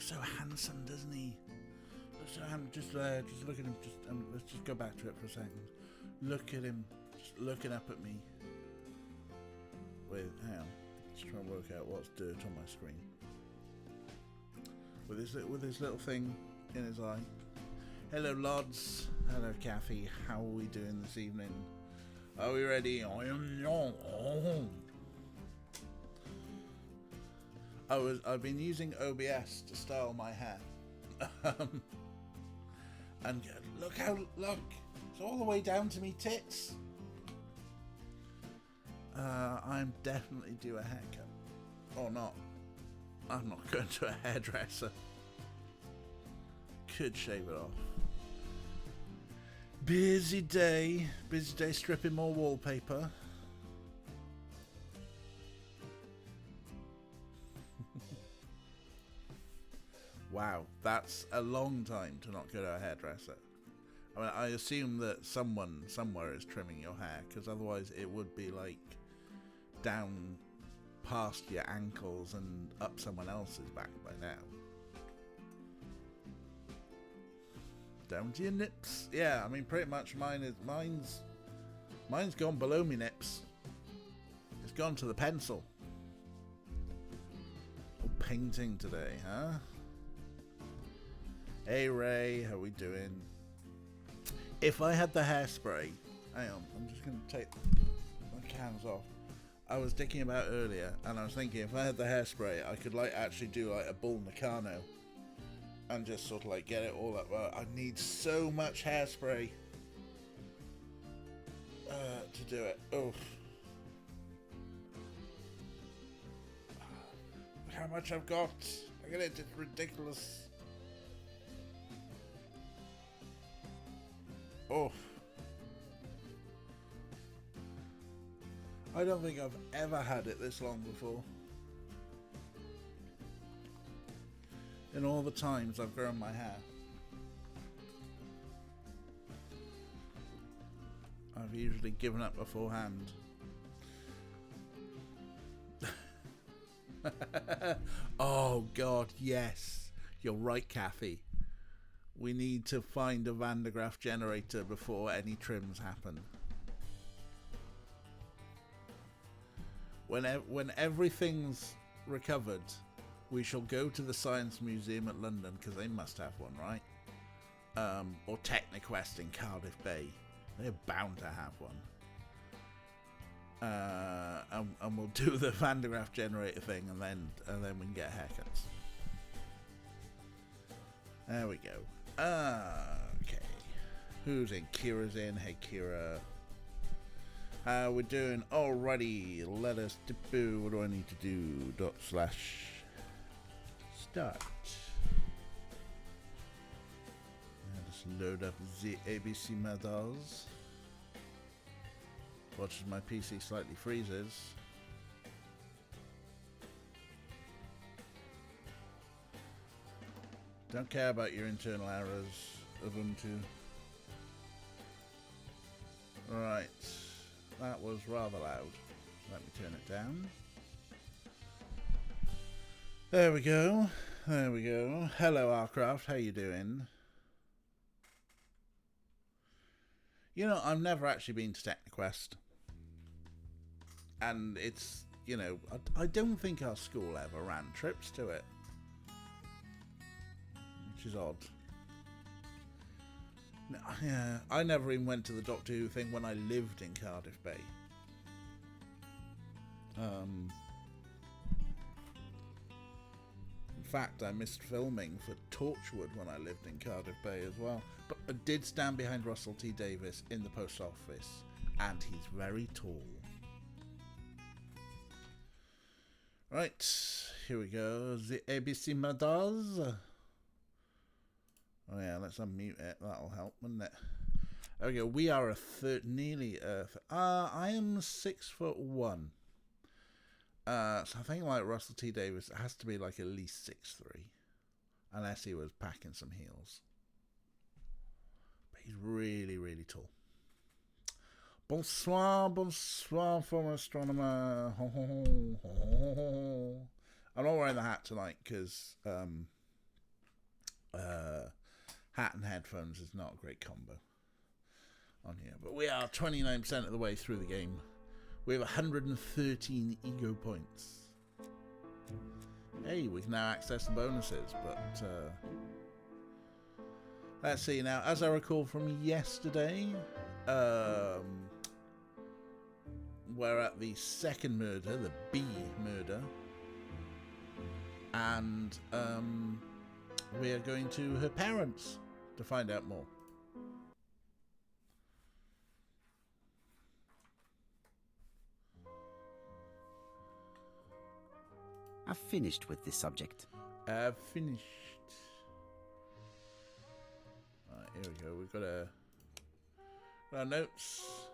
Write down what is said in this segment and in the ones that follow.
looks so handsome, doesn't he? Looks so handsome. Just look at him. Let's just go back to it for a second. Look at him, just looking up at me. Wait, hang on. Just trying to work out what's dirt on my screen. With his little thing in his eye. Hello, Lods. Hello, Kathy. How are we doing this evening? Are we ready? I've been using OBS to style my hair. And look, it's all the way down to me tits. I'm definitely due a haircut. Or not. I'm not going to a hairdresser. Could shave it off. Busy day stripping more wallpaper. Wow, that's a long time to not go to a hairdresser. I mean, I assume that someone somewhere is trimming your hair, because otherwise it would be like down past your ankles and up someone else's back by now. Down to your nips. Yeah, I mean, pretty much mine's gone below me nips. It's gone to the pencil. Oh, painting today, huh? Hey Ray, how we doing? If I had the hairspray, hang on, I'm just going to take my cans off. I was thinking about earlier, and I was thinking if I had the hairspray, I could like actually do like a bull Nakano, and just sort of like get it all up. I need so much hairspray to do it. Oof. Look how much I've got. Look at it, it's ridiculous. Oh, I don't think I've ever had it this long before. In all the times I've grown my hair, I've usually given up beforehand. Oh God, yes. You're right, Kathy. We need to find a Van de Graaff generator before any trims happen. When everything's recovered, we shall go to the Science Museum at London, because they must have one, right? Or Techniquest in Cardiff Bay. They're bound to have one. And we'll do the Van de Graaff generator thing, and then we can get haircuts. There we go. Okay. Who's in? Kira's in. Hey, Kira. How we doing? Alrighty. Let us debut. What do I need to do? /start. And just load up the ABC models. Watch as my PC slightly freezes. Don't care about your internal errors, Ubuntu. Right, that was rather loud. Let me turn it down. There we go. There we go. Hello, Arcraft. How you doing? You know, I've never actually been to Techniquest. And it's, you know, I don't think our school ever ran trips to it. Which is odd. No, yeah, I never even went to the Doctor Who thing when I lived in Cardiff Bay. In fact, I missed filming for Torchwood when I lived in Cardiff Bay as well. But I did stand behind Russell T Davies in the post office, and he's very tall. Right, here we go. The ABC models. Oh yeah, let's unmute it. That'll help, wouldn't it? There we go. We are nearly Earth. I am 6'1". So I think like Russell T Davies has to be like at least 6'3", unless he was packing some heels. But he's really, really tall. Bonsoir, bonsoir, former astronomer. Ho, ho, ho, ho, ho. I'm not wearing the hat tonight because hat and headphones is not a great combo on here. But we are 29% of the way through the game. We have 113 ego points. Hey, we can now access the bonuses, but let's see now. As I recall from yesterday, we're at the second murder, the B murder, and we are going to her parents to find out more. I've finished with this subject. I've finished. Right, here we go. We've got our notes.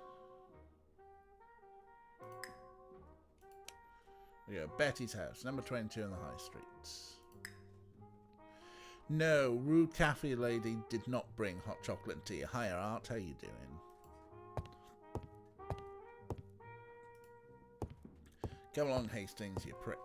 There we go. Betty's house, number 22 on the High Street. No, rude cafe lady did not bring hot chocolate and tea. Hi, Art. How you doing? Come along, Hastings, you prick.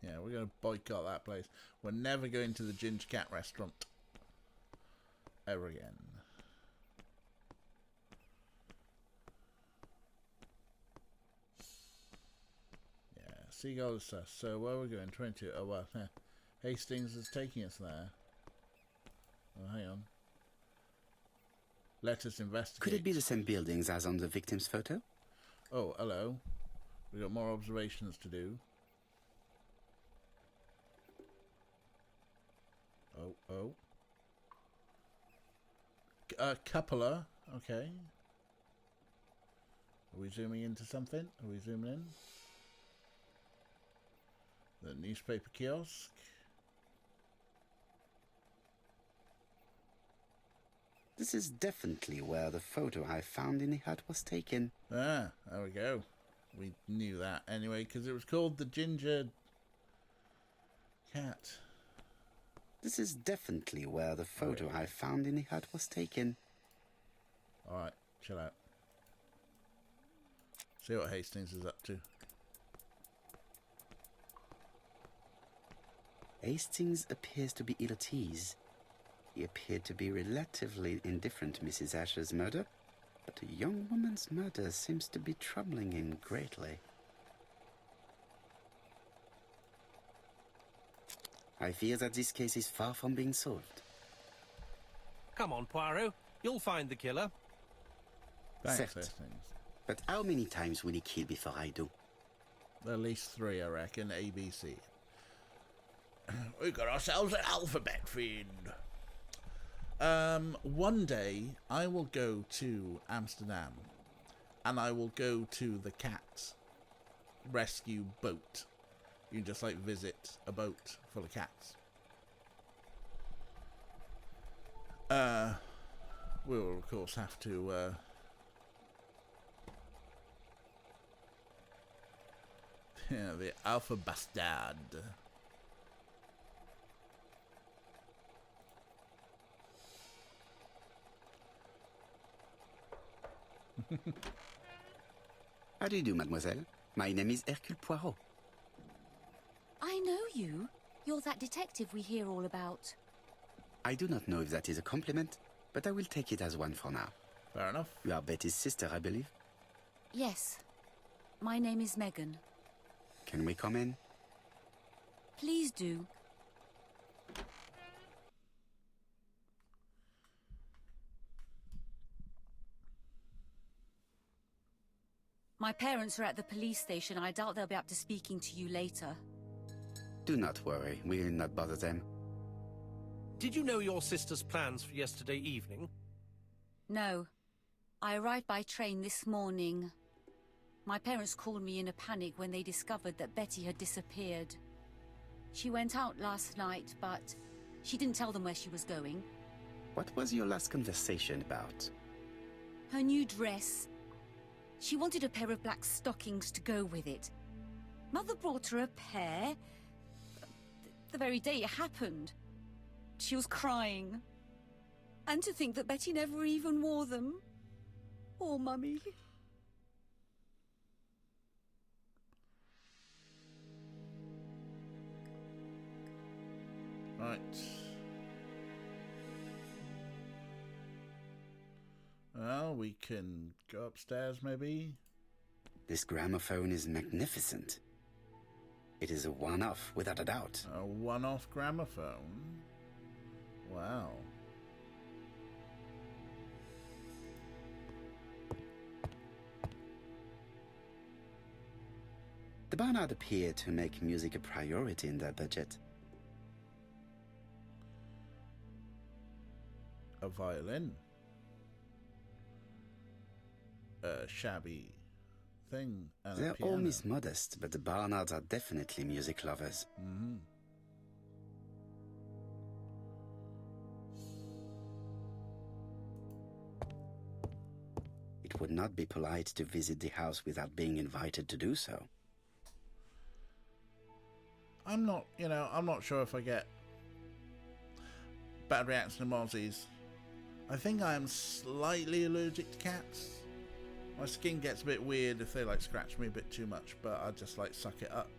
Yeah, we're going to boycott that place. We're never going to the Ginger Cat restaurant ever again. Yeah, seagulls. So where are we going? 22. Oh well, Hastings is taking us there. Oh, hang on. Let us investigate. Could it be the same buildings as on the victim's photo? Oh, hello. We've got more observations to do. Oh. Cupola. Okay. Are we zooming into something? Are we zooming in? The newspaper kiosk. This is definitely where the photo I found in the hut was taken. Ah, there we go. We knew that anyway, because it was called the Ginger Cat. This is definitely where the photo I found in the hut was taken. Alright, chill out. See what Hastings is up to. Hastings appears to be ill at ease. He appeared to be relatively indifferent to Mrs. Asher's murder, but a young woman's murder seems to be troubling him greatly. I fear that this case is far from being solved. Come on, Poirot. You'll find the killer. Thanks, Certes. Hastings. But how many times will he kill before I do? At least 3, I reckon. ABC. We got ourselves an alphabet fiend. One day I will go to Amsterdam, and I will go to the cat rescue boat. You can just like visit a boat full of cats. We will of course have to yeah, the Alpha Bastard. How do you do, mademoiselle? My name is Hercule Poirot. I know you. You're that detective we hear all about. I do not know if that is a compliment, but I will take it as one for now. Fair enough. You are Betty's sister, I believe. Yes. My name is Megan. Can we come in? Please do. My parents are at the police station. I doubt they'll be up to speaking to you later. Do not worry, we will not bother them. Did you know your sister's plans for yesterday evening? No. I arrived by train this morning. My parents called me in a panic when they discovered that Betty had disappeared. She went out last night, but she didn't tell them where she was going. What was your last conversation about? Her new dress. She wanted a pair of black stockings to go with it. Mother brought her a pair. The very day it happened. She was crying. And to think that Betty never even wore them. Poor Mummy. Right. Well, we can go upstairs, maybe. This gramophone is magnificent. It is a one-off, without a doubt. A one-off gramophone? Wow. The Barnard appeared to make music a priority in their budget. A violin. A shabby thing. And They're a piano. always modest, but the Barnards are definitely music lovers. Mm-hmm. It would not be polite to visit the house without being invited to do so. I'm not sure if I get bad reaction to mozzies. I think I am slightly allergic to cats. My skin gets a bit weird if they scratch me a bit too much, but I just suck it up.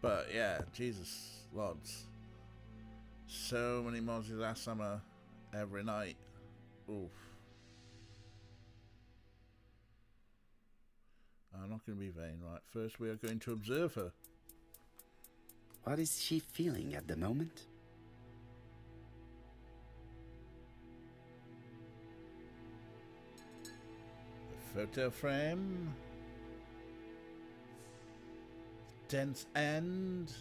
But yeah, Jesus lods. So many mozzies last summer, every night. Oof. I'm not going to be vain, right? First we are going to observe her. What is she feeling at the moment? The photo frame. Dense end.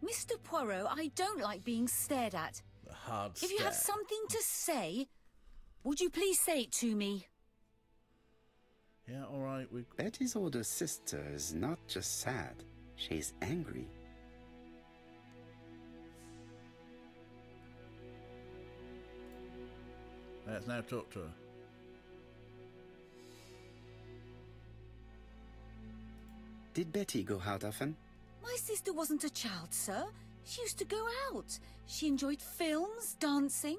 Mr. Poirot, I don't like being stared at. The hard If you have stare. something to say, would you please say it to me? Yeah, alright. Betty's older sister is not just sad, she's angry. Let's now talk to her. Did Betty go out often? My sister wasn't a child, sir. She used to go out. She enjoyed films, dancing.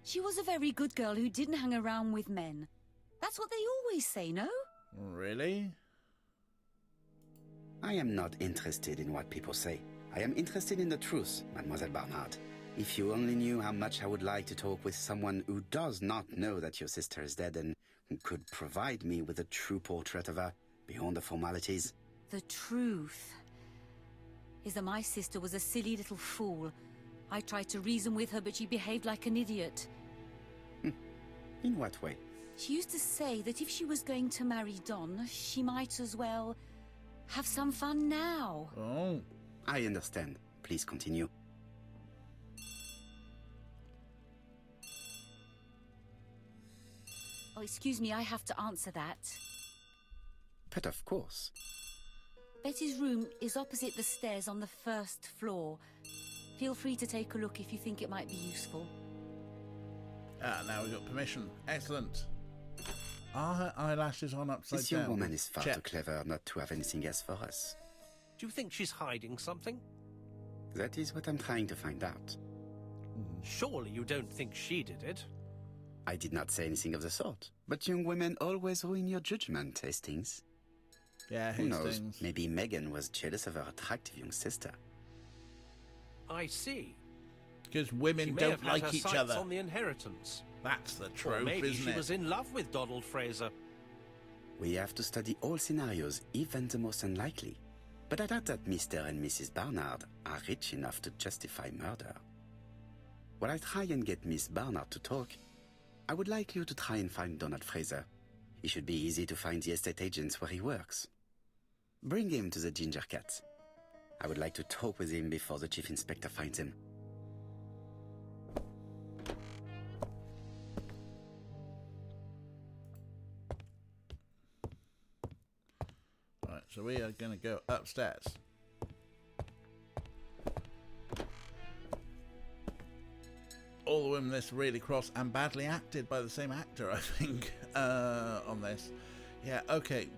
She was a very good girl who didn't hang around with men. That's what they always say, no? Really? I am not interested in what people say. I am interested in the truth, Mademoiselle Barnard. If you only knew how much I would like to talk with someone who does not know that your sister is dead and who could provide me with a true portrait of her beyond the formalities. The truth is that my sister was a silly little fool. I tried to reason with her, but she behaved like an idiot. In what way? She used to say that if she was going to marry Don, she might as well have some fun now. Oh. I understand. Please continue. Oh, excuse me, I have to answer that. But of course. Betty's room is opposite the stairs on the first floor. Feel free to take a look if you think it might be useful. Ah, now we got permission. Excellent. Are her eyelashes on upside This down? young woman is far Check. too clever not to have anything else for us. Do you think she's hiding something? That is what I'm trying to find out. Surely you don't think she did it? I did not say anything of the sort. But young women always ruin your judgment, Hastings. Yeah, Who knows? Hastings. Maybe Megan was jealous of her attractive young sister. I see. Because She women may don't have had like her each sights other. on the inheritance. That's the Or trope, maybe isn't she it? was in love with Donald Fraser. We have to study all scenarios, even the most unlikely. But I doubt that Mr. and Mrs. Barnard are rich enough to justify murder. While I try and get Miss Barnard to talk, I would like you to try and find Donald Fraser. It should be easy to find the estate agents where he works. Bring him to the Ginger Cat. I would like to talk with him before the Chief Inspector finds him. Right, so we are going to go upstairs. all the women in this really cross and badly acted by the same actor, I think, on this. Yeah, okay.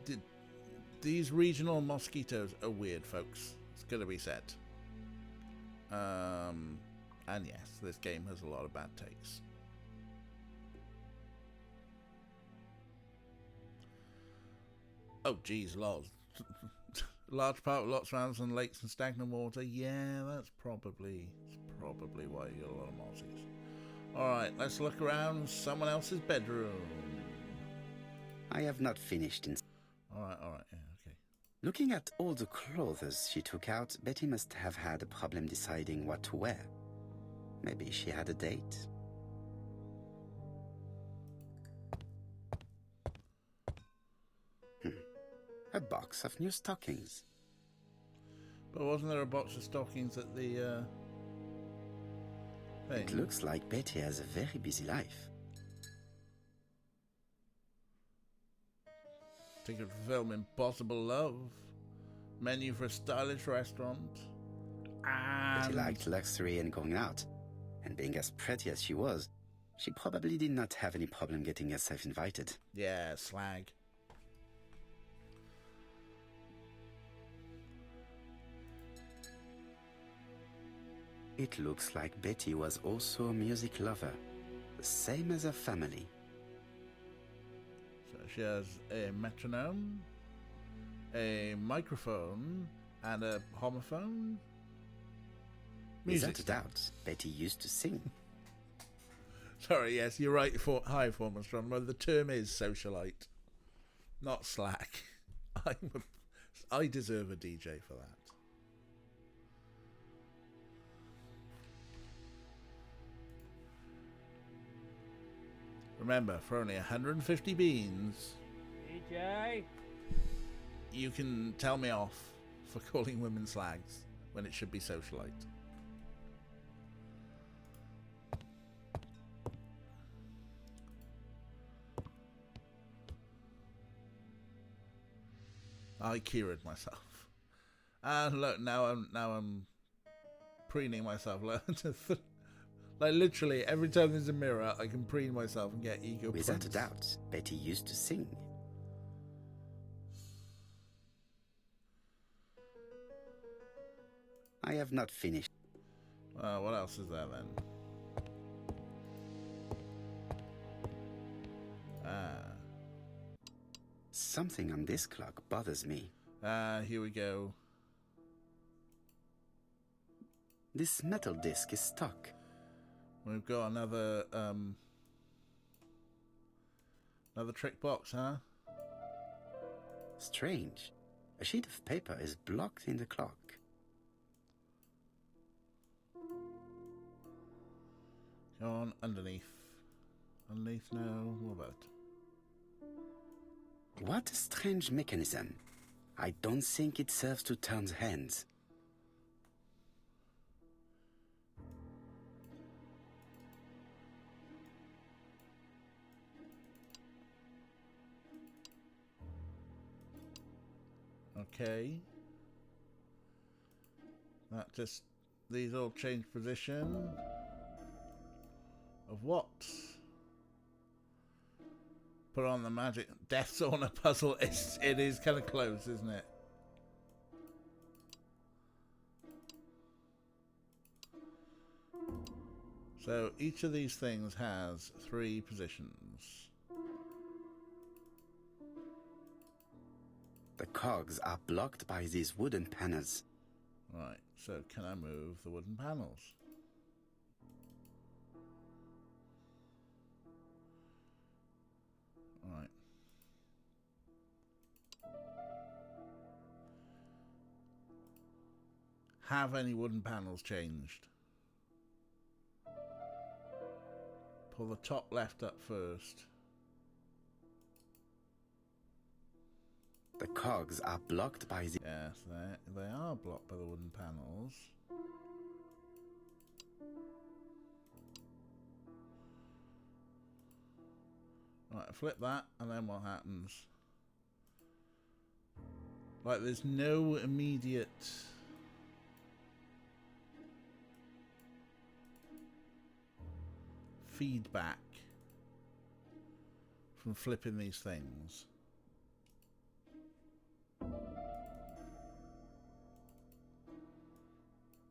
These regional mosquitoes are weird, folks. It's going to be said. And yes, this game has a lot of bad takes. Oh, geez, lots. Large part of lots of and lakes and stagnant water. Yeah, that's probably why you get a lot of mossies. Alright, let's look around someone else's bedroom. I have not finished. Alright, yeah, okay. Looking at all the clothes she took out, Betty must have had a problem deciding what to wear. Maybe she had a date. A box of new stockings. But wasn't there a box of stockings at the thing? It looks like Betty has a very busy life. Ticket for film Impossible Love. Menu for a stylish restaurant. Betty liked luxury and going out. And being as pretty as she was, she probably did not have any problem getting herself invited. Yeah, slag. It looks like Betty was also a music lover, the same as her family. So she has a metronome, a microphone, and a homophone. Without a doubt, Betty used to sing. Sorry, yes, you're right. Hi, former astronomer. The term is socialite, not slack. I deserve a DJ for that. Remember, for only 150 beans, DJ, you can tell me off for calling women slags when it should be socialite. I Kira'd myself. And look, now I'm preening myself. Like literally every time there's a mirror, I can preen myself and get ego points. Without a doubt, Betty used to sing. I have not finished. What else is there then? Something on this clock bothers me. Here we go. This metal disc is stuck. We've got another trick box, huh? Strange. A sheet of paper is blocked in the clock. Go on, underneath. Underneath now, what about? What a strange mechanism. I don't think it serves to turn the hands. Okay. That just... These all change position. Of what? Put on the magic... Death Sauna puzzle. It is kind of close, isn't it? So each of these things has 3 positions. The cogs are blocked by these wooden panels. Right, so can I move the wooden panels? Right. Have any wooden panels changed? Pull the top left up first. The cogs are blocked by the... Yes, they are blocked by the wooden panels. Right, flip that, and then what happens? Like, there's no immediate... feedback from flipping these things.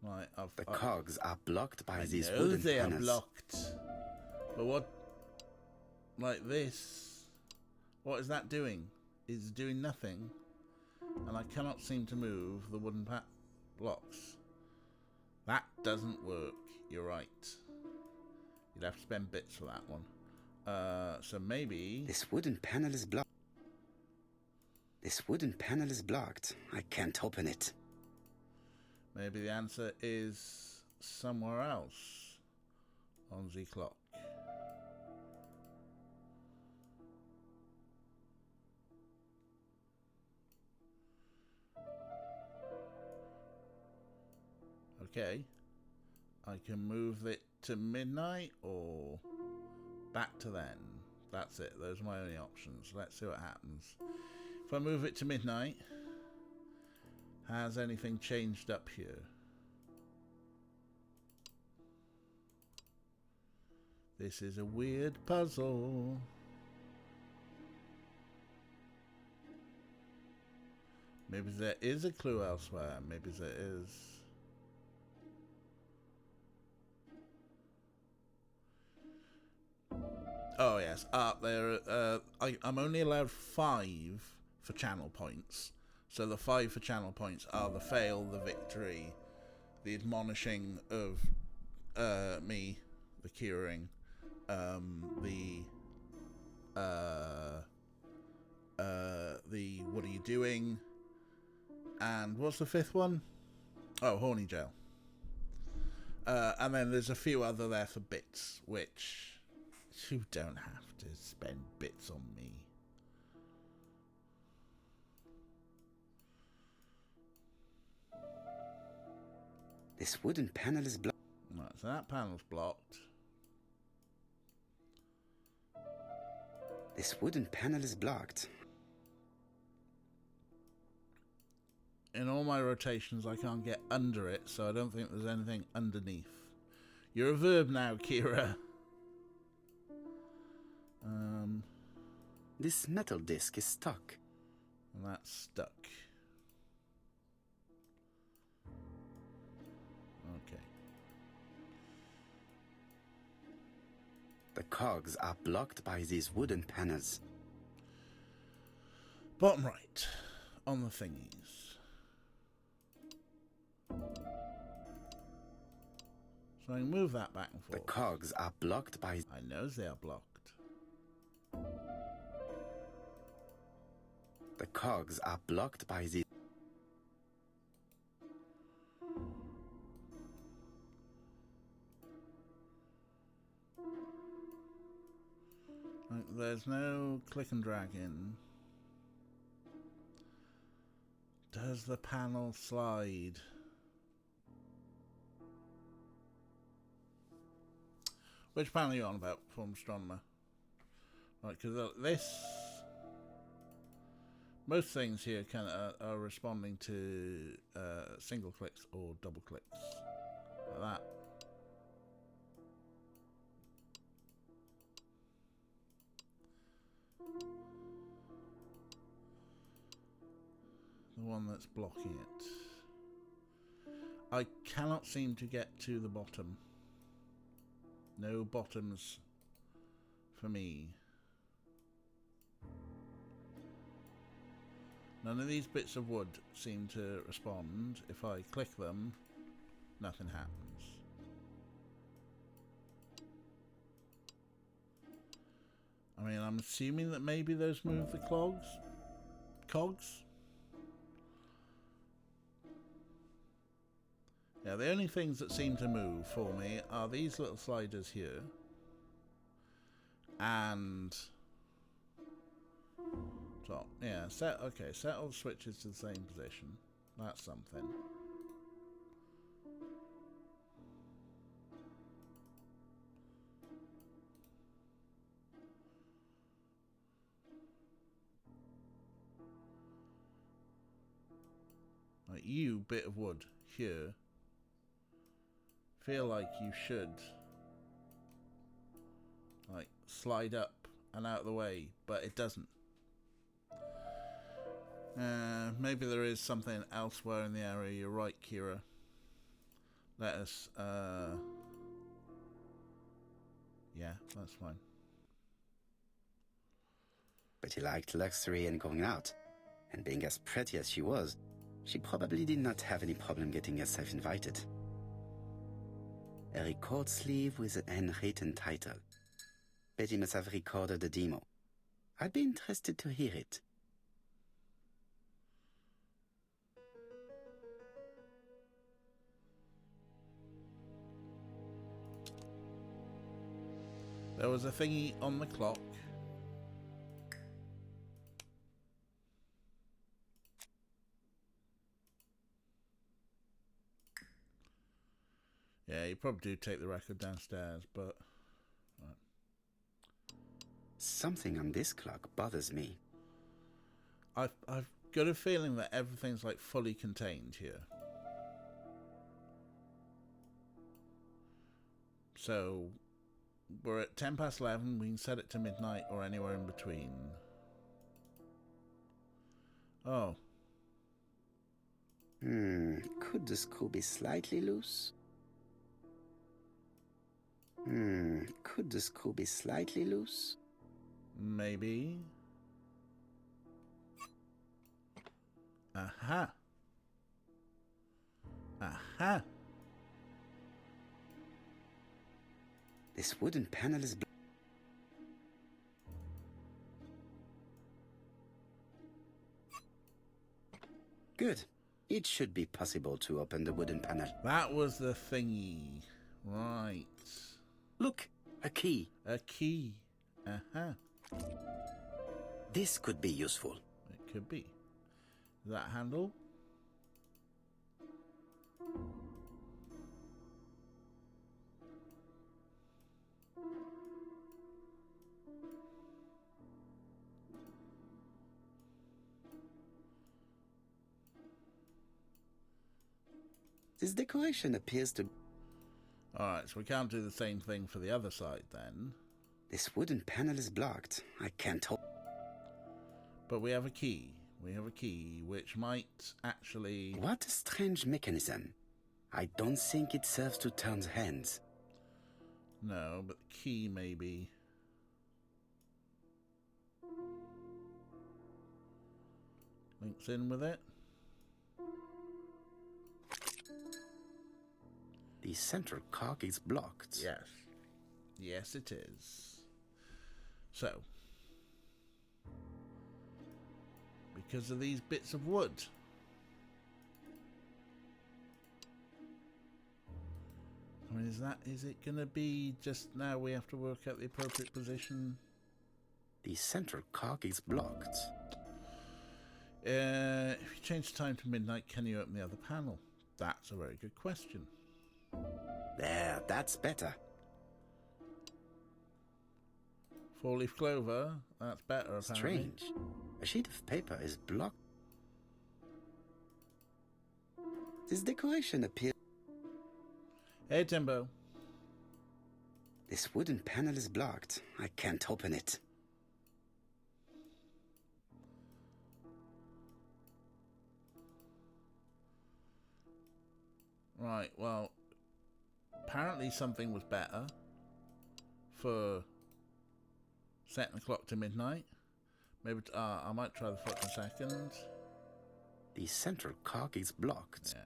Right, The cogs are blocked by I these know wooden they are panels. blocked. But what, like this, what is that doing? It's doing nothing, and I cannot seem to move the wooden blocks. That doesn't work. You're right. You'd have to spend bits for that one. So maybe This wooden panel is blocked. This wooden panel is blocked. I can't open it. maybe the answer is somewhere else on the clock. Okay, I can move it to midnight or back to then. That's it. Those are my only options. Let's see what happens. If I move it to midnight, has anything changed up here? This is a weird puzzle. Maybe there is a clue elsewhere. Maybe there is. Oh yes, I'm only allowed 5 for channel points. So the 5 for channel points are the fail, the victory, the admonishing of me, the curing, the what are you doing, and what's the 5th one? Oh, horny jail. And then there's a few other there for bits, which you don't have to spend bits on me. This wooden panel is blocked. Right, so that panel's blocked. This wooden panel is blocked. In all my rotations, I can't get under it, so I don't think there's anything underneath. You're a verb now, Kira. This metal disc is stuck. And that's stuck. Okay. The cogs are blocked by these wooden panels. Bottom right, on the thingies. So I can move that back and The forth. cogs are blocked by... I know they are blocked. The cogs are blocked by these... There's no click and drag in. Does the panel slide? Which panel are you on about, Form Astronomer? Right, because this... Most things here are responding to single clicks or double clicks. Like that. The one that's blocking it. I cannot seem to get to the bottom. No bottoms for me. None of these bits of wood seem to respond. If I click them, nothing happens. I mean, I'm assuming that maybe those move the cogs? Yeah, the only things that seem to move for me are these little sliders here. And... top. Yeah, set all the switches to the same position. That's something. Like you, bit of wood here, feel like you should slide up and out of the way, but it doesn't. Maybe there is something elsewhere in the area. You're right, Kira. Let us, yeah, that's fine. Betty liked luxury and going out, and being as pretty as she was, she probably did not have any problem getting herself invited. A record sleeve with a handwritten title. Betty must have recorded the demo. I'd be interested to hear it. There was a thingy on the clock. Yeah, you probably do take the record downstairs, but... Right. Something on this clock bothers me. I've got a feeling that everything's like fully contained here. So we're at 11:10. We can set it to midnight or anywhere in between. Oh. Could the screw be slightly loose? Could the screw be slightly loose? Maybe. Aha. Aha. This wooden panel is good. It should be possible to open the wooden panel. That was the thingy. Right. Look, a key. A key. Aha. This could be useful. It could be. That handle? This decoration appears to... Alright, so we can't do the same thing for the other side then. This wooden panel is blocked. I can't open... But we have a key. We have a key which might actually... What a strange mechanism. I don't think it serves to turn the hands. No, but the key maybe... links in with it. The central cock is blocked. Yes. Yes, it is. So, because of these bits of wood. I mean, is it going to be just now we have to work out the appropriate position? The central cock is blocked. If you change the time to midnight, can you open the other panel? That's a very good question. There, that's better. Four-leaf clover, that's better apparently. Strange. A sheet of paper is blocked. This decoration appears... Hey, Timbo. This wooden panel is blocked. I can't open it. Right, well, apparently something was better for setting the clock to midnight. Maybe I might try the foot in a second. The central cock is blocked. Yeah.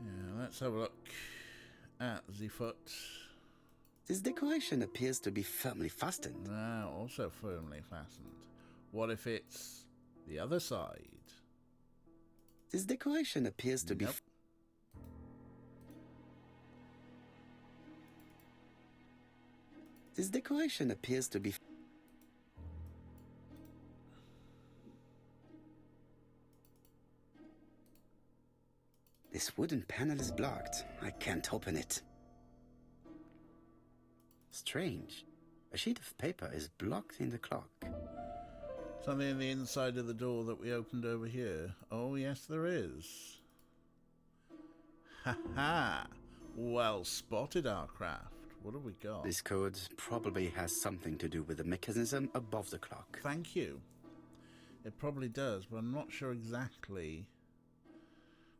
Yeah, let's have a look at the foot. This decoration appears to be firmly fastened. Now, also firmly fastened. What if it's the other side? This decoration appears to be... Nope. This decoration appears to be... This wooden panel is blocked. I can't open it. Strange. A sheet of paper is blocked in the clock. Something in the inside of the door that we opened over here. Oh, yes, there is. Ha ha! Well spotted, our craft. What have we got? This code probably has something to do with the mechanism above the clock. Thank you. It probably does, but I'm not sure exactly.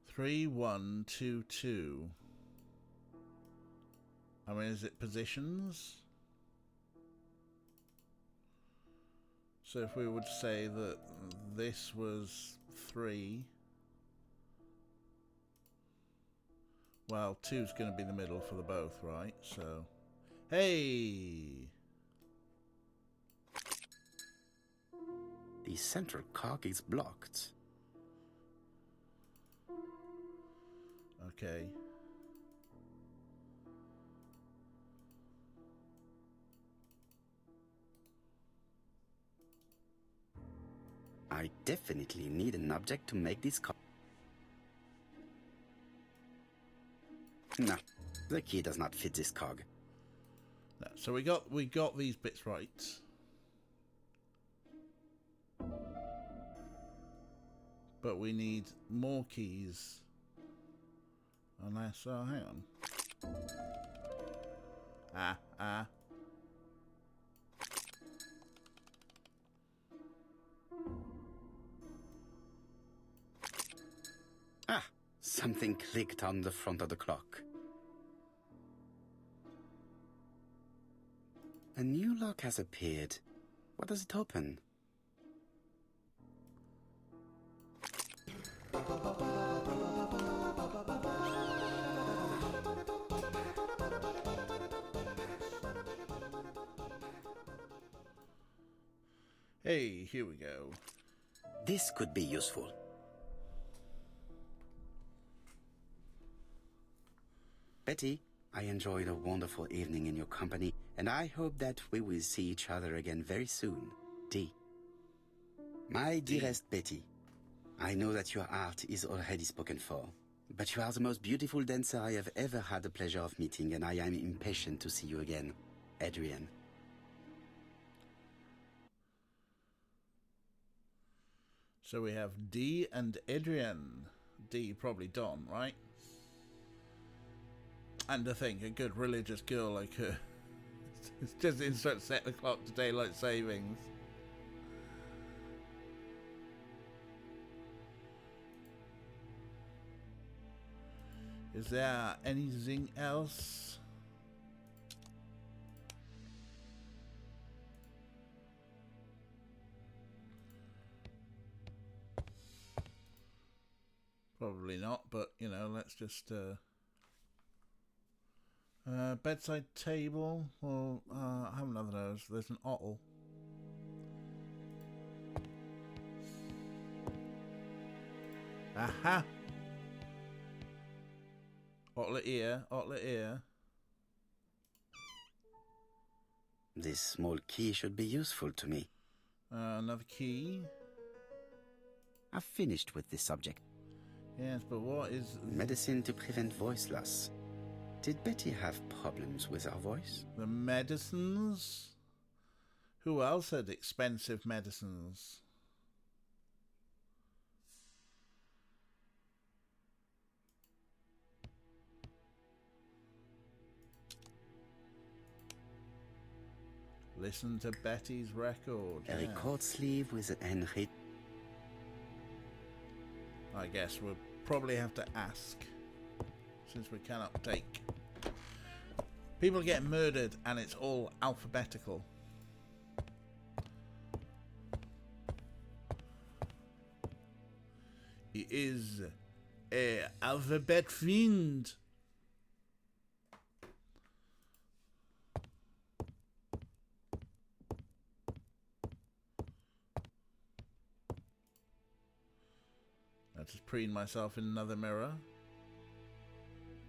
3122. I mean, is it positions? So if we would say that this was 3, well, 2's going to be the middle for the both, right? So, hey! The central cog is blocked. Okay. I definitely need an object to make this cog. No, the key does not fit this cog. No, so we got these bits right. But we need more keys. Unless, oh, hang on. Ah. Ah, something clicked on the front of the clock. A new lock has appeared. What does it open? Hey, here we go. This could be useful. Betty, I enjoyed a wonderful evening in your company, and I hope that we will see each other again very soon. D. My dearest Betty, I know that your art is already spoken for, but you are the most beautiful dancer I have ever had the pleasure of meeting, and I am impatient to see you again. Adrian. So we have D and Adrian. D probably Don, right? And I think a good religious girl like her. It's just insert set the clock to daylight savings. Is there anything else? Probably not, but you know, let's just bedside table. Well, I have another nose. There's an ottle. Aha! Otlet ear. This small key should be useful to me. Another key. I've finished with this subject. Yes, but what is... Medicine to prevent voice loss. Did Betty have problems with her voice? The medicines? Who else had expensive medicines? Listen to Betty's record. A record sleeve with an Henry. I guess we'll probably have to ask, since we cannot take. People get murdered and it's all alphabetical. He is a alphabet fiend. I'll just preen myself in another mirror.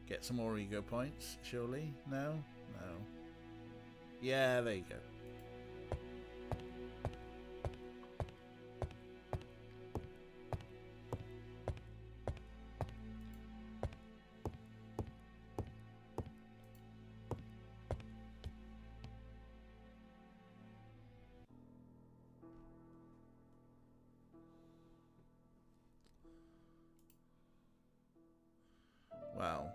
Get some more ego points, surely? No? No. Yeah, there you go. Wow.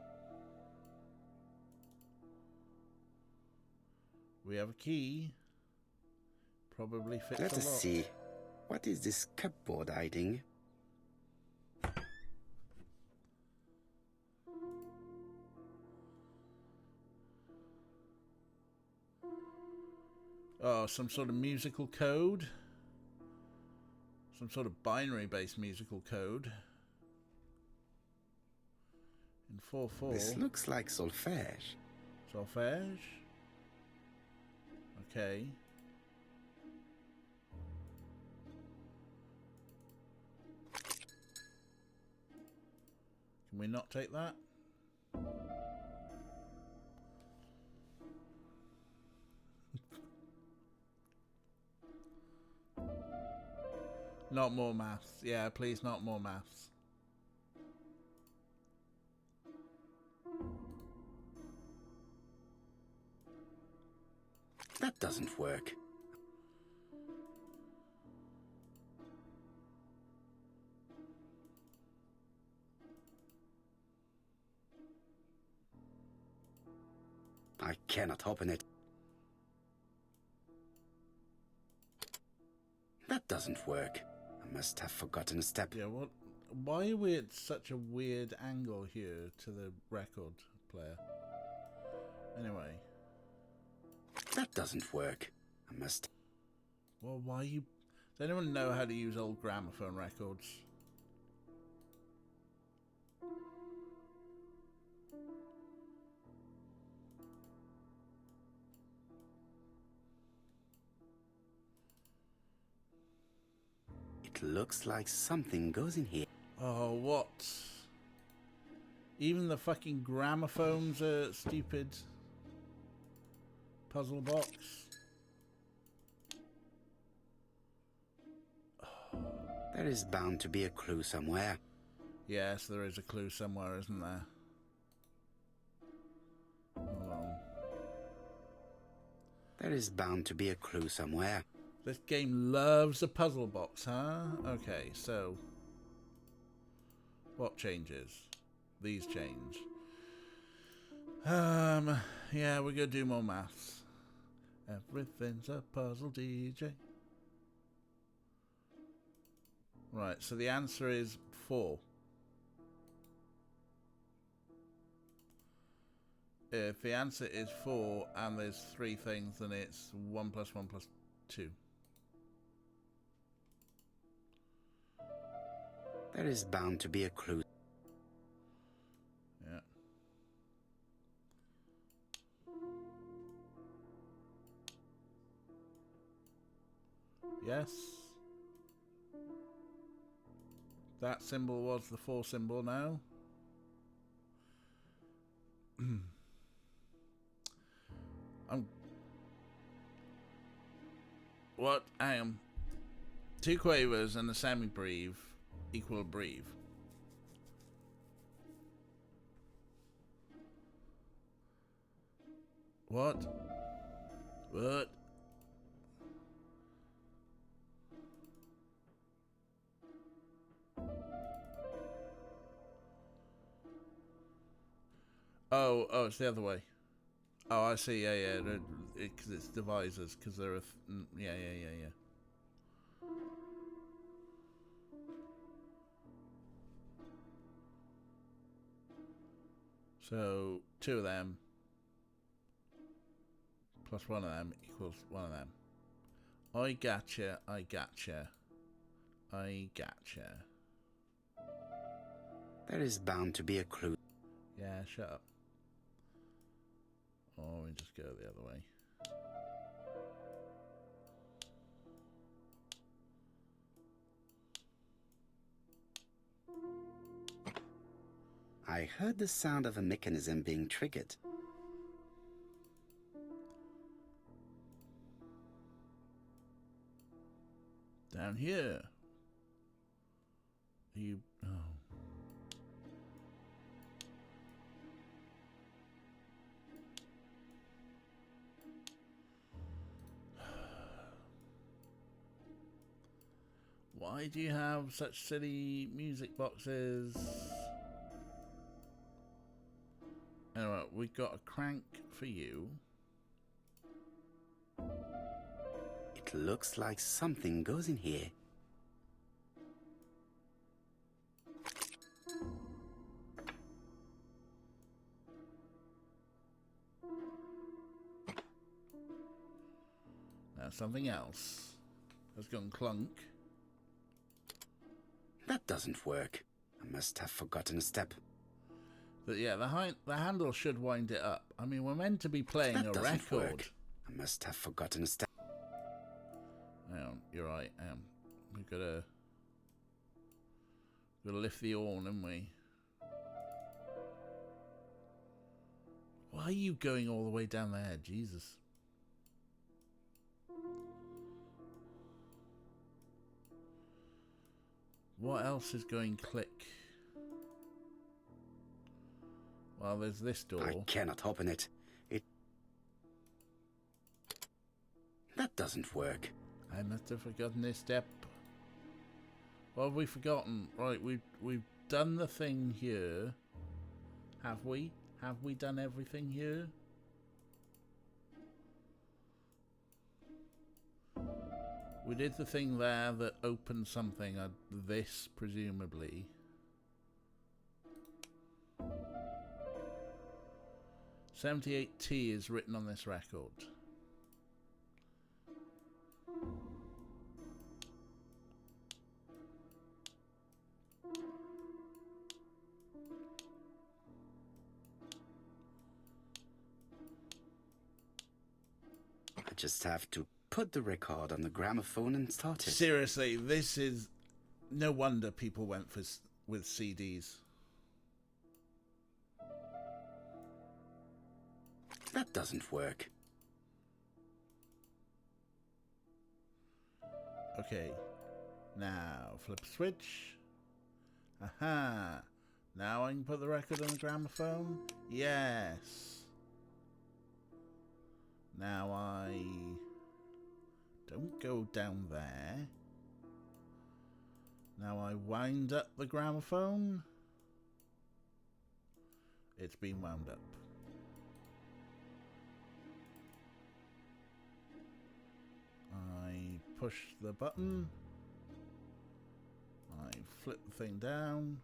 We have a key. Probably fits Let a us lot. see. What is this cupboard hiding? Oh, some sort of musical code. Some sort of binary-based musical code. In 4/4. This looks like solfège. Solfège. Okay. Can we not take that? Not more maths. Yeah, please, not more maths. That doesn't work. I cannot open it. That doesn't work. I must have forgotten a step. Yeah, what? Why are we at such a weird angle here to the record player? Anyway. That doesn't work. I must... Well, why you... Does anyone know how to use old gramophone records? It looks like something goes in here. Oh, what? Even the fucking gramophones are stupid. Puzzle box. There is bound to be a clue somewhere. Yes, there is a clue somewhere, isn't there? Hold on. There is bound to be a clue somewhere. This game loves a puzzle box, huh? Okay, so... What changes? These change. Yeah, we're gonna do more maths. Everything's a puzzle, DJ. Right, so the answer is 4. If the answer is 4 and there's 3 things, then it's 1 plus 1 plus 2. There is bound to be a clue. Yeah. Yes. That symbol was the 4 symbol now. What? I am. 2 quavers and a semi-breve equal breve. What? What? Oh, it's the other way. Oh, I see. Yeah. Because it's divisors. Because there are. Yeah. So 2 of them plus 1 of them equals 1 of them. I gotcha. There is bound to be a clue. Yeah, shut up. Or we just go the other way. I heard the sound of a mechanism being triggered. Down here. You... Oh. Why do you have such silly music boxes? Anyway, we got a crank for you. It looks like something goes in here. Now something else has gone clunk. That doesn't work. I must have forgotten a step. But yeah, the handle should wind it up. I mean, we're meant to be playing That a doesn't record. work. I must have forgotten a step. Hang on, you're right. We've gotta lift the horn, haven't we? Why are you going all the way down there? Jesus. What else is going click? Well, there's this door. I cannot open it. That doesn't work. I must have forgotten this step. What have we forgotten? Right, we've done the thing here. Have we? Have we done everything here? We did the thing there that opened something. This, presumably. "78T" is written on this record. I just have to put the record on the gramophone and start it. Seriously, this is... No wonder people went with CDs. That doesn't work. Okay. Now, flip a switch. Aha! Now I can put the record on the gramophone? Yes! Now I... Don't go down there. Now I wind up the gramophone. It's been wound up. I push the button. I flip the thing down.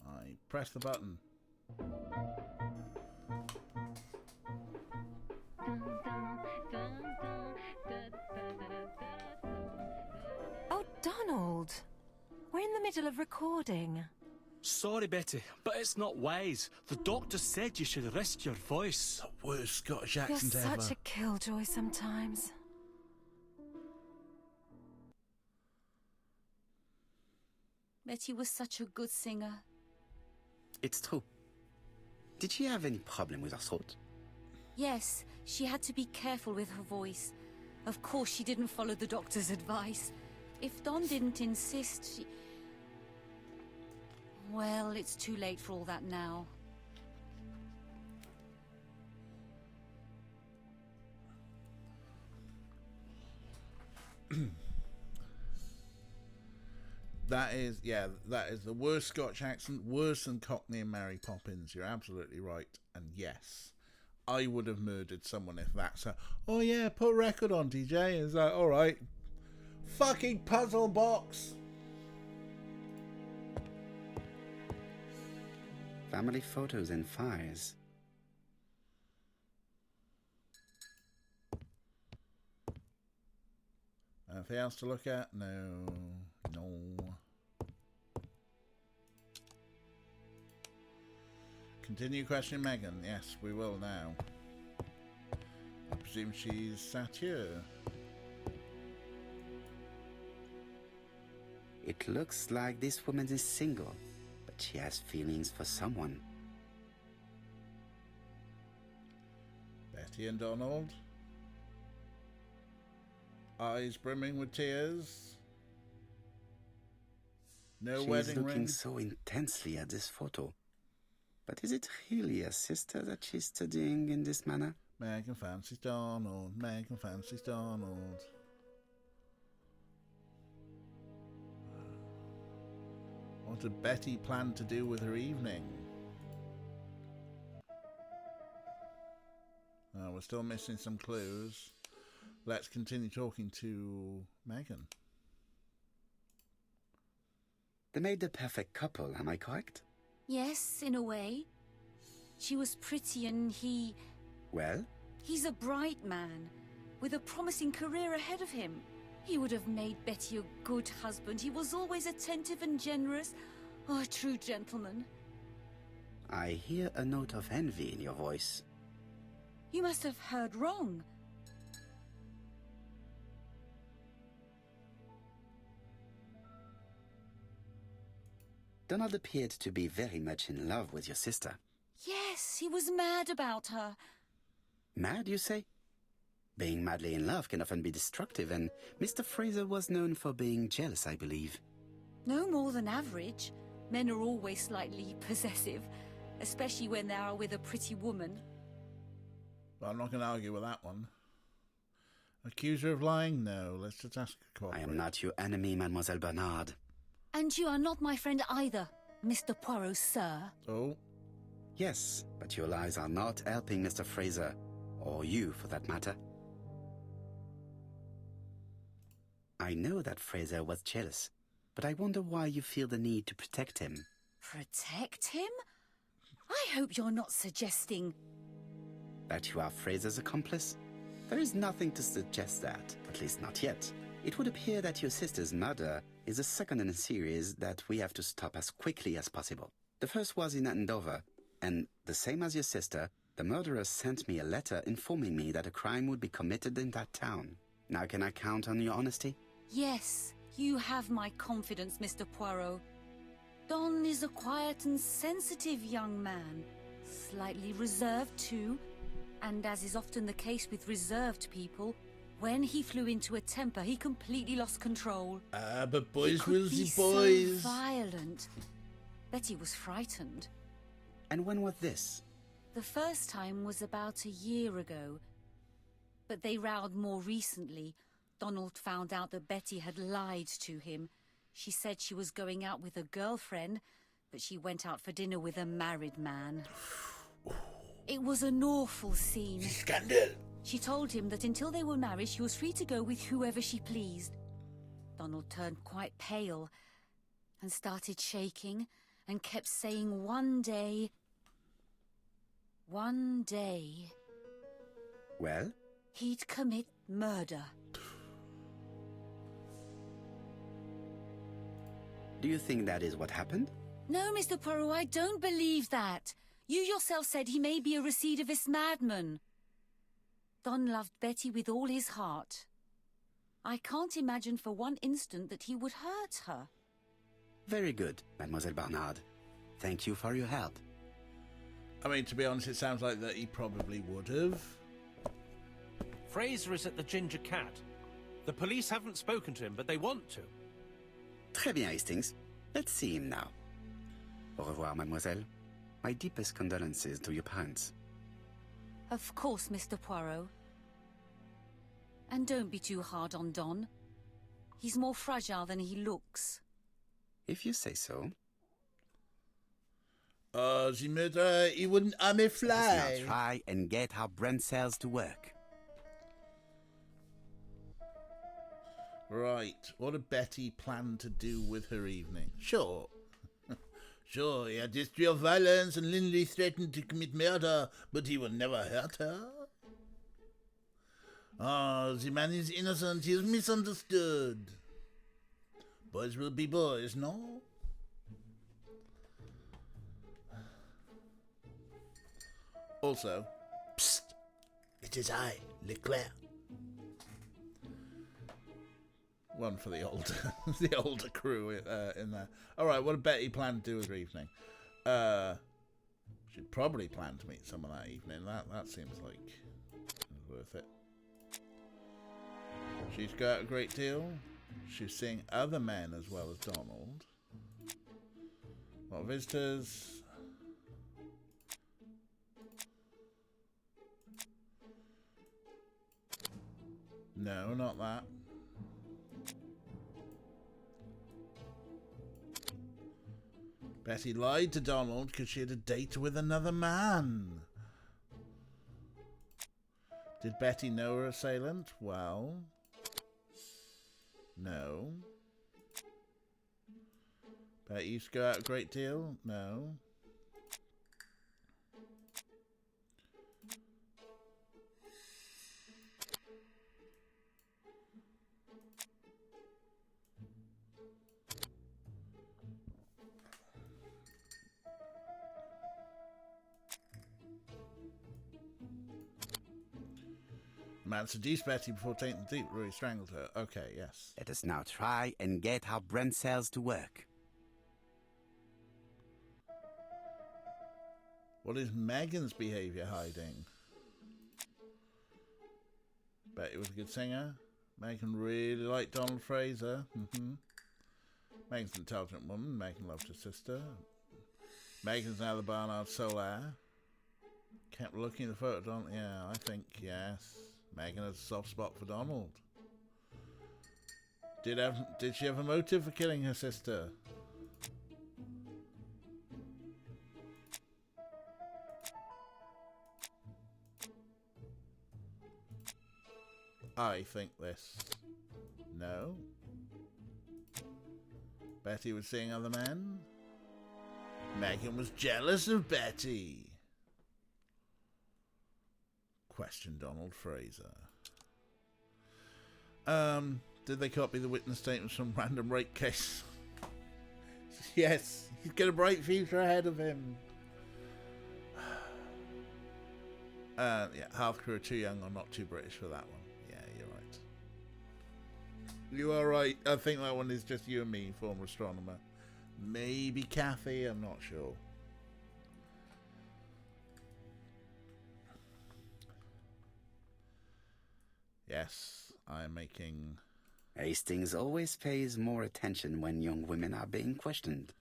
I press the button. Oh, Donald. We're in the middle of recording. Sorry, Betty, but it's not wise. The doctor said you should rest your voice. The worst Scottish You're accent ever. such a killjoy sometimes. Betty was such a good singer. It's true. Did she have any problem with her throat? Yes, she had to be careful with her voice. Of course, she didn't follow the doctor's advice. If Don didn't insist, she... Well, it's too late for all that now. That is the worst Scotch accent, worse than Cockney and Mary Poppins. You're absolutely right. And yes, I would have murdered someone if that's a, oh yeah, put a record on, DJ. It's like, alright. Fucking puzzle box. Family photos and files. Anything else to look at? No. Continue questioning Megan. Yes, we will now. I presume she's sat here. It looks like this woman is single, but she has feelings for someone. Betty and Donald. Eyes brimming with tears. No She's wedding looking ring. so intensely at this photo. But is it really a sister that she's studying in this manner? Megan fancies Donald. Megan fancies Donald. What did Betty plan to do with her evening? Oh, we're still missing some clues. let's continue talking to Megan. They made the perfect couple, am I correct? Yes, in a way. She was pretty and he... Well? He's a bright man, with a promising career ahead of him. He would have made Betty a good husband. He was always attentive and generous. Oh, a true gentleman. I hear a note of envy in your voice. You must have heard wrong. Donald appeared to be very much in love with your sister. Yes, he was mad about her. Mad, you say? Being madly in love can often be destructive, and Mr. Fraser was known for being jealous, I believe. No more than average. Men are always slightly possessive, especially when they are with a pretty woman. Well, I'm not going to argue with that one. Accuse her of lying? No, let's just ask her to cooperate. I am not your enemy, Mademoiselle Bernard. And you are not my friend either, Mr. Poirot, sir. Oh? Yes, but your lies are not helping Mr. Fraser, or you for that matter. I know that Fraser was jealous, but I wonder why you feel the need to protect him. Protect him? I hope you're not suggesting... That you are Fraser's accomplice? There is nothing to suggest that, at least not yet. It would appear that your sister's murder is the second in a series that we have to stop as quickly as possible. The first was in Andover, and the same as your sister, the murderer sent me a letter informing me that a crime would be committed in that town. Now can I count on your honesty? Yes, you have my confidence, Mr. Poirot. Don is a quiet and sensitive young man. Slightly reserved, too. And as is often the case with reserved people, when he flew into a temper, he completely lost control. But boys will see boys. So violent. Betty was frightened. And when was this? The first time was about a year ago. But they rowed more recently. Donald found out that Betty had lied to him. She said she was going out with a girlfriend, but she went out for dinner with a married man. It was an awful scene. Scandal! She told him that until they were married, she was free to go with whoever she pleased. Donald turned quite pale and started shaking and kept saying one day... Well? He'd commit murder. Do you think that is what happened? No, Mr. Poirot, I don't believe that. You yourself said he may be a recidivist madman. Don loved Betty with all his heart. I can't imagine for one instant that he would hurt her. Very good, Mademoiselle Barnard. Thank you for your help. I mean, to be honest, it sounds like that he probably would have. Fraser is at the Ginger Cat. The police haven't spoken to him, but they want to. Très bien, Hastings. Let's see him now. Au revoir, mademoiselle. My deepest condolences to your parents. Of course, Mr. Poirot. And don't be too hard on Don. He's more fragile than he looks. If you say so. Oh, the murderer, he wouldn't harm a fly. Let's now try and get our brain cells to work. Right, what did Betty plan to do with her evening? Sure. Sure, he had history of violence and Linley threatened to commit murder, but he will never hurt her. Oh, the man is innocent, he is misunderstood. Boys will be boys, no? Also, psst, it is I, Leclerc. One for the older, the older crew in there. All right, what did Betty plan to do with her evening? She'd probably plan to meet someone that evening. That seems like worth it. She's got a great deal. She's seeing other men as well as Donald. A lot of visitors. No, not that. Betty lied to Donald because she had a date with another man. Did Betty know her assailant? Well, no. Betty used to go out a great deal? No. Man seduced Betty before taking the deep, really strangled her. Okay, yes. Let us now try and get our brain cells to work. What is Megan's behaviour hiding? Betty was a good singer. Megan really liked Donald Fraser. Megan's an intelligent woman. Megan loved her sister. Megan's now the Barnard Soul heir. Kept looking at the photo of Donald. Yeah, I think, yes. Megan has a soft spot for Donald. Did she have a motive for killing her sister? I think this. No. Betty was seeing other men. Megan was jealous of Betty. Question Donald Fraser. Did they copy the witness statements from random rape case? Yes, he's got a bright future ahead of him. Yeah, half crew are too young or not too British for that one. Yeah, you're right. You are right. I think that one is just you and me, former astronomer. Maybe Kathy, I'm not sure. Yes, I'm making... Hastings always pays more attention when young women are being questioned.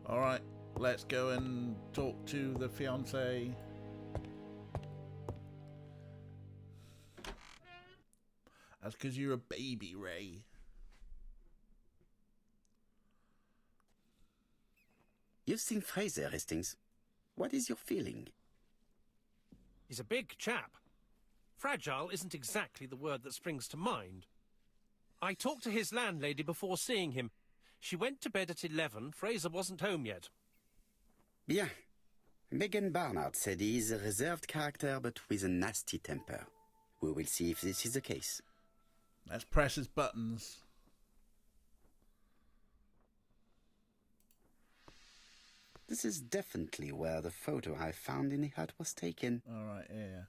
Alright, let's go and talk to the fiancé. That's because you're a baby, Ray. You've seen Fraser, Hastings. What is your feeling? He's a big chap. Fragile isn't exactly the word that springs to mind. I talked to his landlady before seeing him. She went to bed at 11. Fraser wasn't home yet. Bien. Megan Barnard said he is a reserved character but with a nasty temper. We will see if this is the case. Let's press his buttons. This is definitely where the photo I found in the hut was taken. Alright, yeah.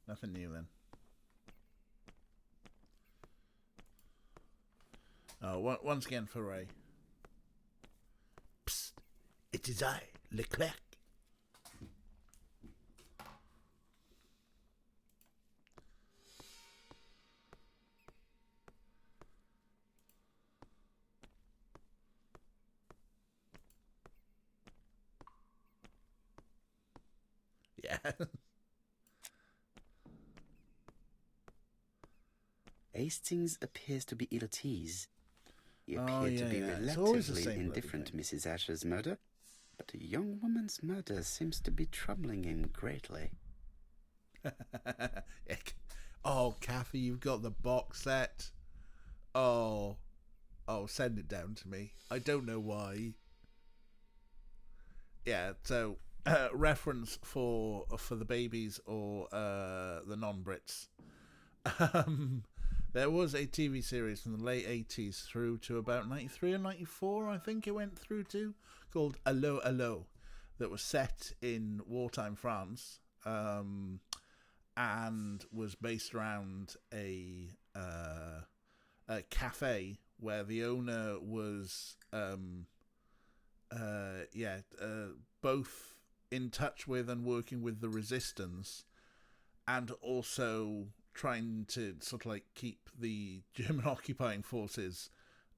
Nothing new then. Oh, once again for Ray. Psst, it is I, Leclerc. Yeah. Hastings appears to be ill at ease. He Oh, appeared to be yeah. It's always the relatively same bloody indifferent to thing. Mrs. Asher's murder, but a young woman's murder seems to be troubling him greatly. Oh, Kathy, you've got the box set. Oh, send it down to me. I don't know why. Yeah, so reference for the babies or the non-Brits. There was a TV series from the late 80s through to about 93 or 94, I think it went through to, called Allo Allo, that was set in wartime France and was based around a cafe where the owner was both in touch with and working with the resistance, and also trying to sort of like keep the German occupying forces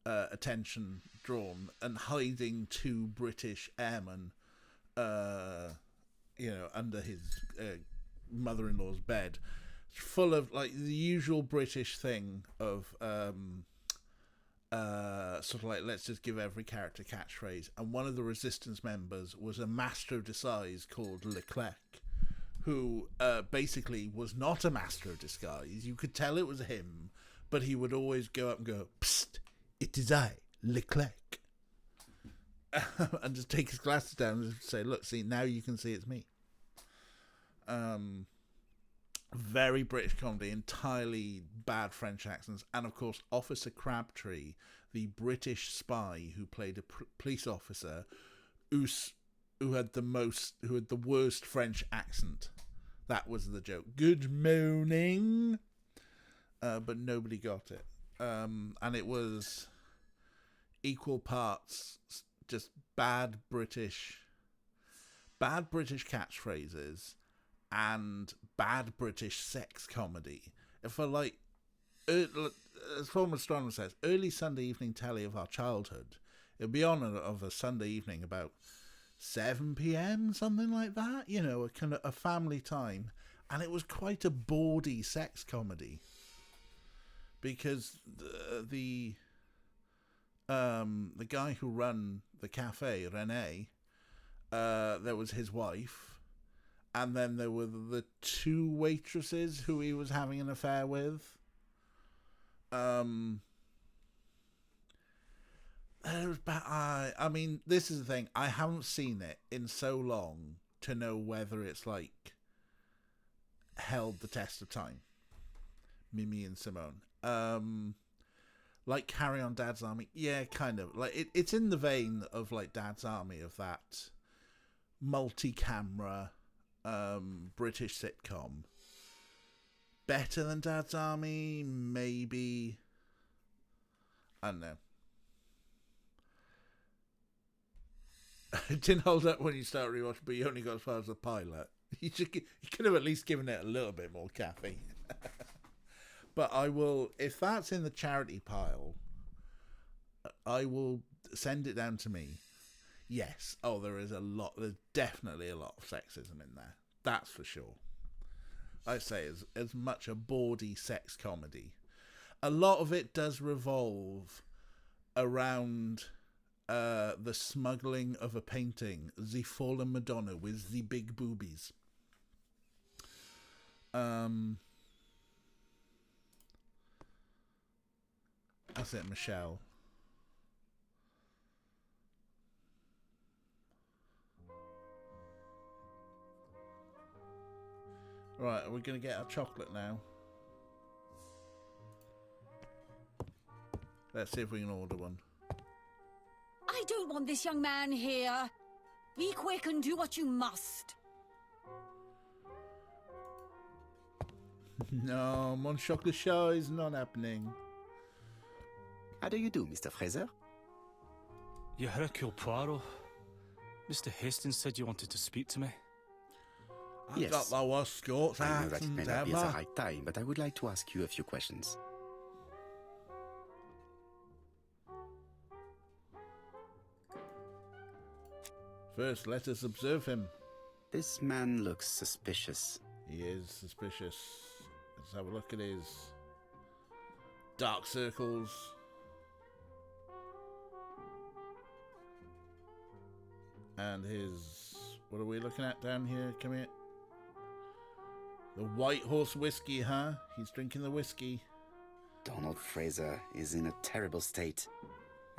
attention drawn, and hiding two British airmen under his mother-in-law's bed, full of like the usual British thing of sort of like, let's just give every character catchphrase. And one of the Resistance members was a master of disguise called Leclerc, who basically was not a master of disguise. You could tell it was him, but he would always go up and go, "Psst, it is I, Leclerc." And just take his glasses down and say, "Look, see, now you can see it's me." Very British comedy, entirely bad French accents, and of course Officer Crabtree, the British spy who played a police officer who had the worst French accent. That was the joke. Good morning, but nobody got it, and it was equal parts just bad British catchphrases and bad British sex comedy. For like, as former astronomer says, early Sunday evening telly of our childhood. It'd be on of a Sunday evening about 7 p.m, something like that. You know, a kind of a family time, and it was quite a bawdy sex comedy because the guy who ran the cafe, René, there was his wife. And then there were the two waitresses who he was having an affair with. It was bad. I mean, this is the thing. I haven't seen it in so long to know whether it's like held the test of time. Mimi and Simone. Like Carry On Dad's Army. Yeah, kind of. Like it's in the vein of like Dad's Army, of that multi-camera British sitcom. Better than Dad's Army, maybe. I don't know. It didn't hold up when you start rewatching, but you only got as far as the pilot. You could have at least given it a little bit more caffeine. But I will, if that's in the charity pile, I will send it down to me. Yes. Oh, there's definitely a lot of sexism in there. That's for sure. I'd say as much a bawdy sex comedy. A lot of it does revolve around the smuggling of a painting, The Fallen Madonna with the big boobies. That's it, Michelle. Right, we're going to get our chocolate now. Let's see if we can order one. I don't want this young man here. Be quick and do what you must. No, mon chocolat show is not happening. How do you do, Mr. Fraser? You're Hercule Poirot. Mr. Hastings said you wanted to speak to me. I've got the worst Scots I know that it may accent not be the ever. right time, but I would like to ask you a few questions. First, let us observe him. This man looks suspicious. He is suspicious. Let's have a look at his dark circles. And his... What are we looking at down here? Come here. The White Horse whiskey, huh? He's drinking the whiskey. Donald Fraser is in a terrible state,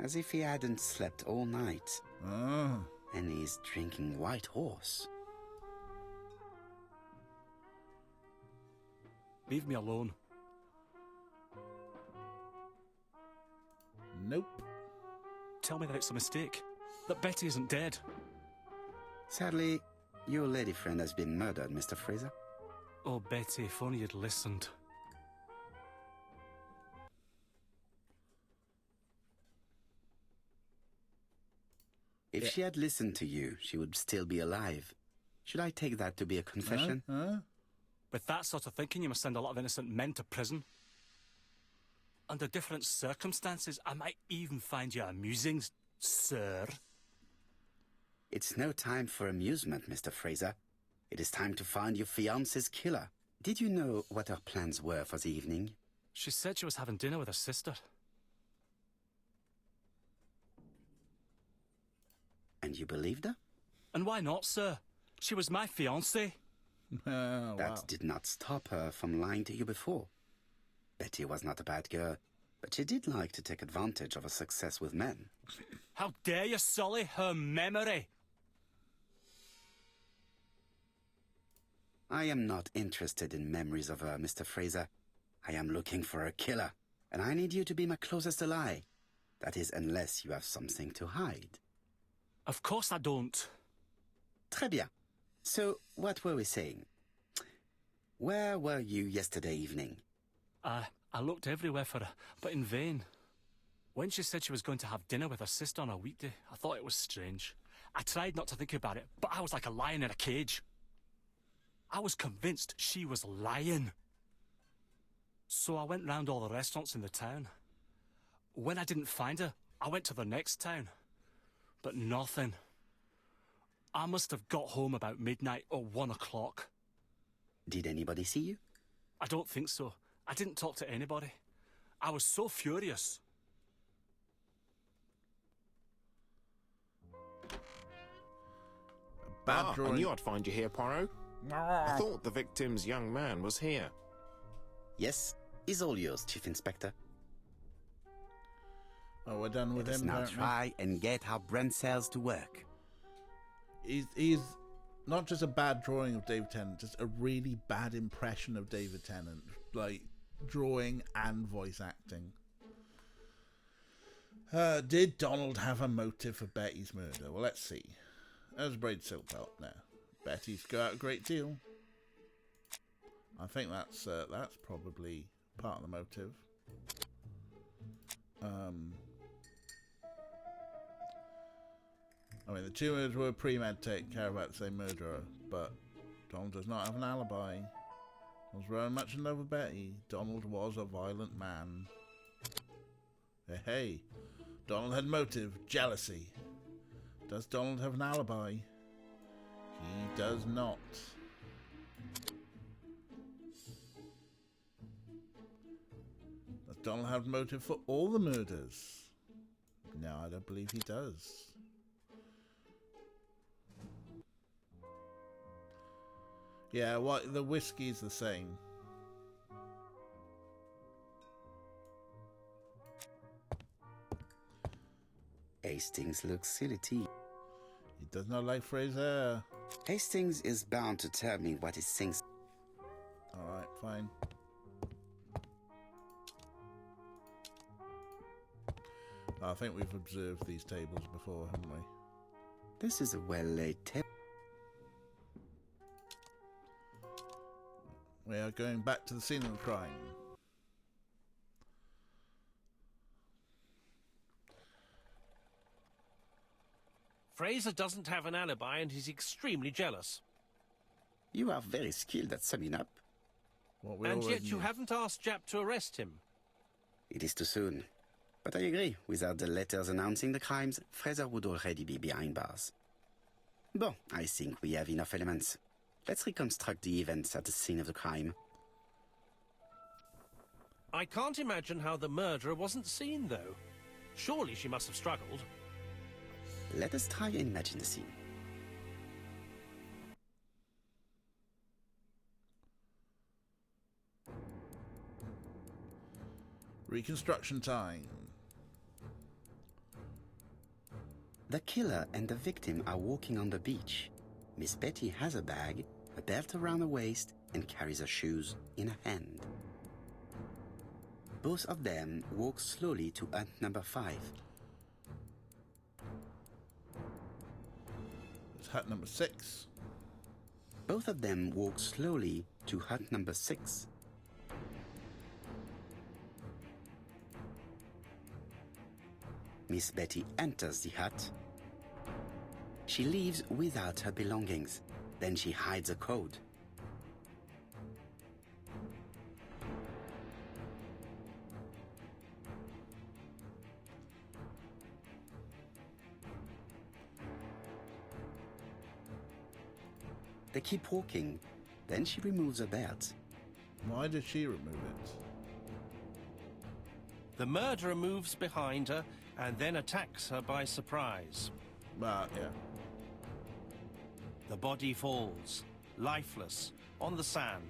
as if he hadn't slept all night. Oh. And he's drinking White Horse. Leave me alone. Nope. Tell me that it's a mistake. That Betty isn't dead. Sadly, your lady friend has been murdered, Mr. Fraser. Oh, Betty, if only you'd listened. If she had listened to you, she would still be alive. Should I take that to be a confession? With that sort of thinking, you must send a lot of innocent men to prison. Under different circumstances, I might even find you amusing, sir. It's no time for amusement, Mr. Fraser. It is time to find your fiance's killer. Did you know what her plans were for the evening? She said she was having dinner with her sister. And you believed her? And why not, sir? She was my fiancée. Oh, That wow. did not stop her from lying to you before. Betty was not a bad girl, but she did like to take advantage of her success with men. How dare you sully her memory? I am not interested in memories of her, Mr. Fraser. I am looking for a killer, and I need you to be my closest ally. That is, unless you have something to hide. Of course I don't. Très bien. So, what were we saying? Where were you yesterday evening? I looked everywhere for her, but in vain. When she said she was going to have dinner with her sister on a weekday, I thought it was strange. I tried not to think about it, but I was like a lion in a cage. I was convinced she was lying. So I went round all the restaurants in the town. When I didn't find her, I went to the next town. But nothing. I must have got home about midnight or 1 o'clock. Did anybody see you? I don't think so. I didn't talk to anybody. I was so furious. Bad drawing. I knew I'd find you here, Poirot. I thought the victim's young man was here. Yes, he's all yours, Chief Inspector. Oh, we're done with Let us him. now apparently. try and get our brain cells to work. He's not just a bad drawing of David Tennant, just a really bad impression of David Tennant, like drawing and voice acting. Did Donald have a motive for Betty's murder? Well, let's see. There's a braid silk belt now. Betty's got out a great deal. I think that's probably part of the motive. I mean, the two murders were premeditated, care about the same murderer, but Donald does not have an alibi. Was very much in love with Betty. Donald was a violent man. Hey, Donald had motive, jealousy. Does Donald have an alibi? He does not. Does Donald have motive for all the murders? No, I don't believe he does. Yeah, what the whiskey's the same. Hastings looks silly too. He does not like Fraser. Hastings is bound to tell me what he thinks. Alright, fine. I think we've observed these tables before, haven't we? This is a well-laid tale. We are going back to the scene of the crime. Fraser doesn't have an alibi and he's extremely jealous. You are very skilled at summing up. What we And already yet you knew. haven't asked Jap to arrest him. It is too soon. But I agree, without the letters announcing the crimes, Fraser would already be behind bars. Bon, I think we have enough elements. Let's reconstruct the events at the scene of the crime. I can't imagine how the murderer wasn't seen, though. Surely she must have struggled. Let us try and imagine the scene. Reconstruction time. The killer and the victim are walking on the beach. Miss Betty has a bag, a belt around her waist, and carries her shoes in her hand. Both of them walk slowly to hut number 5. It's hut number 6. Both of them walk slowly to hut number 6. Miss Betty enters the hut. She leaves without her belongings. Then she hides a code. They keep walking. Then she removes her belt. Why did she remove it? The murderer moves behind her and then attacks her by surprise. But, yeah. The body falls, lifeless, on the sand.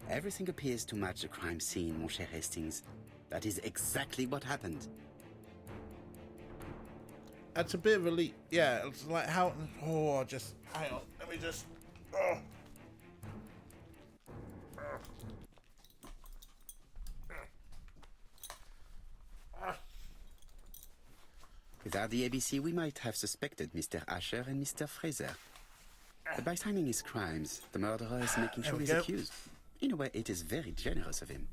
Everything appears to match the crime scene, mon cher Hastings. That is exactly what happened. That's a bit of a leap. Yeah, it's like how... Oh, just... Hang on. Let me just... Oh. Without the ABC, we might have suspected Mr. Asher and Mr. Fraser. But by timing his crimes, the murderer is making sure he's accused. In a way, it is very generous of him.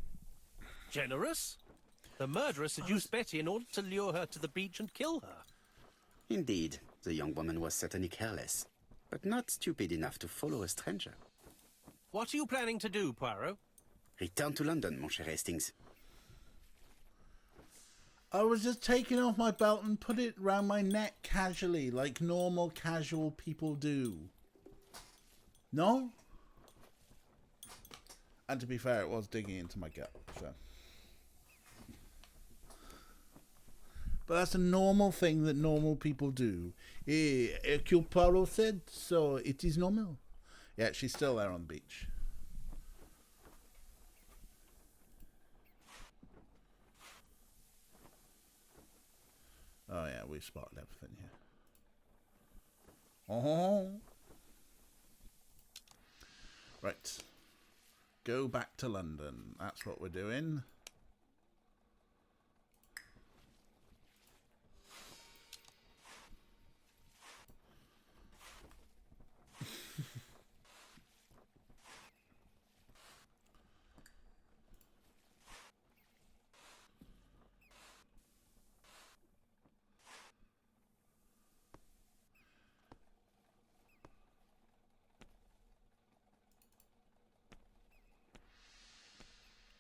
Generous? The murderer seduced Betty in order to lure her to the beach and kill her. Indeed, the young woman was certainly careless, but not stupid enough to follow a stranger. What are you planning to do, Poirot? Return to London, mon cher Hastings. I was just taking off my belt and put it round my neck casually, like normal casual people do. No? And to be fair, it was digging into my gut, so... But that's a normal thing that normal people do. Hercule Poirot said, so it is normal. Yeah, she's still there on the beach. Oh yeah, we spotted everything here. Oh. Right. Go back to London. That's what we're doing.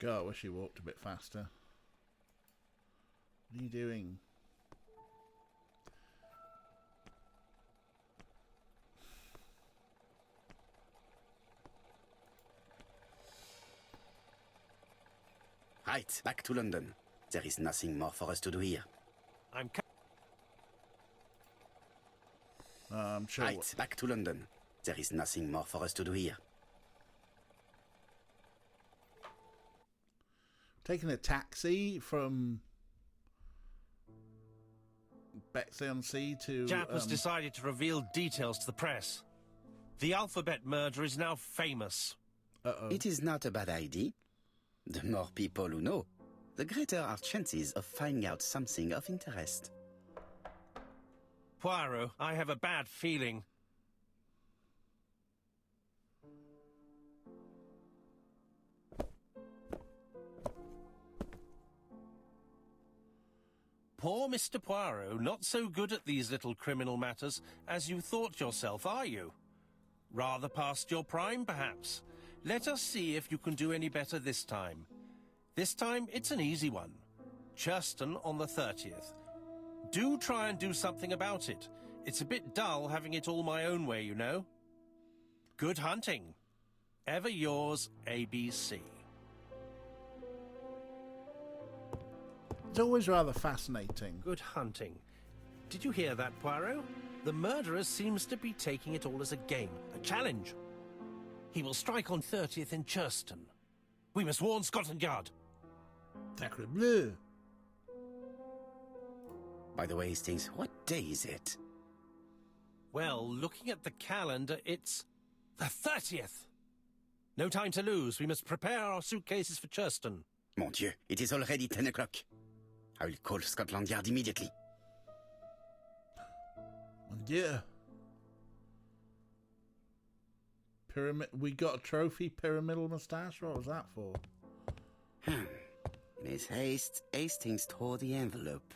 God, I wish he walked a bit faster. What are you doing? Right, back to London. There is nothing more for us to do here. I'm sure. Right, back to London. There is nothing more for us to do here. Taking a taxi from Bexley-on-Sea to... Japp has decided to reveal details to the press. The alphabet murder is now famous. It is not a bad idea. The more people who know, the greater our chances of finding out something of interest. Poirot, I have a bad feeling. Poor Mr. Poirot, not so good at these little criminal matters as you thought yourself, are you? Rather past your prime, perhaps. Let us see if you can do any better this time. This time, it's an easy one. Churston on the 30th. Do try and do something about it. It's a bit dull having it all my own way, you know. Good hunting. Ever yours, ABC. It's always rather fascinating. Good hunting. Did you hear that, Poirot? The murderer seems to be taking it all as a game, a challenge. He will strike on 30th in Churston. We must warn Scotland Yard. Sacre bleu. By the way, Hastings, what day is it? Well, looking at the calendar, it's the 30th. No time to lose. We must prepare our suitcases for Churston. Mon Dieu, it is already 10 o'clock. I will call Scotland Yard immediately. Mon Dieu. Pyramid. We got a trophy pyramidal moustache? What was that for? Miss Hastings tore the envelope.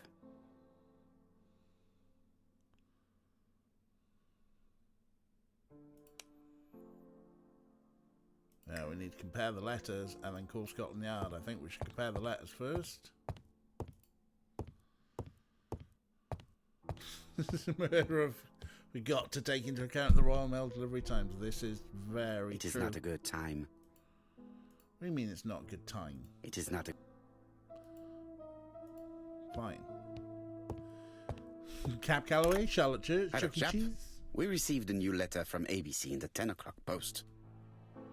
Yeah, we need to compare the letters and then call Scotland Yard. I think we should compare the letters first. This is a matter of... We got to take into account the Royal Mail delivery times. This is very true. It is not a good time. What do you mean it's not a good time? It is not a... Fine. Cap Calloway, Charlotte Church, Hello, Chuck E. chap. Cheese. We received a new letter from ABC in the 10 o'clock post.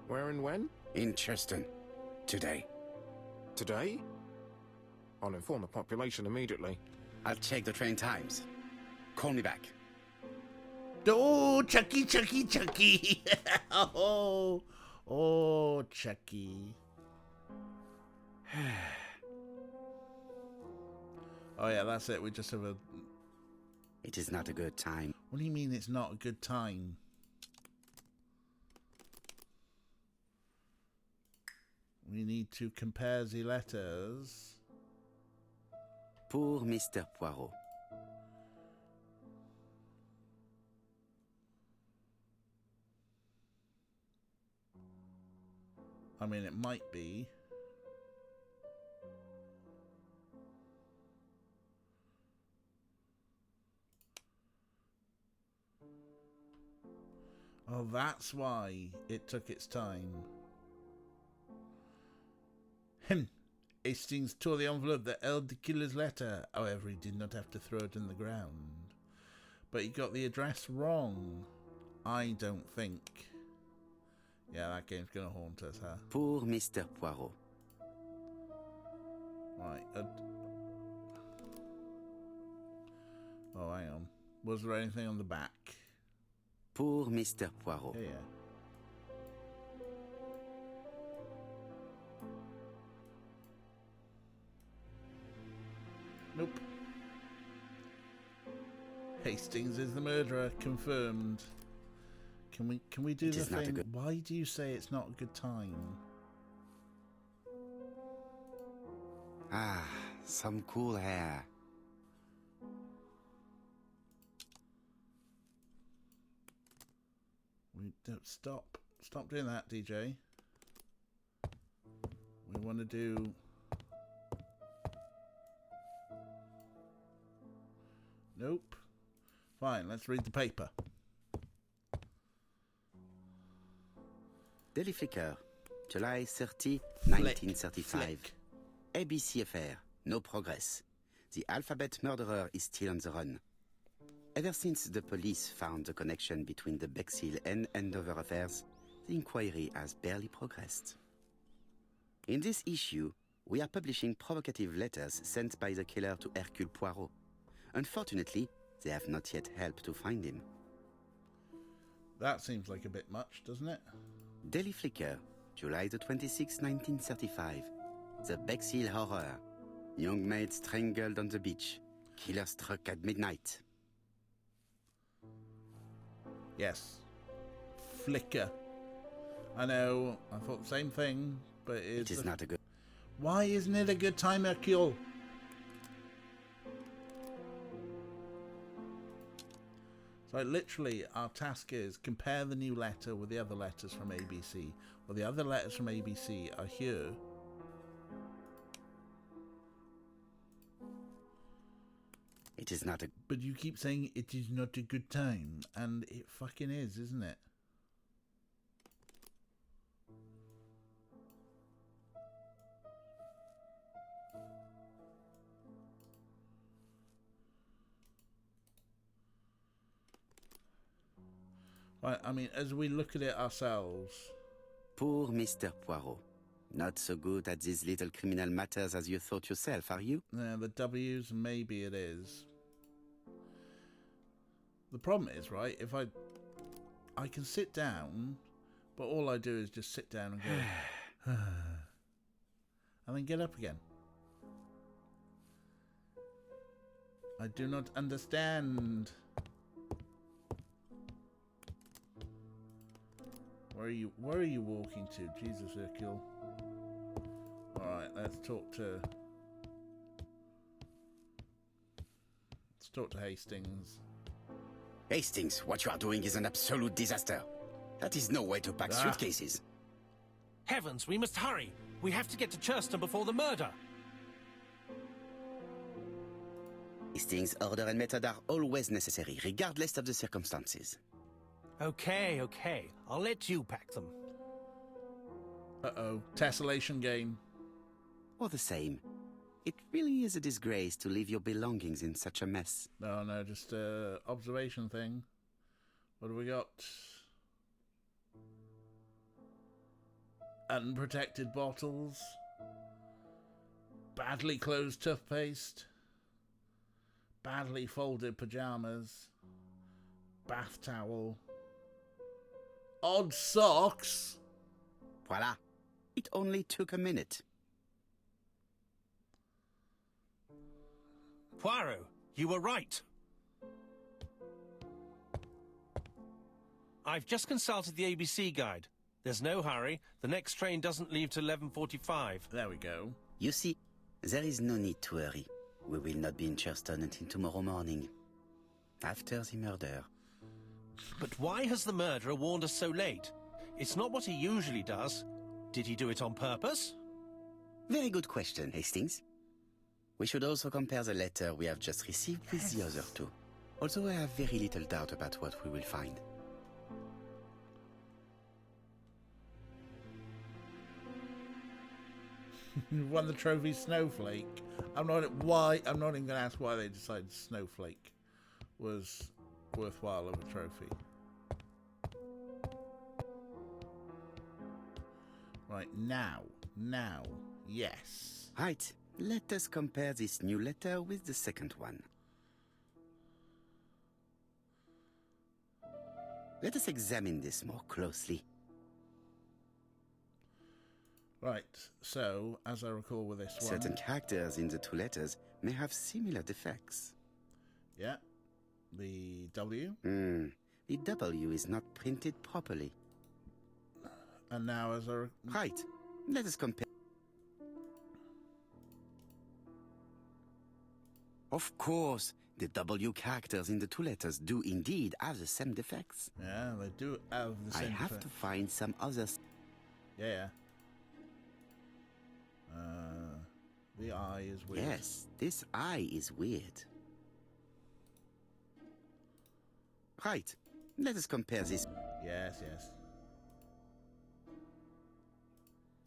Where and when? In Churston. Today. Today? I'll inform the population immediately. I'll check the train times. Call me back. Oh, Chucky, Chucky, Chucky. oh, Chucky. Oh, yeah, that's it. We just have a... It is not a good time. What do you mean it's not a good time? We need to compare the letters. Pour Mr. Poirot. I mean, it might be. Oh, that's why it took its time. Hastings tore the envelope that held the killer's letter. However, he did not have to throw it in the ground. But he got the address wrong. I don't think. Yeah, that game's going to haunt us, huh? Pour Mr. Poirot. Right. Oh, hang on. Was there anything on the back? Pour Mr. Poirot. Yeah. Nope. Hastings is the murderer. Confirmed. Can we do It the is not a thing? good- Why do you say it's not a good time? Ah, some cool hair. We don't stop doing that, DJ. We want to do. Nope. Fine, let's read the paper. Daily Flicker, July 30, 1935. Flick. ABC affair, no progress. The alphabet murderer is still on the run. Ever since the police found the connection between the Bexhill and Andover affairs, the inquiry has barely progressed. In this issue, we are publishing provocative letters sent by the killer to Hercule Poirot. Unfortunately, they have not yet helped to find him. That seems like a bit much, doesn't it? Daily Flicker, July the 26th, 1935. The Bexhill Horror. Young maid strangled on the beach. Killer struck at midnight. Yes. Flicker. I know, I thought the same thing, but It is not a good... Why isn't it a good time, Hercule? So literally, our task is compare the new letter with the other letters from ABC. Well, the other letters from ABC are here. It is not a... But you keep saying it is not a good time, and it fucking is, isn't it? Right, I mean, as we look at it ourselves... Poor Mr. Poirot. Not so good at these little criminal matters as you thought yourself, are you? Yeah, the W's, maybe it is. The problem is, right, if I can sit down, but all I do is just sit down and go, and then get up again. I do not understand. Where are you walking to? Jesus, Hercule. Alright, let's talk to Hastings. Hastings, what you are doing is an absolute disaster. That is no way to pack suitcases. Heavens, we must hurry. We have to get to Churston before the murder. Hastings' order and method are always necessary, regardless of the circumstances. Okay. I'll let you pack them. Uh-oh. Tessellation game. Or the same. It really is a disgrace to leave your belongings in such a mess. No, no, just observation thing. What do we got? Unprotected bottles. Badly closed toothpaste. Badly folded pajamas. Bath towel. Odd socks. Voila. It only took a minute. Poirot, you were right. I've just consulted the ABC guide. There's no hurry. The next train doesn't leave till 11:45. There we go. You see, there is no need to hurry. We will not be in Churston until tomorrow morning. After the murder. But why has the murderer warned us so late? It's not what he usually does. Did he do it on purpose? Very good question, Hastings. We should also compare the letter we have just received with the other two. Although I have very little doubt about what we will find. Won the trophy Snowflake. I'm not even going to ask why they decided Snowflake was worthwhile of a trophy. Right, now, yes. Right, let us compare this new letter with the second one. Let us examine this more closely. Right, so, as I recall with this one... Certain characters in the two letters may have similar defects. Yeah, the W. The W is not printed properly. And now as I... Right, let us compare. Of course, the W characters in the two letters do indeed have the same defects. Yeah, they do have the same I have to find some others. Yeah. The I is weird. Yes, this I is weird. Right, let us compare this. Yes.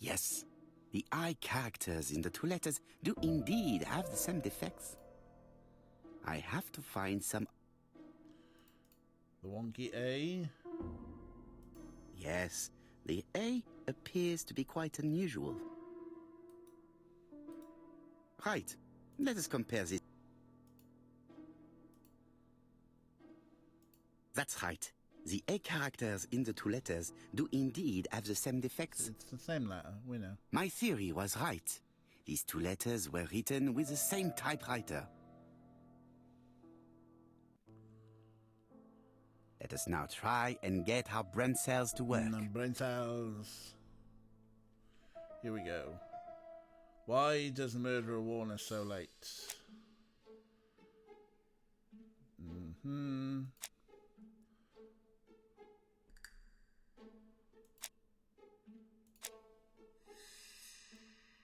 Yes, the I characters in the two letters do indeed have the same defects. I have to find some... The wonky A. Yes, the A appears to be quite unusual. Right, let us compare this. That's right. The A characters in the two letters do indeed have the same defects. It's the same letter, we know. My theory was right. These two letters were written with the same typewriter. Let us now try and get our brain cells to work. Brain cells. Here we go. Why does the murderer warn us so late?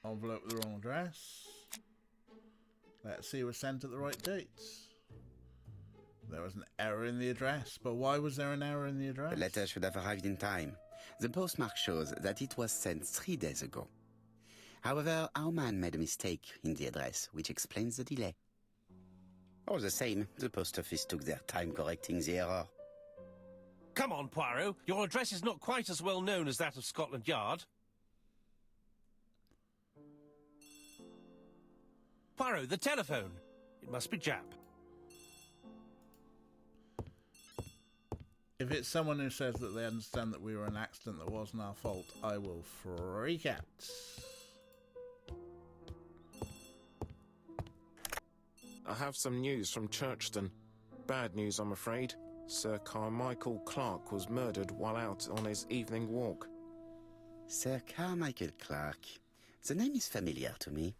Envelope with the wrong address. Let's see, we're sent at the right dates. There was an error in the address, but why was there an error in the address? The letter should have arrived in time. The postmark shows that it was sent 3 days ago. However, our man made a mistake in the address, which explains the delay. All the same, the post office took their time correcting the error. Come on, Poirot. Your address is not quite as well known as that of Scotland Yard. Poirot, the telephone. It must be Jap. If it's someone who says that they understand that we were an accident that wasn't our fault, I will freak out. I have some news from Churchton. Bad news, I'm afraid. Sir Carmichael Clark was murdered while out on his evening walk. Sir Carmichael Clark. The name is familiar to me.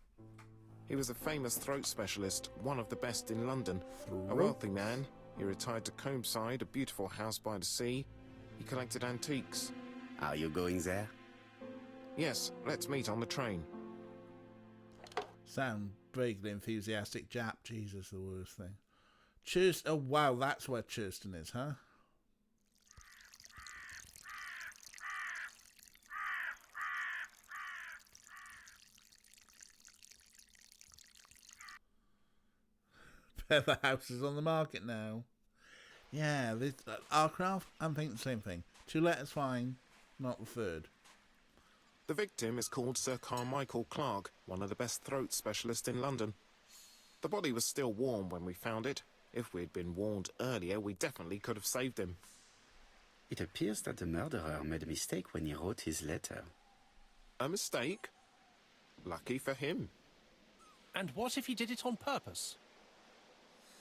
He was a famous throat specialist, one of the best in London. A wealthy man. He retired to Combside, a beautiful house by the sea. He collected antiques. Are you going there? Yes, let's meet on the train. Sound vaguely enthusiastic, Jap. Jesus, the worst thing. Oh, wow, that's where Churston is, huh? The house is on the market now. Yeah, this Arcraft, I'm thinking the same thing. 2 letters fine, not the third. The victim is called Sir Carmichael Clark, one of the best throat specialists in London. The body was still warm when we found it. If we'd been warned earlier, we definitely could have saved him. It appears that the murderer made a mistake when he wrote his letter. A mistake? Lucky for him. And what if he did it on purpose?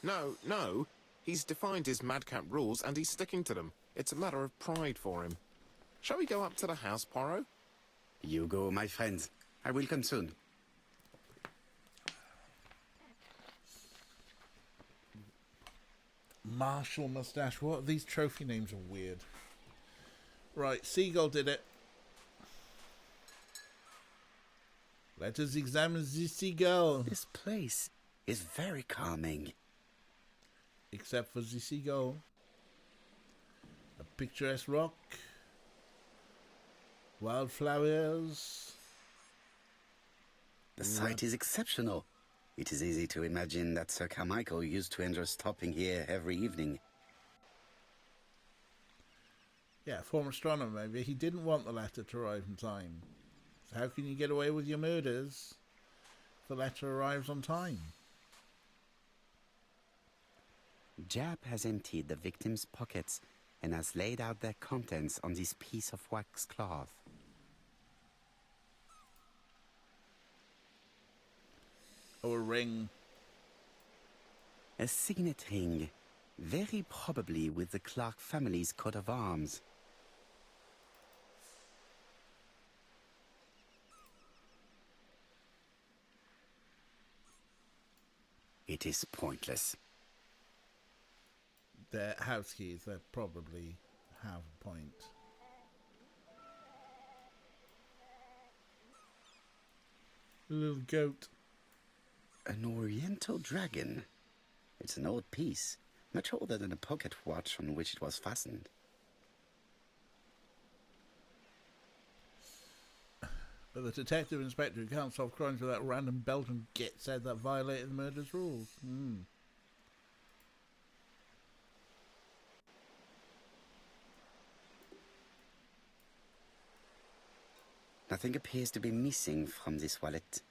No. He's defined his madcap rules and he's sticking to them. It's a matter of pride for him. Shall we go up to the house, Poirot? You go, my friends. I will come soon. Marshall Mustache. What? These trophy names are weird. Right, Seagull did it. Let us examine the seagull. This place is very calming. Except for the seagull. A picturesque rock. Wildflowers. The site is exceptional. It is easy to imagine that Sir Carmichael used to enjoy stopping here every evening. Yeah, former astronomer maybe. He didn't want the letter to arrive in time. So how can you get away with your murders if the letter arrives on time? Jap has emptied the victim's pockets and has laid out their contents on this piece of wax cloth. Oh, a ring. A signet ring, very probably with the Clark family's coat of arms. It is pointless. They're house keys. They probably have a point. A little goat. An oriental dragon. It's an old piece, much older than the pocket watch on which it was fastened. But the detective inspector who can't solve crimes with that random Belgian git said that violated the murder's rules. Nothing appears to be missing from this wallet.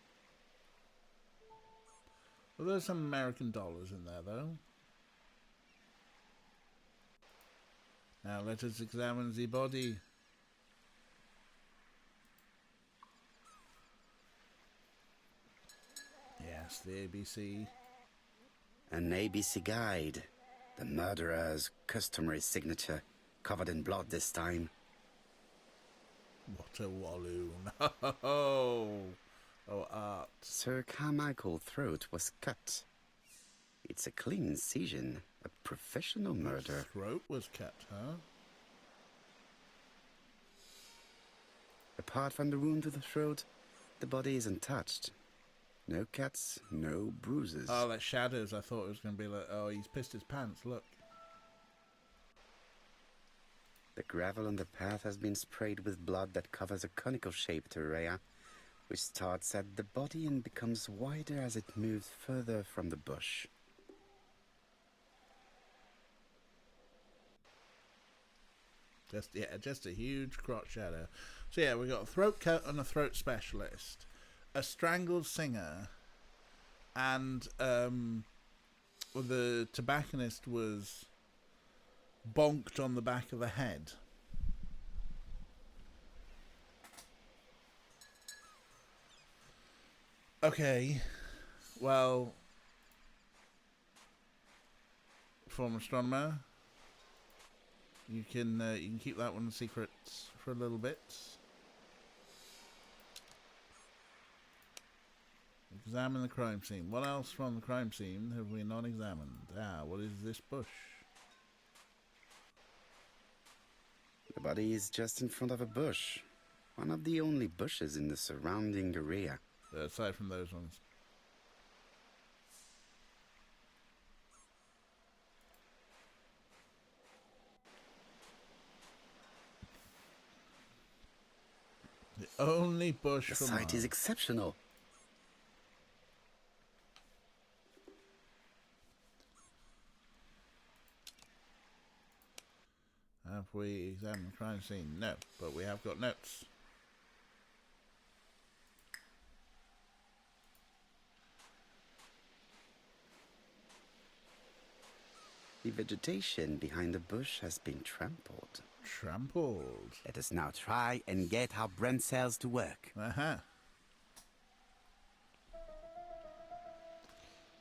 Well, there's some American dollars in there, though. Now let us examine the body. Yes, the ABC. An ABC guide. The murderer's customary signature, covered in blood this time. What a walloon. Oh, art. Sir Carmichael's throat was cut. It's a clean incision, a professional murder. Throat was cut, huh? Apart from the wound to the throat, the body is untouched. No cuts, no bruises. Oh, that shadows. I thought it was going to be like, oh, he's pissed his pants, look. The gravel on the path has been sprayed with blood that covers a conical-shaped area, which starts at the body and becomes wider as it moves further from the bush. Just a huge crotch shadow. So yeah, we got a throat cut and a throat specialist, a strangled singer, and the tobacconist was bonked on the back of the head. Okay, well, former astronomer, you can keep that one a secret for a little bit. Examine the crime scene. What else from the crime scene have we not examined? What is this bush? The body is just in front of a bush. One of the only bushes in the surrounding area. Aside from those ones. The only bush The from site is exceptional. Have we examined the crime scene? No, but we have got notes. The vegetation behind the bush has been trampled. Trampled? Let us now try and get our brain cells to work. Aha.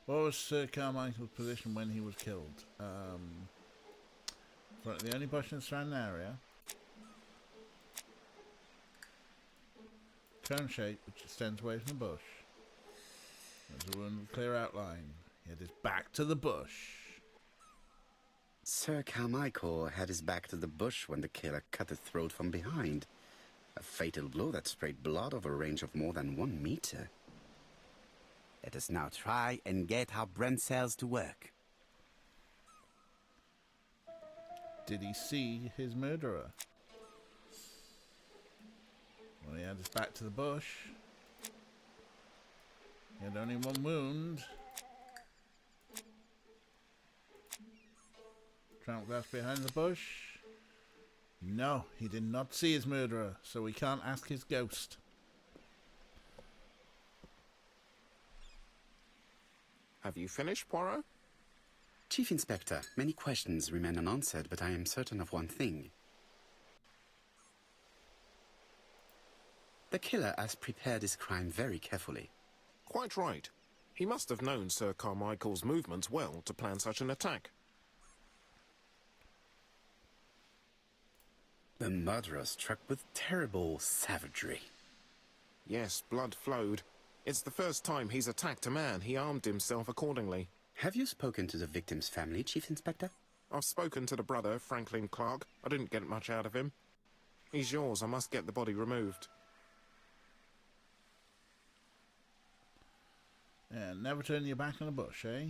What was Sir Carmichael's position when he was killed? Front of the only bush in the surrounding area. Cone shape, which extends away from the bush. There's a wound with a clear outline. He had his back to the bush. Sir Carmichael had his back to the bush when the killer cut his throat from behind. A fatal blow that sprayed blood over a range of more than 1 meter. Let us now try and get our brain cells to work. Did he see his murderer? Well, he had his back to the bush. He had only 1 wound. Tramp grass behind the bush. No, he did not see his murderer, so we can't ask his ghost. Have you finished, Poirot? Chief Inspector, many questions remain unanswered, but I am certain of one thing. The killer has prepared his crime very carefully. Quite right. He must have known Sir Carmichael's movements well to plan such an attack. The murderer struck with terrible savagery. Yes, blood flowed. It's the first time he's attacked a man. He armed himself accordingly. Have you spoken to the victim's family, Chief Inspector? I've spoken to the brother, Franklin Clark. I didn't get much out of him. He's yours. I must get the body removed. Yeah, never turn your back on a bush, eh?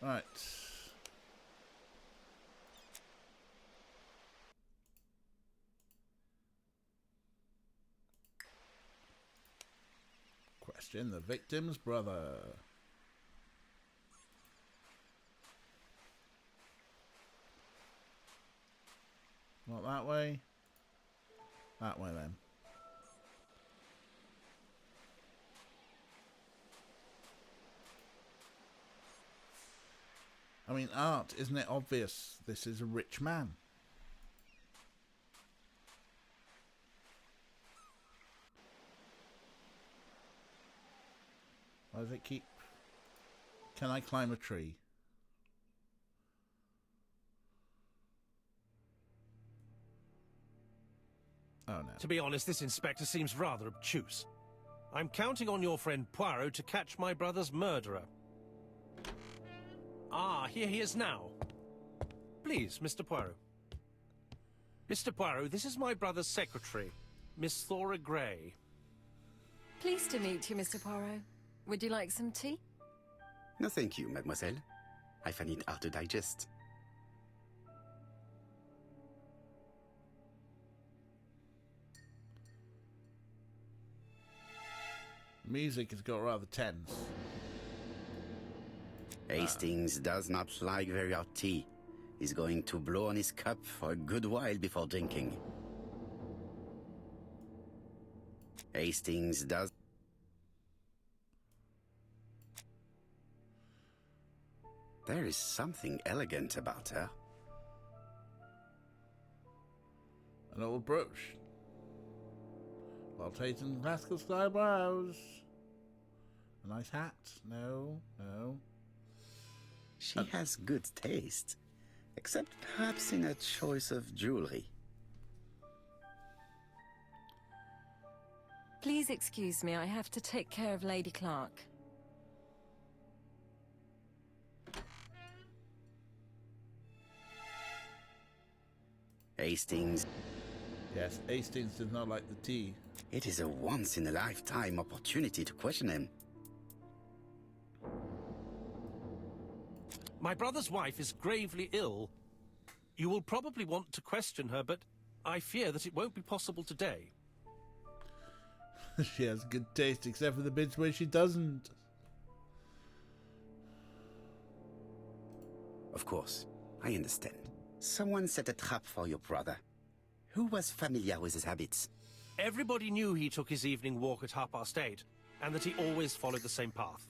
Right. Question the victim's brother. Not that way. That way then. I mean, Art, isn't it obvious this is a rich man? Why does it keep... Can I climb a tree? Oh, no. To be honest, this inspector seems rather obtuse. I'm counting on your friend Poirot to catch my brother's murderer. Ah, here he is now. Please, Mr. Poirot. Mr. Poirot, this is my brother's secretary, Miss Thora Gray. Pleased to meet you, Mr. Poirot. Would you like some tea? No, thank you, mademoiselle. I find it hard to digest. Music has got rather tense. Hastings does not like very hot tea. He's going to blow on his cup for a good while before drinking. Hastings does... There is something elegant about her. An old brooch. While taking classical style blouse. A nice hat. No, no. She has good taste, except perhaps in her choice of jewelry. Please excuse me, I have to take care of Lady Clark. Hastings. Yes, Hastings does not like the tea. It is a once-in-a-lifetime opportunity to question him. My brother's wife is gravely ill. You will probably want to question her, but I fear that it won't be possible today. She has good taste, except for the bits where she doesn't. Of course, I understand. Someone set a trap for your brother. Who was familiar with his habits? Everybody knew he took his evening walk at 8:30, and that he always followed the same path.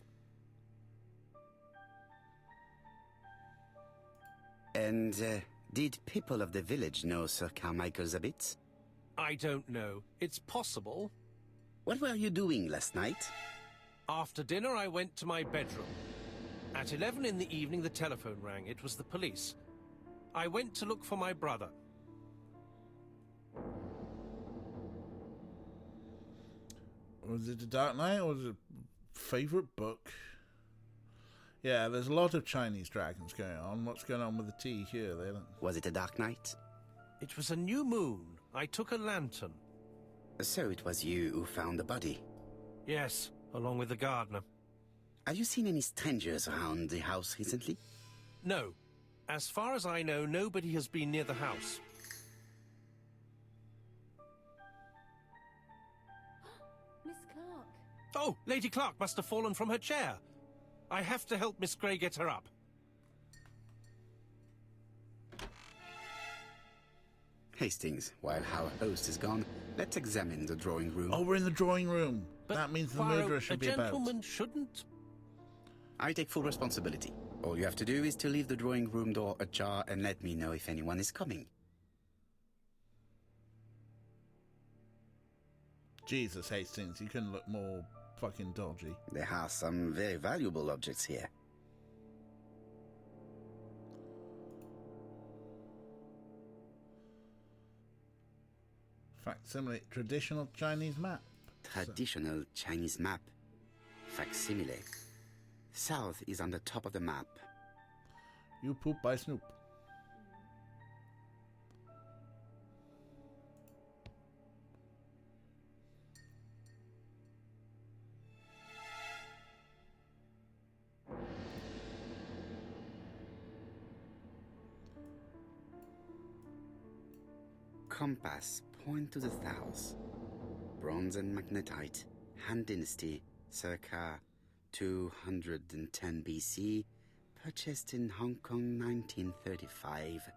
And did people of the village know Sir Carmichael's habits? I don't know. It's possible. What were you doing last night? After dinner, I went to my bedroom. At 11 in the evening, the telephone rang. It was the police. I went to look for my brother. Was it The Dark Knight or was it favourite book? Yeah, there's a lot of Chinese dragons going on. What's going on with the tea here? They don't... Was it a dark night? It was a new moon. I took a lantern. So it was you who found the body? Yes, along with the gardener. Have you seen any strangers around the house recently? No. As far as I know, nobody has been near the house. Miss Clark. Oh, Lady Clark must have fallen from her chair. I have to help Miss Grey get her up. Hastings, while our host is gone, let's examine the drawing room. Oh, we're in the drawing room. But that means the Poirot, murderer should be a about. gentleman shouldn't... I take full responsibility. All you have to do is to leave the drawing room door ajar and let me know if anyone is coming. Jesus, Hastings, you couldn't look more fucking dodgy. There are some very valuable objects here. Facsimile, traditional Chinese map. Traditional Chinese map. Facsimile. South is on the top of the map. You poop by Snoop. Compass, point to the south. Bronze and magnetite, Han Dynasty, circa 210 BC, purchased in Hong Kong 1935.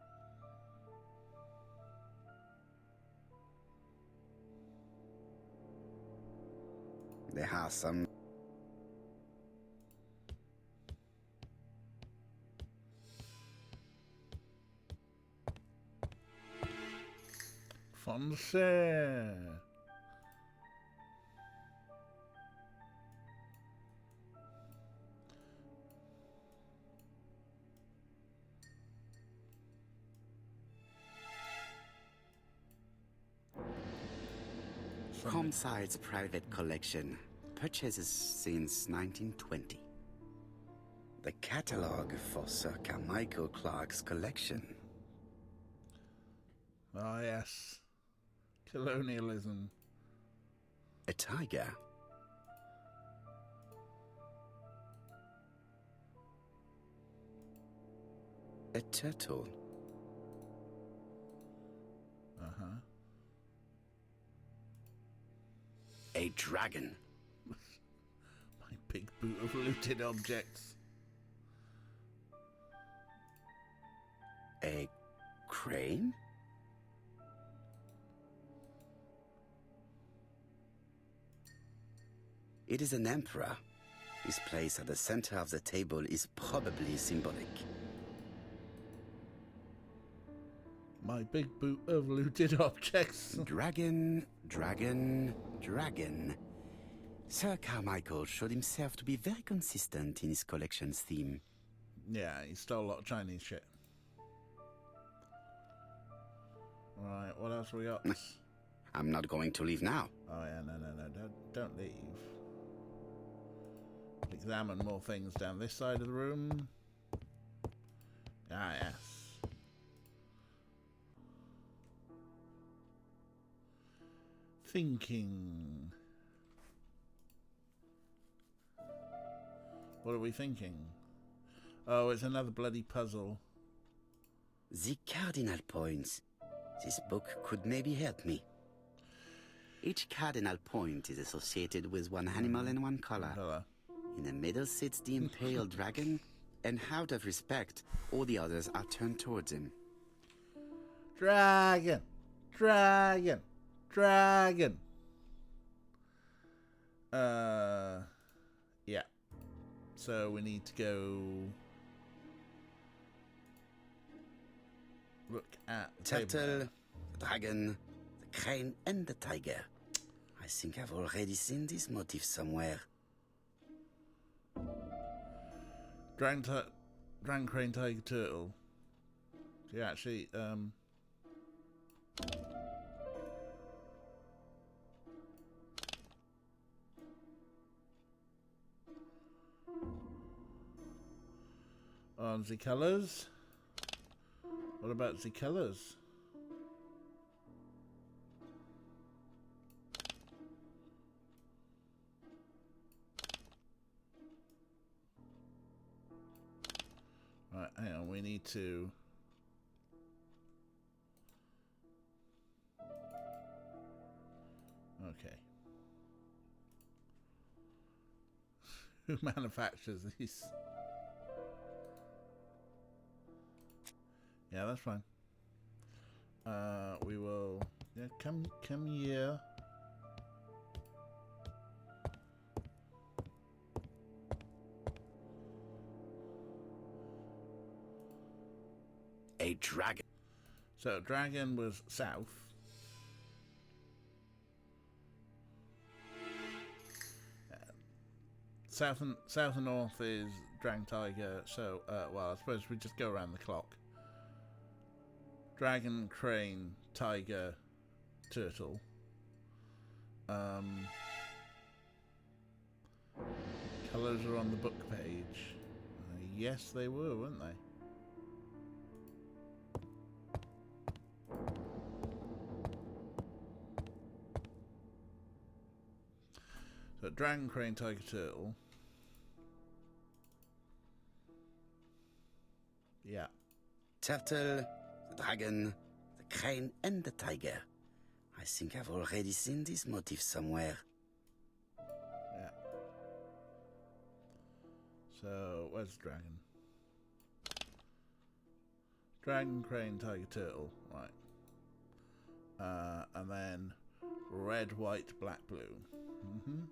There are some... Fonse. Comside's private collection, purchases since 1920. The catalogue for Sir Carmichael Clark's collection. Ah, yes. Colonialism. A tiger. A turtle. Uh-huh. A dragon. My big boot of looted objects. A crane? It is an emperor. His place at the center of the table is probably symbolic. My big boot of looted objects. Dragon, dragon, dragon. Sir Carmichael showed himself to be very consistent in his collection's theme. Yeah, he stole a lot of Chinese shit. Right, what else we got? I'm not going to leave now. Oh yeah, no, don't leave. Examine more things down this side of the room. Ah, yes. Thinking. What are we thinking? Oh, it's another bloody puzzle. The cardinal points. This book could maybe help me. Each cardinal point is associated with one animal and one color. Hello. In the middle sits the impaled dragon, and out of respect, all the others are turned towards him. Dragon. Dragon. Dragon. Yeah. So we need to go look at the Turtle, table. the dragon, the crane, and the tiger. I think I've already seen this motif somewhere. Dragon, crane, tiger, turtle. So yeah, actually, on the colors. What about the colors? Right, hang on, we need to... Okay. Who manufactures these? Yeah, that's fine. We will... Yeah, come here. A dragon. So dragon was south. South and north is dragon, tiger. So well, I suppose we just go around the clock. Dragon, crane, tiger, turtle. Colors are on the book page. Yes, they were, weren't they? So dragon, crane, tiger, turtle. Yeah. Turtle, the dragon, the crane, and the tiger. I think I've already seen this motif somewhere. Yeah. So where's the dragon? Dragon, crane, tiger, turtle. Right. And then red, white, black, blue. Mm-hmm.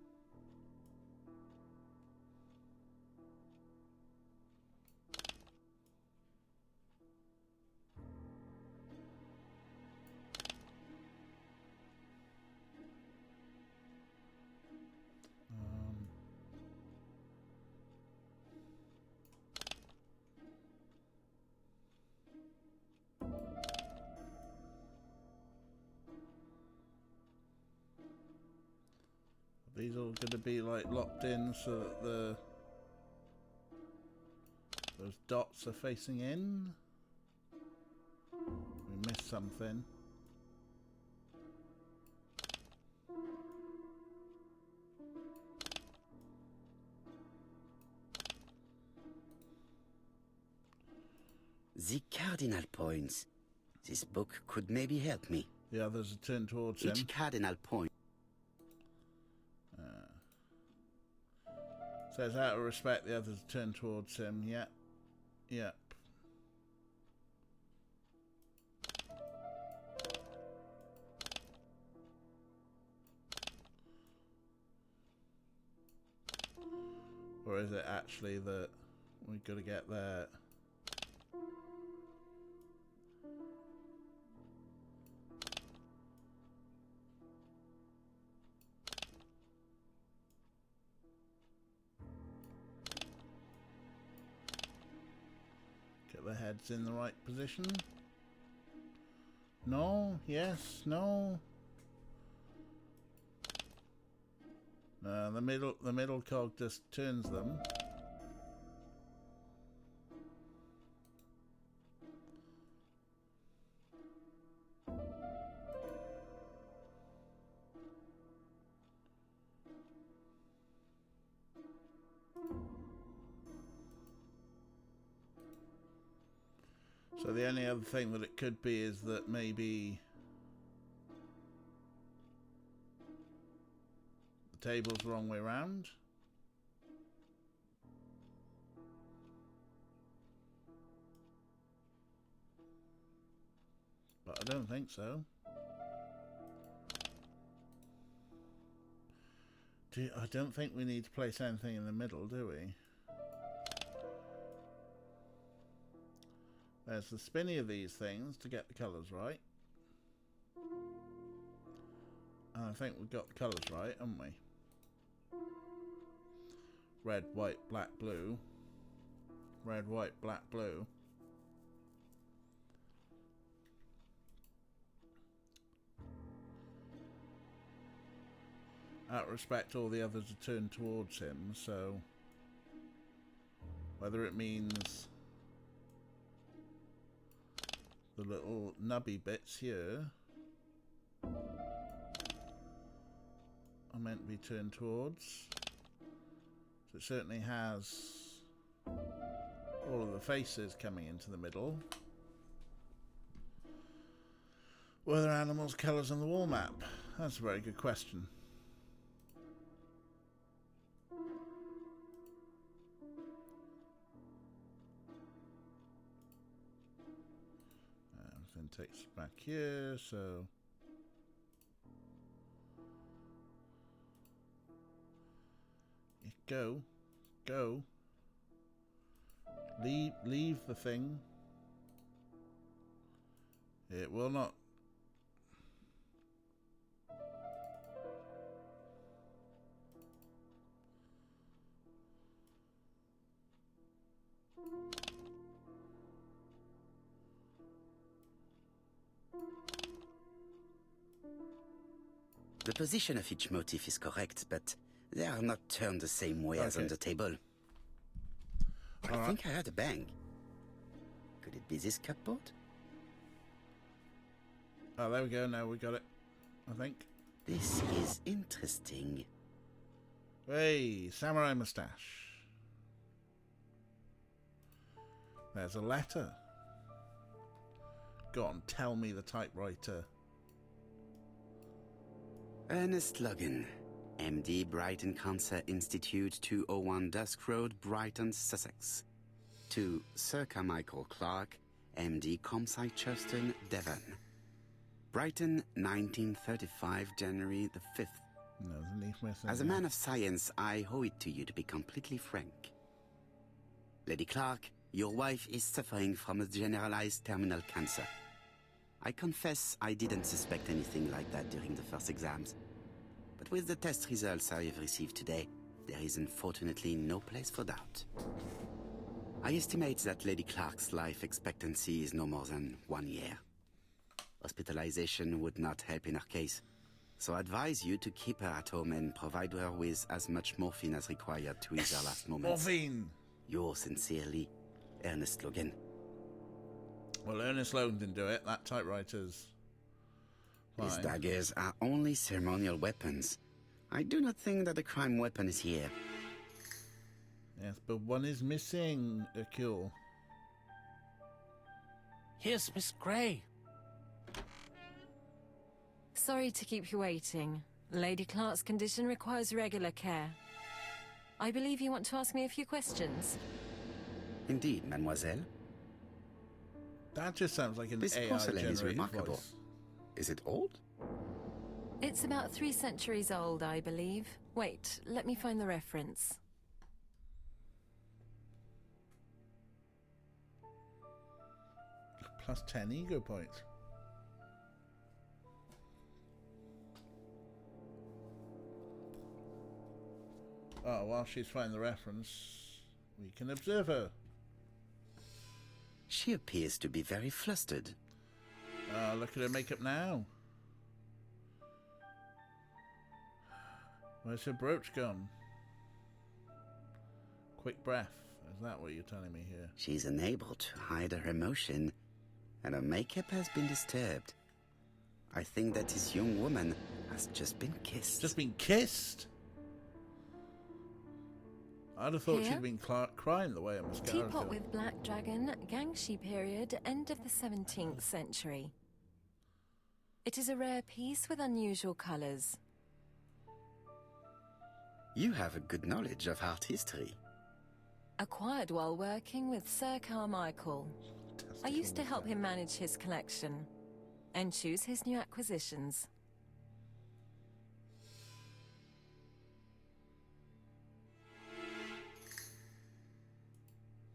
These all going to be like locked in so that those dots are facing in. We missed something. The cardinal points. This book could maybe help me. The others are turned towards him. Each cardinal point. Says out of respect, the others turn towards him. Yep. Yep. Or is it actually that we've got to get there? The head's in the right position. No, yes, no. The middle cog just turns them. So the only other thing that it could be is that maybe the table's the wrong way around. But I don't think so. I don't think we need to place anything in the middle, do we? There's the spinny of these things to get the colours right. And I think we've got the colours right, haven't we? Red, white, black, blue. Red, white, black, blue. Out of respect, all the others are turned towards him, so whether it means the little nubby bits here are meant to be turned towards, so it certainly has all of the faces coming into the middle. Were there animals' colours on the wall map? That's a very good question. Everything takes us back here, so go. Leave the thing. It will not. The position of each motif is correct, but they are not turned the same way as on the table. I think I heard a bang. Could it be this cupboard? Oh, there we go. Now we got it, I think. This is interesting. Hey, samurai moustache. There's a letter. Go on, tell me the typewriter. Ernest Logan, MD, Brighton Cancer Institute, 201 Dusk Road, Brighton, Sussex. To Sir Carmichael Clark, MD, Comside Churston, Devon. Brighton, 1935, January the 5th. No, as a man of science, I owe it to you to be completely frank. Lady Clark, your wife is suffering from a generalized terminal cancer. I confess I didn't suspect anything like that during the first exams. But with the test results I have received today, there is unfortunately no place for doubt. I estimate that Lady Clark's life expectancy is no more than 1 year. Hospitalization would not help in her case, so I advise you to keep her at home and provide her with as much morphine as required to ease her last moments. Morphine! Yours sincerely, Ernest Logan. Well, Ernest Logan didn't do it. That typewriter's fine. These daggers are only ceremonial weapons. I do not think that a crime weapon is here. Yes, but one is missing, Hercule. Here's Miss Grey. Sorry to keep you waiting. Lady Clark's condition requires regular care. I believe you want to ask me a few questions. Indeed, mademoiselle. That just sounds like an This AI porcelain is generated remarkable. voice. Is it old? It's about 3 centuries old, I believe. Wait, let me find the reference. Plus 10 ego points. Oh, while she's finding the reference, we can observe her. She appears to be very flustered. Look at her makeup now. Where's her brooch gone? Quick breath. Is that what you're telling me here? She's unable to hide her emotion, and her makeup has been disturbed. I think that this young woman has just been kissed. Just been kissed? I'd have thought Here? she'd been crying the way a mascara Teapot filled. with Black Dragon, Gangshi period, end of the 17th century. It is a rare piece with unusual colours. You have a good knowledge of art history. Acquired while working with Sir Carmichael. I used to help him manage his collection. and choose his new acquisitions.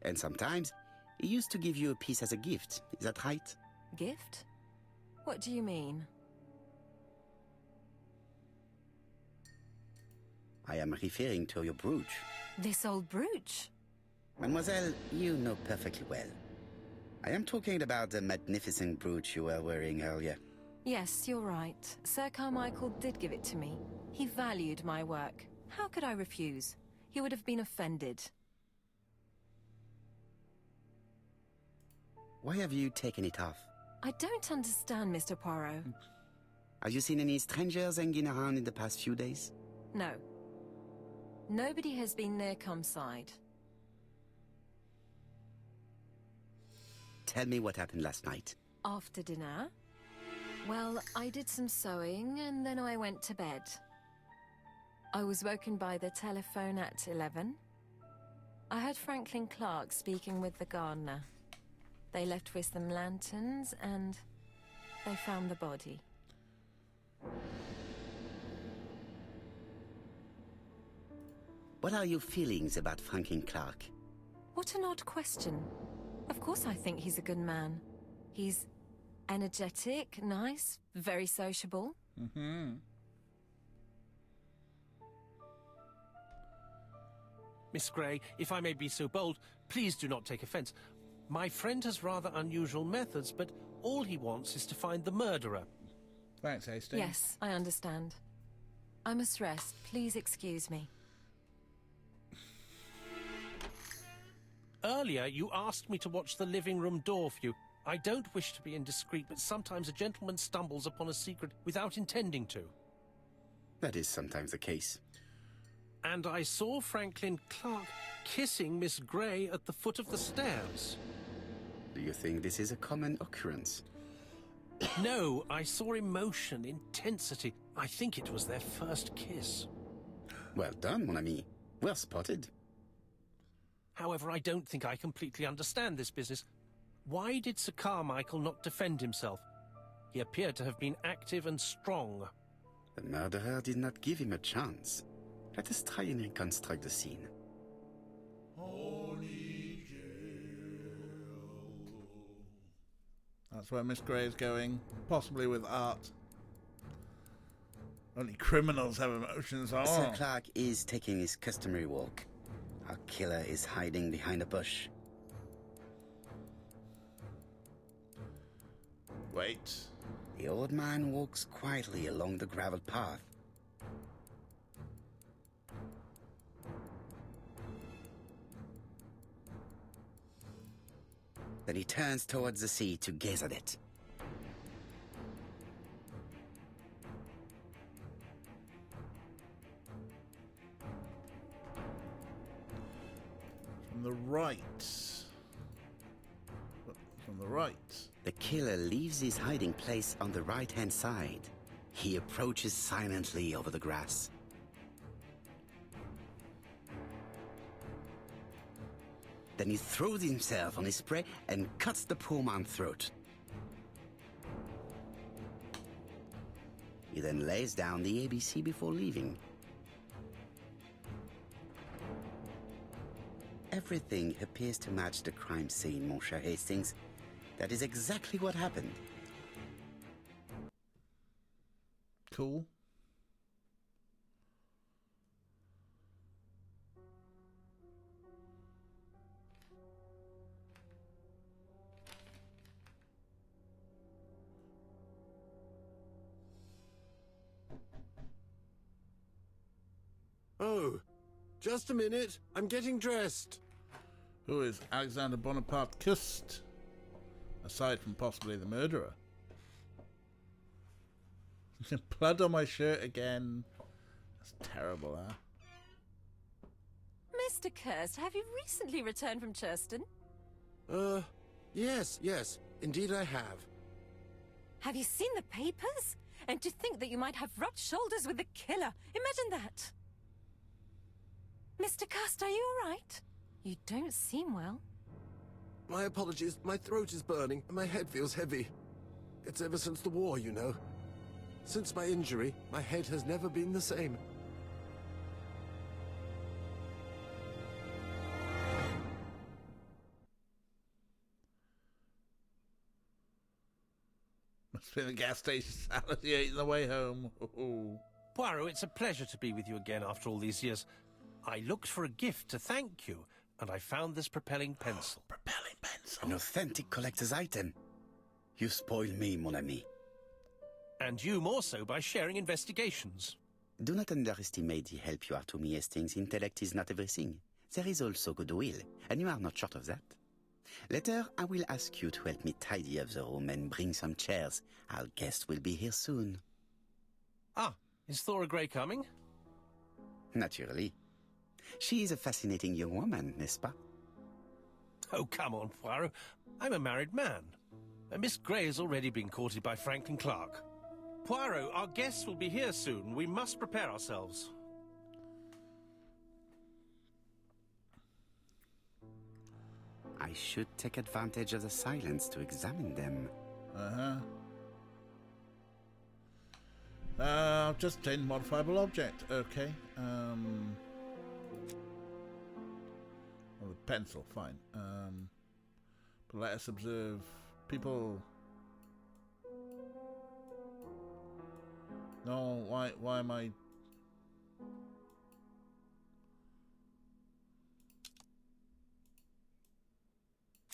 And sometimes, he used to give you a piece as a gift. Is that right? Gift? What do you mean? I am referring to your brooch. This old brooch? Mademoiselle, you know perfectly well. I am talking about the magnificent brooch you were wearing earlier. Yes, you're right. Sir Carmichael did give it to me. He valued my work. How could I refuse? He would have been offended. Why have you taken it off? I don't understand, Mr. Poirot. Have you seen any strangers hanging around in the past few days? No. Nobody has been near Cumside. Tell me what happened last night. After dinner? Well, I did some sewing and then I went to bed. I was woken by the telephone at 11. I heard Franklin Clark speaking with the gardener. They left with some lanterns and they found the body. What are your feelings about Franklin Clark? What an odd question. Of course I think he's a good man. He's energetic, nice, very sociable. Mm-hmm. Miss Grey, if I may be so bold, please do not take offence. My friend has rather unusual methods, but all he wants is to find the murderer. Thanks, Hastings. Yes, I understand. I must rest. Please excuse me. Earlier, you asked me to watch the living room door for you. I don't wish to be indiscreet, but sometimes a gentleman stumbles upon a secret without intending to. That is sometimes the case. And I saw Franklin Clark kissing Miss Grey at the foot of the stairs. Do you think this is a common occurrence? No, I saw emotion, intensity. I think it was their first kiss. Well done, mon ami. Well spotted. However, I don't think I completely understand this business. Why did Sir Carmichael not defend himself? He appeared to have been active and strong. The murderer did not give him a chance. Let us try and reconstruct the scene. That's where Miss Grey is going, possibly with art. Only criminals have emotions. Oh. Sir Clark is taking his customary walk. Our killer is hiding behind a bush. Wait. The old man walks quietly along the gravel path. Then he turns towards the sea to gaze at it. From the right. From the right. The killer leaves his hiding place on the right-hand side. He approaches silently over the grass. Then he throws himself on his prey and cuts the poor man's throat. He then lays down the ABC before leaving. Everything appears to match the crime scene, mon cher Hastings. That is exactly what happened. Cool. Oh, just a minute. I'm getting dressed. Who is Alexander Bonaparte Kust? Aside from possibly the murderer. Blood on my shirt again. That's terrible, huh? Mr. Kirst, have you recently returned from Churston? Yes. Indeed I have. Have you seen the papers? And to think that you might have rubbed shoulders with the killer. Imagine that. Mr. Kirst, are you all right? You don't seem well. My apologies. My throat is burning and my head feels heavy. It's ever since the war, you know. Since my injury, my head has never been the same. Must be the gas station salad you ate on the way home. Ooh. Poirot, it's a pleasure to be with you again after all these years. I looked for a gift to thank you, and I found this propelling pencil. Propelling pencil. An authentic collector's item. You spoil me, mon ami. And you more so by sharing investigations. Do not underestimate the help you are to me, Hastings. Intellect is not everything. There is also goodwill, and you are not short of that. Later, I will ask you to help me tidy up the room and bring some chairs. Our guest will be here soon. Ah, is Thora Grey coming? Naturally. She is a fascinating young woman, n'est-ce pas? Oh, come on, Poirot. I'm a married man. Miss Grey has already been courted by Franklin Clark. Poirot, our guests will be here soon. We must prepare ourselves. I should take advantage of the silence to examine them. Just obtained modifiable object. Okay. Well, the pencil, fine. But let us observe people. No, why am I?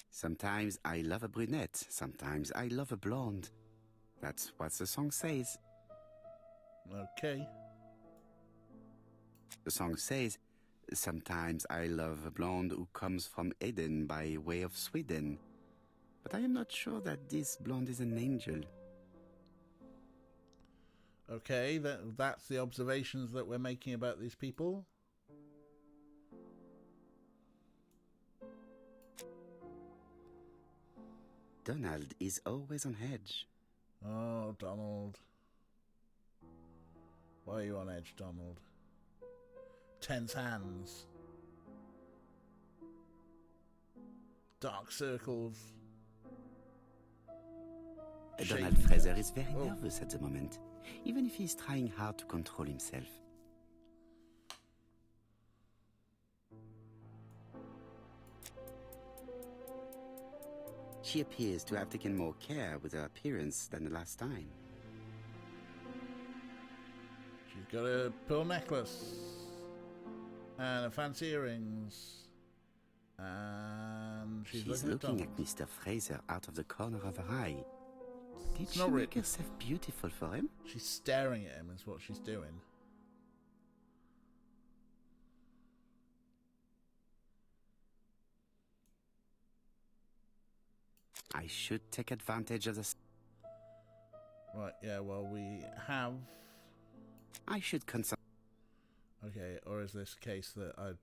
Sometimes I love a brunette, sometimes I love a blonde. That's what the song says. Okay. The song says, sometimes I love a blonde who comes from Eden by way of Sweden. But I am not sure that this blonde is an angel. Okay, that's the observations that we're making about these people. Donald is always on edge. Oh, Donald. Why are you on edge, Donald? Tense hands. Dark circles. Donald Fraser is very nervous at the moment, even if he is trying hard to control himself. She appears to have taken more care with her appearance than the last time. She's got a pearl necklace and a fancy earrings, and she's looking at Mr. Fraser out of the corner of her eye. Did she make herself beautiful for him? She's staring at him is what she's doing. I should take advantage of the... Right, yeah, well, we have... I should consult... Okay, or is this a case that I...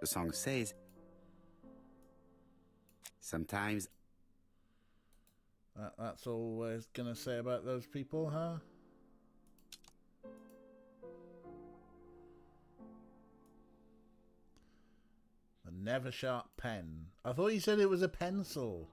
The song says... Sometimes... That's all we're going to say about those people, huh? A never sharp pen. I thought you said it was a pencil.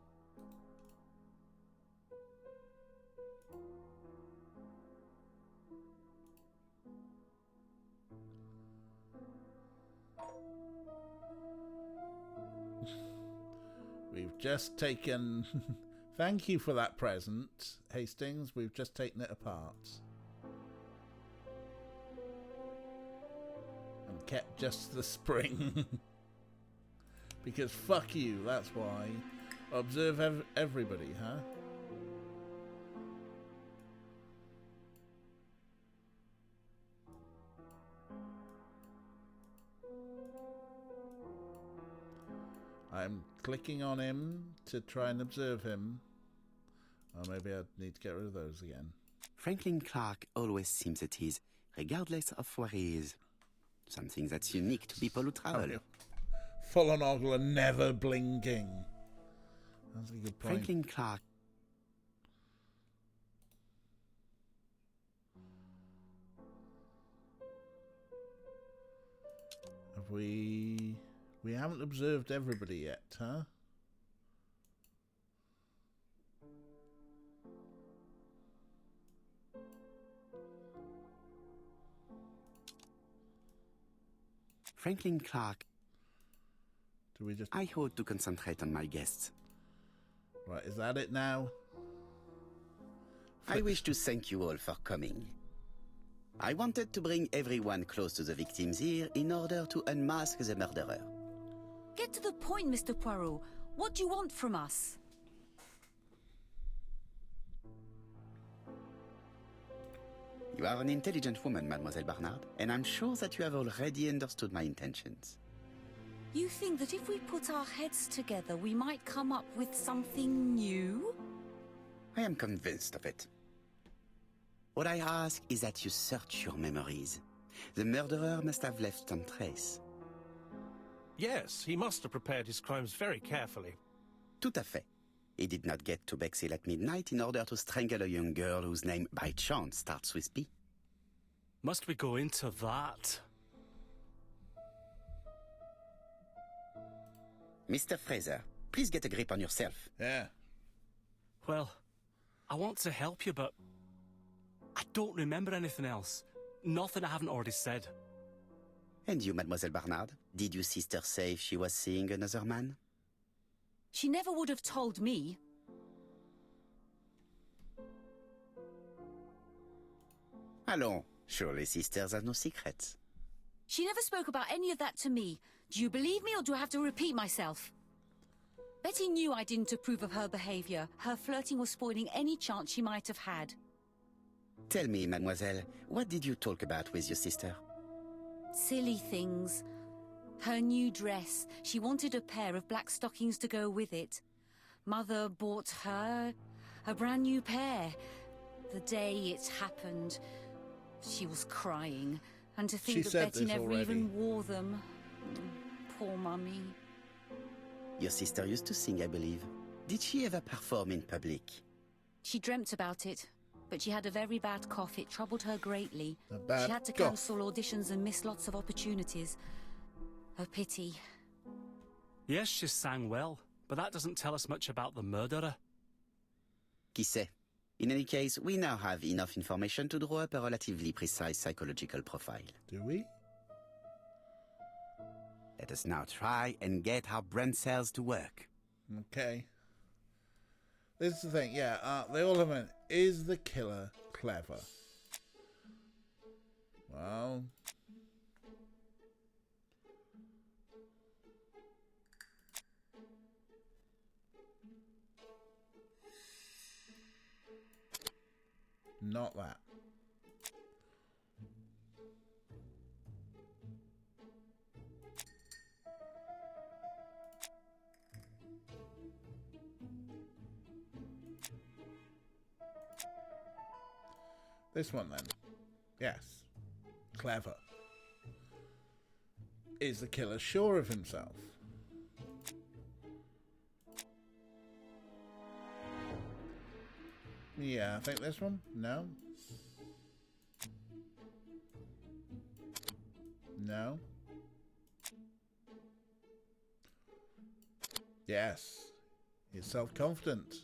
We've just taken... Thank you for that present, Hastings. We've just taken it apart. And kept just the spring. Because fuck you, that's why. Observe everybody, huh? I'm clicking on him to try and observe him. Or maybe I'd need to get rid of those again. Franklin Clark always seems at ease, regardless of where he is. Something that's unique to people who travel. Full on ogle and never blinking. That's a good point. Franklin Clark. Have we We haven't observed everybody yet, huh? Franklin Clark. Do we just... I ought to concentrate on my guests. Right, is that it now? I wish to thank you all for coming. I wanted to bring everyone close to the victims here in order to unmask the murderer. Get to the point, Mr. Poirot. What do you want from us? You are an intelligent woman, Mademoiselle Barnard, and I'm sure that you have already understood my intentions. You think that if we put our heads together, we might come up with something new? I am convinced of it. What I ask is that you search your memories. The murderer must have left some trace. Yes, he must have prepared his crimes very carefully. Tout à fait. He did not get to Bexhill at midnight in order to strangle a young girl whose name by chance starts with B. Must we go into that? Mr. Fraser, please get a grip on yourself. Yeah. Well, I want to help you, but I don't remember anything else. Nothing I haven't already said. And you, Mademoiselle Barnard, did your sister say if she was seeing another man? She never would have told me. Allons, surely sisters have no secrets. She never spoke about any of that to me. Do you believe me, or do I have to repeat myself? Betty knew I didn't approve of her behavior. Her flirting was spoiling any chance she might have had. Tell me, mademoiselle, what did you talk about with your sister? Silly things. Her new dress. She wanted a pair of black stockings to go with it. Mother bought her a brand new pair. The day it happened, she was crying. And to think that Betty never even wore them. Poor Mummy. Your sister used to sing, I believe. Did she ever perform in public? She dreamt about it, but she had a very bad cough. It troubled her greatly. She had to cough. cancel auditions and miss lots of opportunities. A pity. Yes, she sang well, but that doesn't tell us much about the murderer. Qui sait? In any case, we now have enough information to draw up a relatively precise psychological profile. Do we? Let us now try and get our brain cells to work. Okay. This is the thing, yeah, they all have an, is the killer clever? Well... Not that. This one then. Yes. Clever. Is the killer sure of himself? Yeah, I think this one. No. No. Yes. He's self-confident.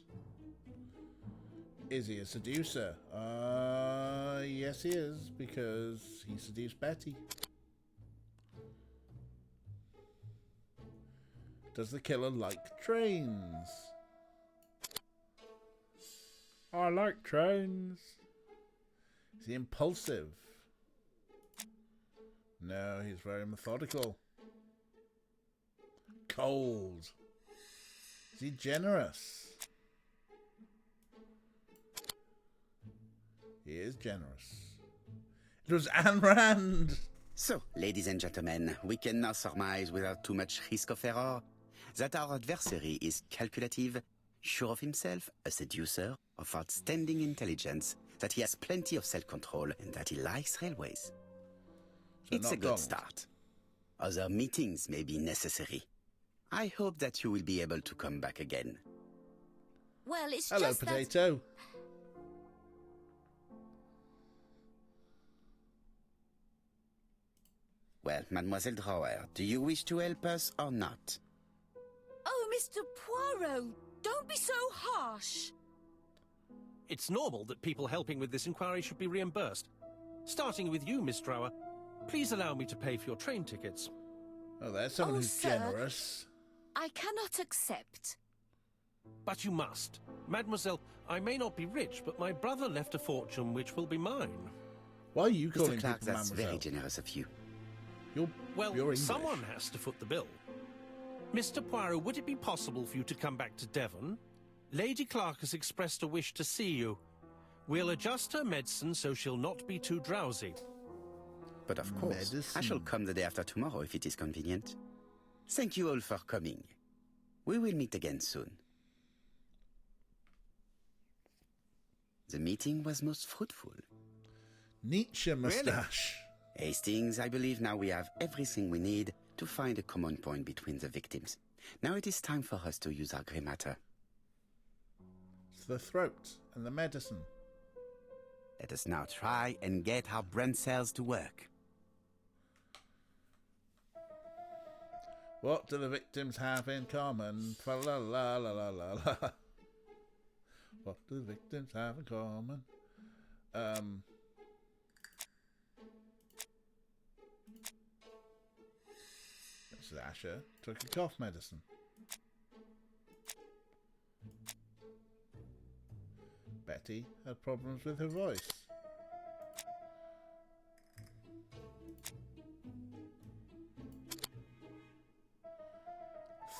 Is he a seducer? Yes he is, because he seduced Betty. Does the killer like trains? I like trains. Is he impulsive? No, he's very methodical. Cold. Is he generous? He is generous. It was Ayn Rand. So, ladies and gentlemen, we can now surmise without too much risk of error that our adversary is calculative, sure of himself, a seducer, of outstanding intelligence, that he has plenty of self-control, and that he likes railways. So it's a good Donald. start. Other meetings may be necessary. I hope that you will be able to come back again. Well, it's Hello, just potato. Well, Mademoiselle Drower, do you wish to help us or not? Oh, Mr. Poirot, don't be so harsh. It's normal that people helping with this inquiry should be reimbursed. Starting with you, Miss Drower. Please allow me to pay for your train tickets. Oh, there's someone who's sir, generous. I cannot accept. But you must. Mademoiselle, I may not be rich, but my brother left a fortune which will be mine. Why are you calling Mr. Clark, people that's mademoiselle? very generous of you. Well, you're English. someone has to foot the bill. Mr. Poirot, would it be possible for you to come back to Devon? Lady Clark has expressed a wish to see you. We'll adjust her medicine so she'll not be too drowsy. But of course, I shall come the day after tomorrow if it is convenient. Thank you all for coming. We will meet again soon. The meeting was most fruitful. Nietzsche moustache. Hastings, I believe now we have everything we need to find a common point between the victims. Now it is time for us to use our grey matter. It's the throat and the medicine. Let us now try and get our brain cells to work. What do the victims have in common? Fa la la la la la la. What do the victims have in common? This is Asher took a cough medicine. Betty had problems with her voice.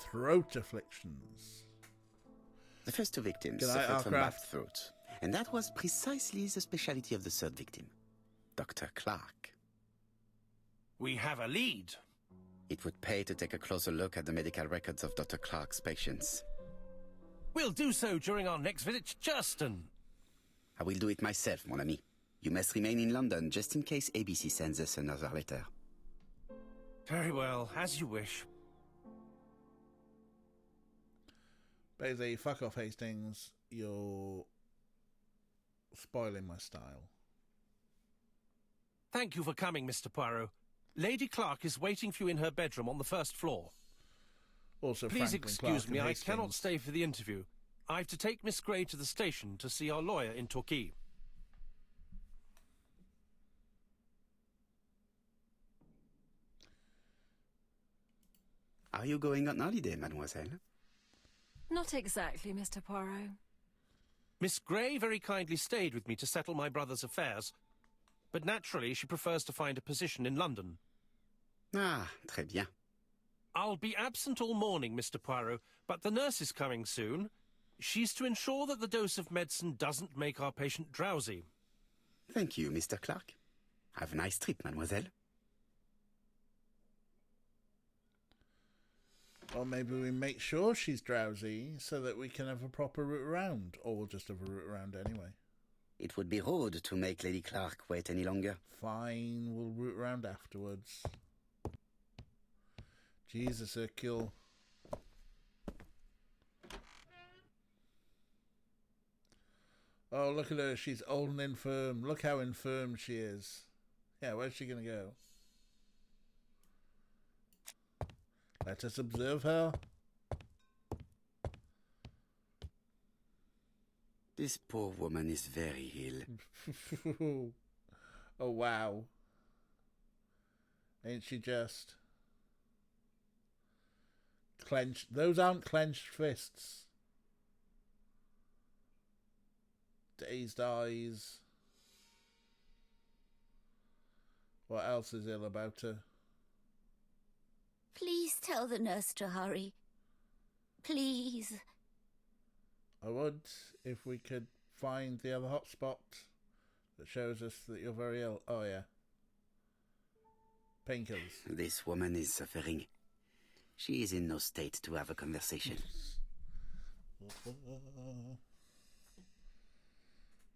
Throat afflictions. The first two victims Good night, suffered from Aircraft. bad throats, and that was precisely the speciality of the third victim, Dr. Clark. We have a lead. It would pay to take a closer look at the medical records of Dr. Clark's patients. We'll do so during our next visit to Churston. I will do it myself, mon ami. You must remain in London just in case ABC sends us another letter. Very well, as you wish. Basically, fuck off, Hastings. You're spoiling my style. Thank you for coming, Mr. Poirot. Lady Clark is waiting for you in her bedroom on the first floor. Also, Please Franklin excuse Clark and me, I Hastings. cannot stay for the interview. I've to take Miss Grey to the station to see our lawyer in Torquay. Are you going on holiday, mademoiselle? Not exactly, Mr. Poirot. Miss Grey very kindly stayed with me to settle my brother's affairs, but naturally she prefers to find a position in London. Ah, très bien. I'll be absent all morning, Mr. Poirot, but the nurse is coming soon. She's to ensure that the dose of medicine doesn't make our patient drowsy. Thank you, Mr. Clark. Have a nice trip, mademoiselle. Or maybe we make sure she's drowsy so that we can have a proper route around. Or we'll just have a route around anyway. It would be rude to make Lady Clark wait any longer. Fine, we'll route around afterwards. Jesus, Hercule. Oh, look at her. She's old and infirm. Look how infirm she is. Yeah, where's she going to go? Let us observe her. This poor woman is very ill. Oh, wow. Ain't she just? Clenched. Those aren't clenched fists. Dazed eyes. What else is ill about her? Please tell the nurse to hurry. Please. I would, if we could find the other hotspot that shows us that you're very ill. Oh, yeah. Painkillers. This woman is suffering. She is in no state to have a conversation.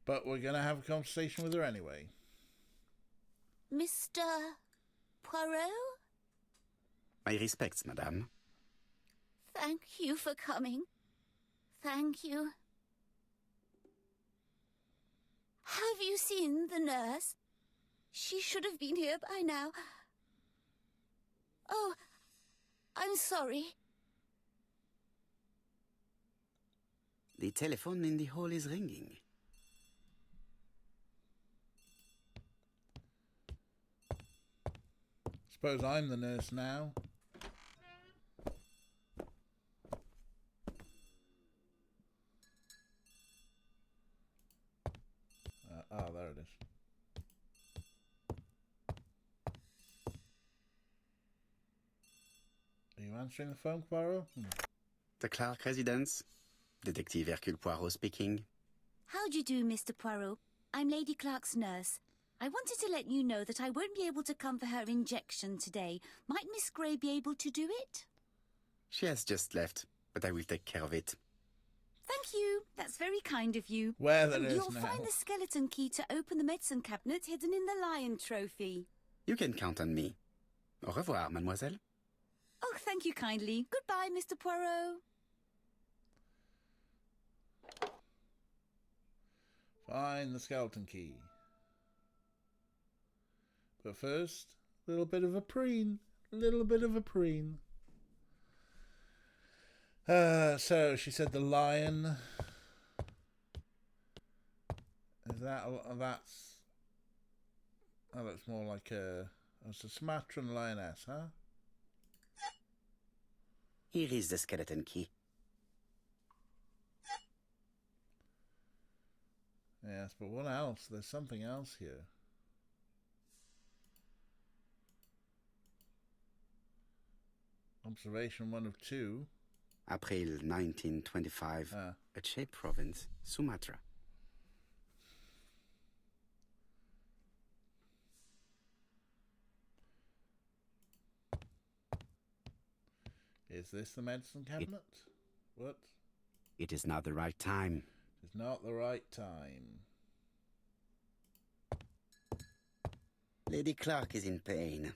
But we're going to have a conversation with her anyway. Mr. Poirot? My respects, madame. Thank you for coming. Thank you. Have you seen the nurse? She should have been here by now. Oh, I'm sorry. The telephone in the hall is ringing. Suppose I'm the nurse now. There it is. Are you answering the phone, Poirot? The Clark residence. Detective Hercule Poirot speaking. How do you do, Mr. Poirot? I'm Lady Clark's nurse. I wanted to let you know that I won't be able to come for her injection today. Might Miss Grey be able to do it? She has just left, but I will take care of it. Thank you. That's very kind of you. Where that is You'll now. find the skeleton key to open the medicine cabinet hidden in the lion trophy. You can count on me. Au revoir, mademoiselle. Oh, thank you kindly. Goodbye, Mr. Poirot. Find the skeleton key. But first, a little bit of a preen. So she said the lion. Is that that's? That looks more like it's a Sumatran lioness, huh? Here is the skeleton key. Yes, but what else? There's something else here. Observation 1 of 2. April 1925. Aceh province, Sumatra. Is this the medicine cabinet? What? It is not the right time. It's not the right time. Lady Clark is in pain.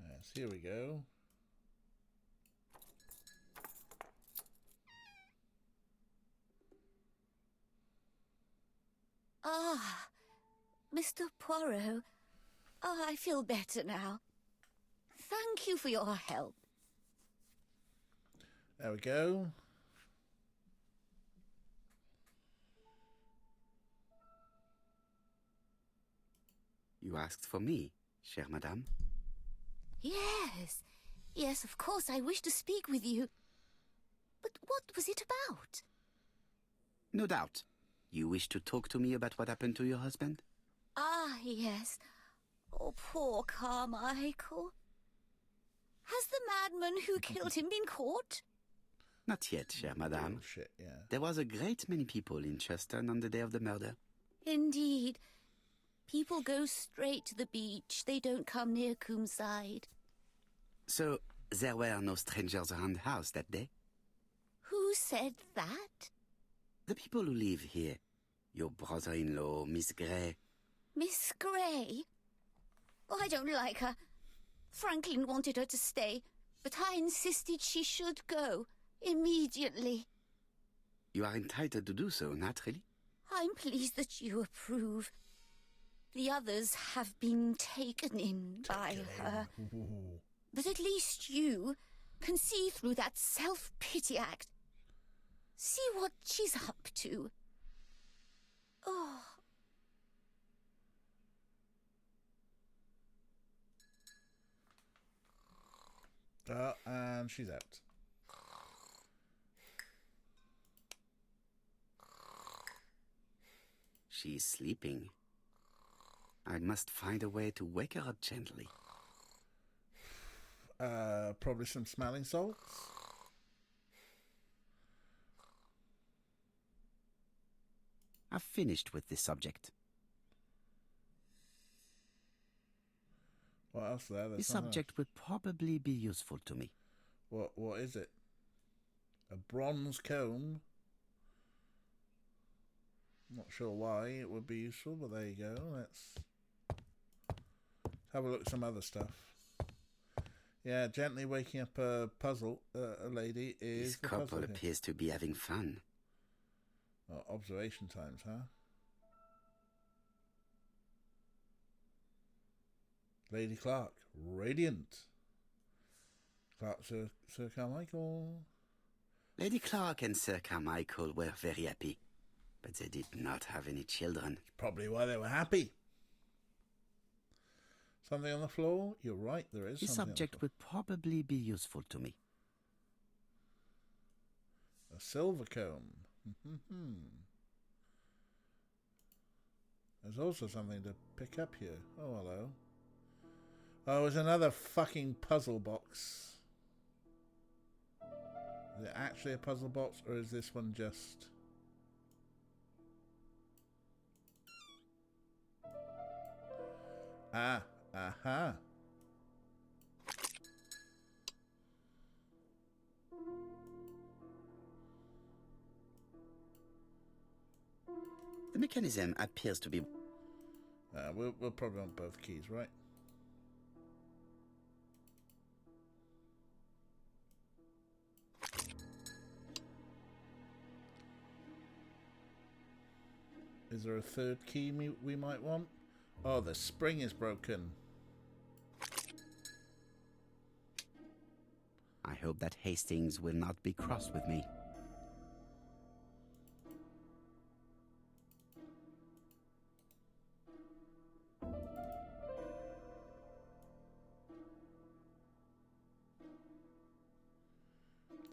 Yes, here we go. Ah, Mr. Poirot. Oh, I feel better now. Thank you for your help. There we go. You asked for me, chère madame. Yes, of course, I wish to speak with you. But what was it about? No doubt. You wish to talk to me about what happened to your husband? Ah, yes. Oh, poor Carmichael. Has the madman who killed him been caught? Not yet, chère madame. Shit, yeah. There was a great many people in Cheston on the day of the murder. Indeed. People go straight to the beach. They don't come near Coomside. So, there were no strangers around the house that day? Who said that? The people who live here. Your brother-in-law, Miss Grey. Miss Grey? Oh, I don't like her. Franklin wanted her to stay, but I insisted she should go. Immediately. You are entitled to do so, naturally. I'm pleased that you approve. The others have been taken in by her. But at least you can see through that self-pity act. See what she's up to. Oh. And she's out. She's sleeping. I must find a way to wake her up gently. Probably some smelling salts. I've finished with this subject. What else there? This subject would probably be useful to me. What is it? A bronze comb? Not sure why it would be useful, but there you go. Let's have a look at some other stuff. Yeah, gently waking up a puzzle, a lady is. This couple appears to be having fun. Oh, observation times, huh? Lady Clark, radiant. Clark, Sir Carmichael. Lady Clark and Sir Carmichael were very happy, but they did not have any children. Probably why they were happy. Something on the floor? You're right, there is This something subject would probably be useful to me. A silver comb. There's also something to pick up here. Oh, hello. Oh, it's another fucking puzzle box. Is it actually a puzzle box, or is this one just... Ah, aha. The mechanism appears to be... We'll probably want both keys, right? Is there a third key we might want? Oh, the spring is broken. I hope that Hastings will not be cross with me.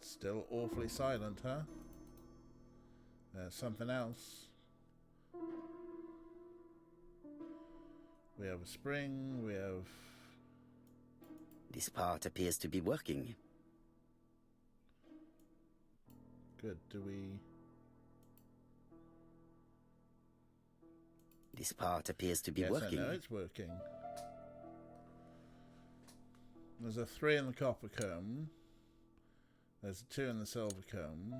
Still awfully silent, huh? There's something else. We have a spring, we have... This part appears to be working. Good, do we... This part appears to be working. Yes, I know it's working. There's a 3 in the copper comb. There's a 2 in the silver comb.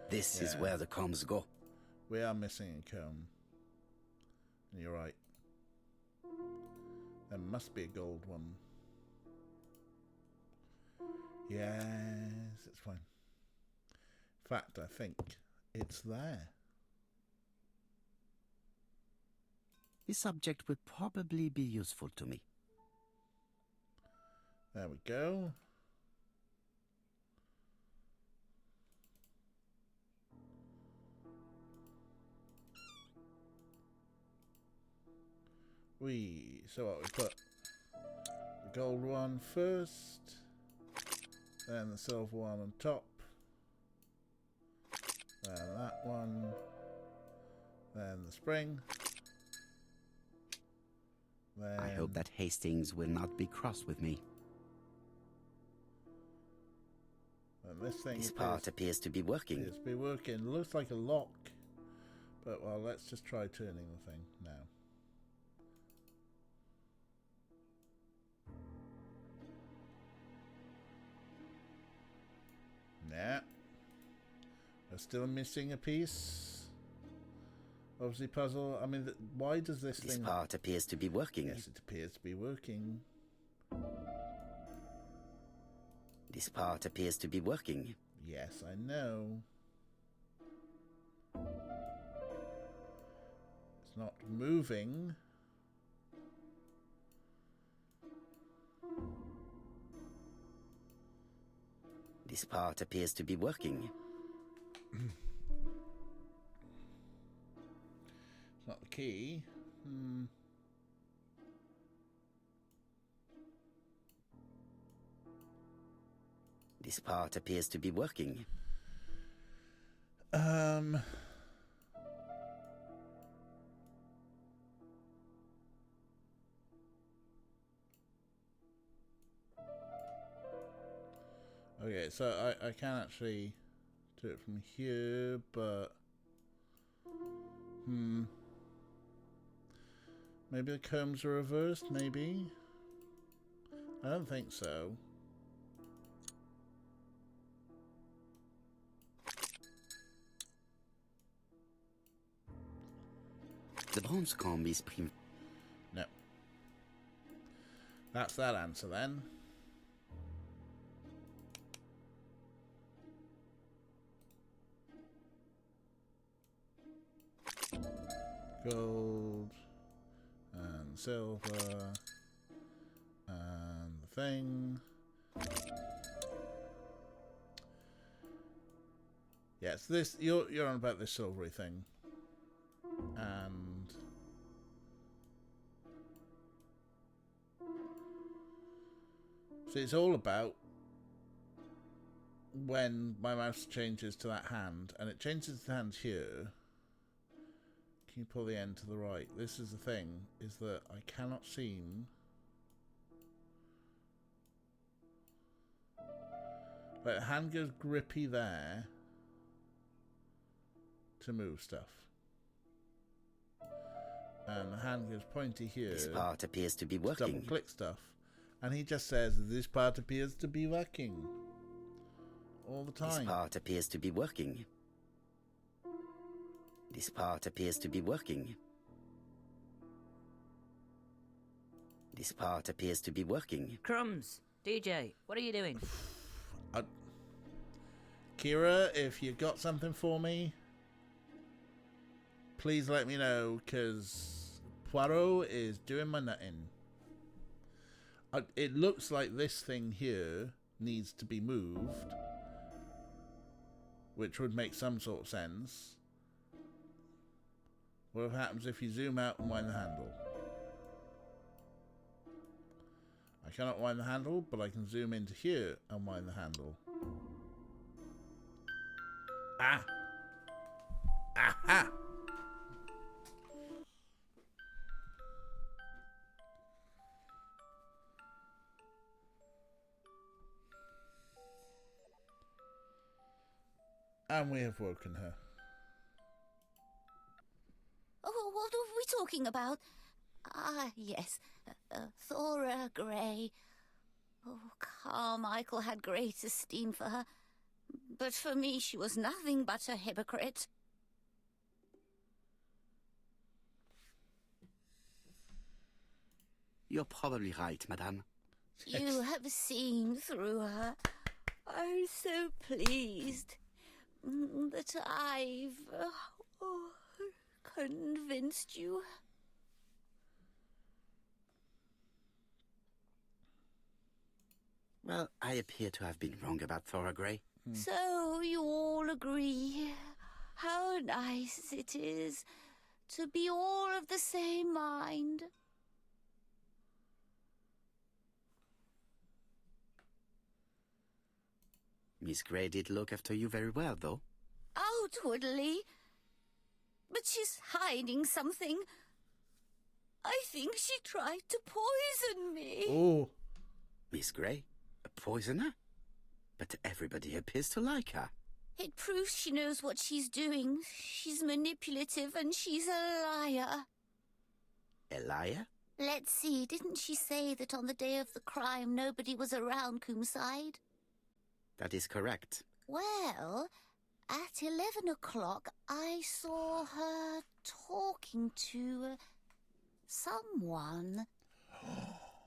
This is where the combs go. We are missing a comb. And you're right. There must be a gold one. Yes, it's fine. In fact, I think it's there. This subject would probably be useful to me. There we go. So what, we put the gold one first, then the silver one on top, then that one, then the spring, then... I hope that Hastings will not be cross with me. This part appears to be working. Appears to be working. Looks like a lock, but well, let's just try turning the thing now. Nah. We're still missing a piece. Obviously puzzle. I mean, why does this thing... This part appears to be working. Yes, it appears to be working. This part appears to be working. Yes, I know. It's not moving. This part appears to be working. It's not the key. This part appears to be working. Okay, so I can actually do it from here, but... Maybe the combs are reversed, maybe? I don't think so. The bronze comb is No. That's that answer then. Gold and silver and the thing. Yes, this you're on about this silvery thing. And so it's all about when my mouse changes to that hand, and it changes the hand here. Can you pull the end to the right? This is the thing, is that I cannot seem... Like, the hand goes grippy there to move stuff. And the hand goes pointy here. This part appears to be working. Double click stuff. And he just says, this part appears to be working. All the time. This part appears to be working. This part appears to be working. This part appears to be working. Crumbs, DJ, what are you doing? Kira, if you've got something for me, please let me know, because Poirot is doing my nutting. It looks like this thing here needs to be moved, which would make some sort of sense. What happens if you zoom out and wind the handle? I cannot wind the handle, but I can zoom into here and wind the handle. Ah! Aha! And we have woken her. Oh, what are we talking about? Ah, yes. Thora Grey. Oh, Carmichael had great esteem for her. But for me, she was nothing but a hypocrite. You're probably right, madame. You have seen through her. I'm so pleased that I've convinced you. Well, I appear to have been wrong about Thora Grey. So you all agree. How nice it is to be all of the same mind. Miss Grey did look after you very well, though. Outwardly. But she's hiding something. I think she tried to poison me. Oh. Miss Grey? A poisoner? But everybody appears to like her. It proves she knows what she's doing. She's manipulative and she's a liar. A liar? Let's see, didn't she say that on the day of the crime nobody was around Coomside? That is correct. Well, at 11 o'clock I saw her talking to someone.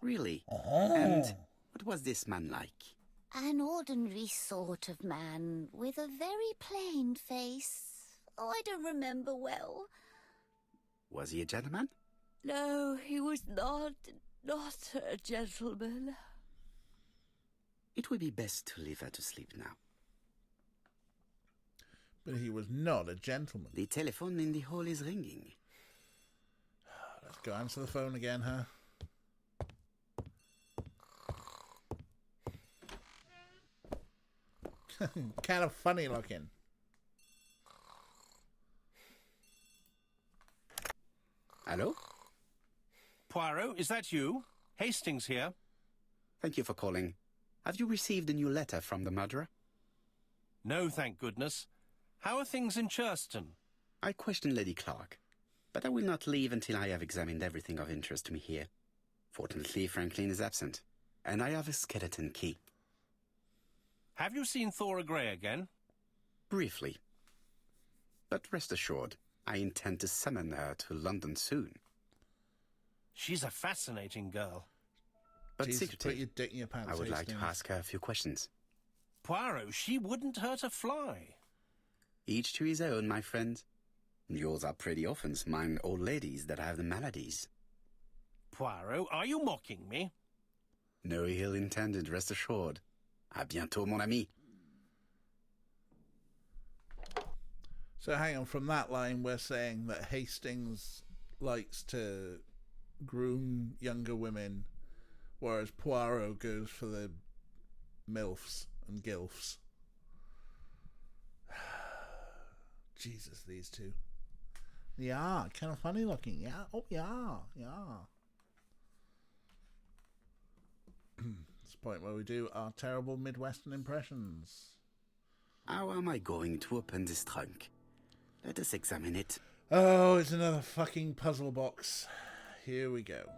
Really? And what was this man like? An ordinary sort of man with a very plain face. Oh, I don't remember well. Was he a gentleman? No, he was not a gentleman. It would be best to leave her to sleep now. But he was not a gentleman. The telephone in the hall is ringing. Let's go answer the phone again, huh? Kind of funny looking. Hello? Poirot, is that you? Hastings here. Thank you for calling. Have you received a new letter from the murderer? No, thank goodness. How are things in Churston? I questioned Lady Clark, but I will not leave until I have examined everything of interest to me here. Fortunately, Franklin is absent, and I have a skeleton key. Have you seen Thora Grey again? Briefly. But rest assured, I intend to summon her to London soon. She's a fascinating girl. But Jesus, put secretly, your dick in your pants, I would like to Hastings. ask her a few questions. Poirot, she wouldn't hurt a fly. Each to his own, my friend. Yours are pretty orphans, mine old ladies that have the maladies. Poirot, are you mocking me? No ill intended, rest assured. À bientôt, mon ami. So hang on, from that line we're saying that Hastings likes to groom younger women, whereas Poirot goes for the MILFs and GILFs. Jesus, these two. Yeah, kind of funny looking. Yeah, oh yeah. It's the point where we do our terrible Midwestern impressions. How am I going to open this trunk? Let us examine it. Oh, it's another fucking puzzle box. Here we go.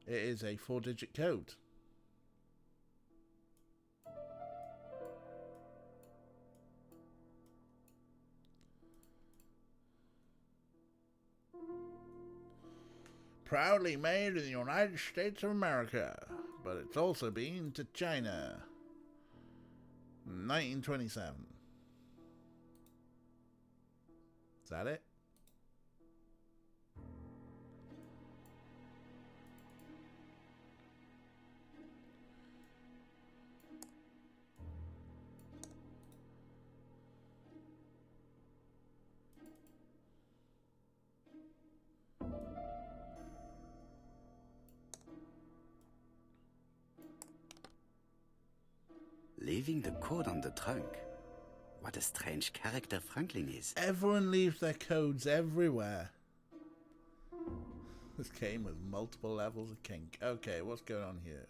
It is a 4-digit code. Proudly made in the United States of America, but it's also been to China. 1927. Is that it? Leaving the code on the trunk. What a strange character Franklin is. Everyone leaves their codes everywhere. This game with multiple levels of kink. Okay, what's going on here?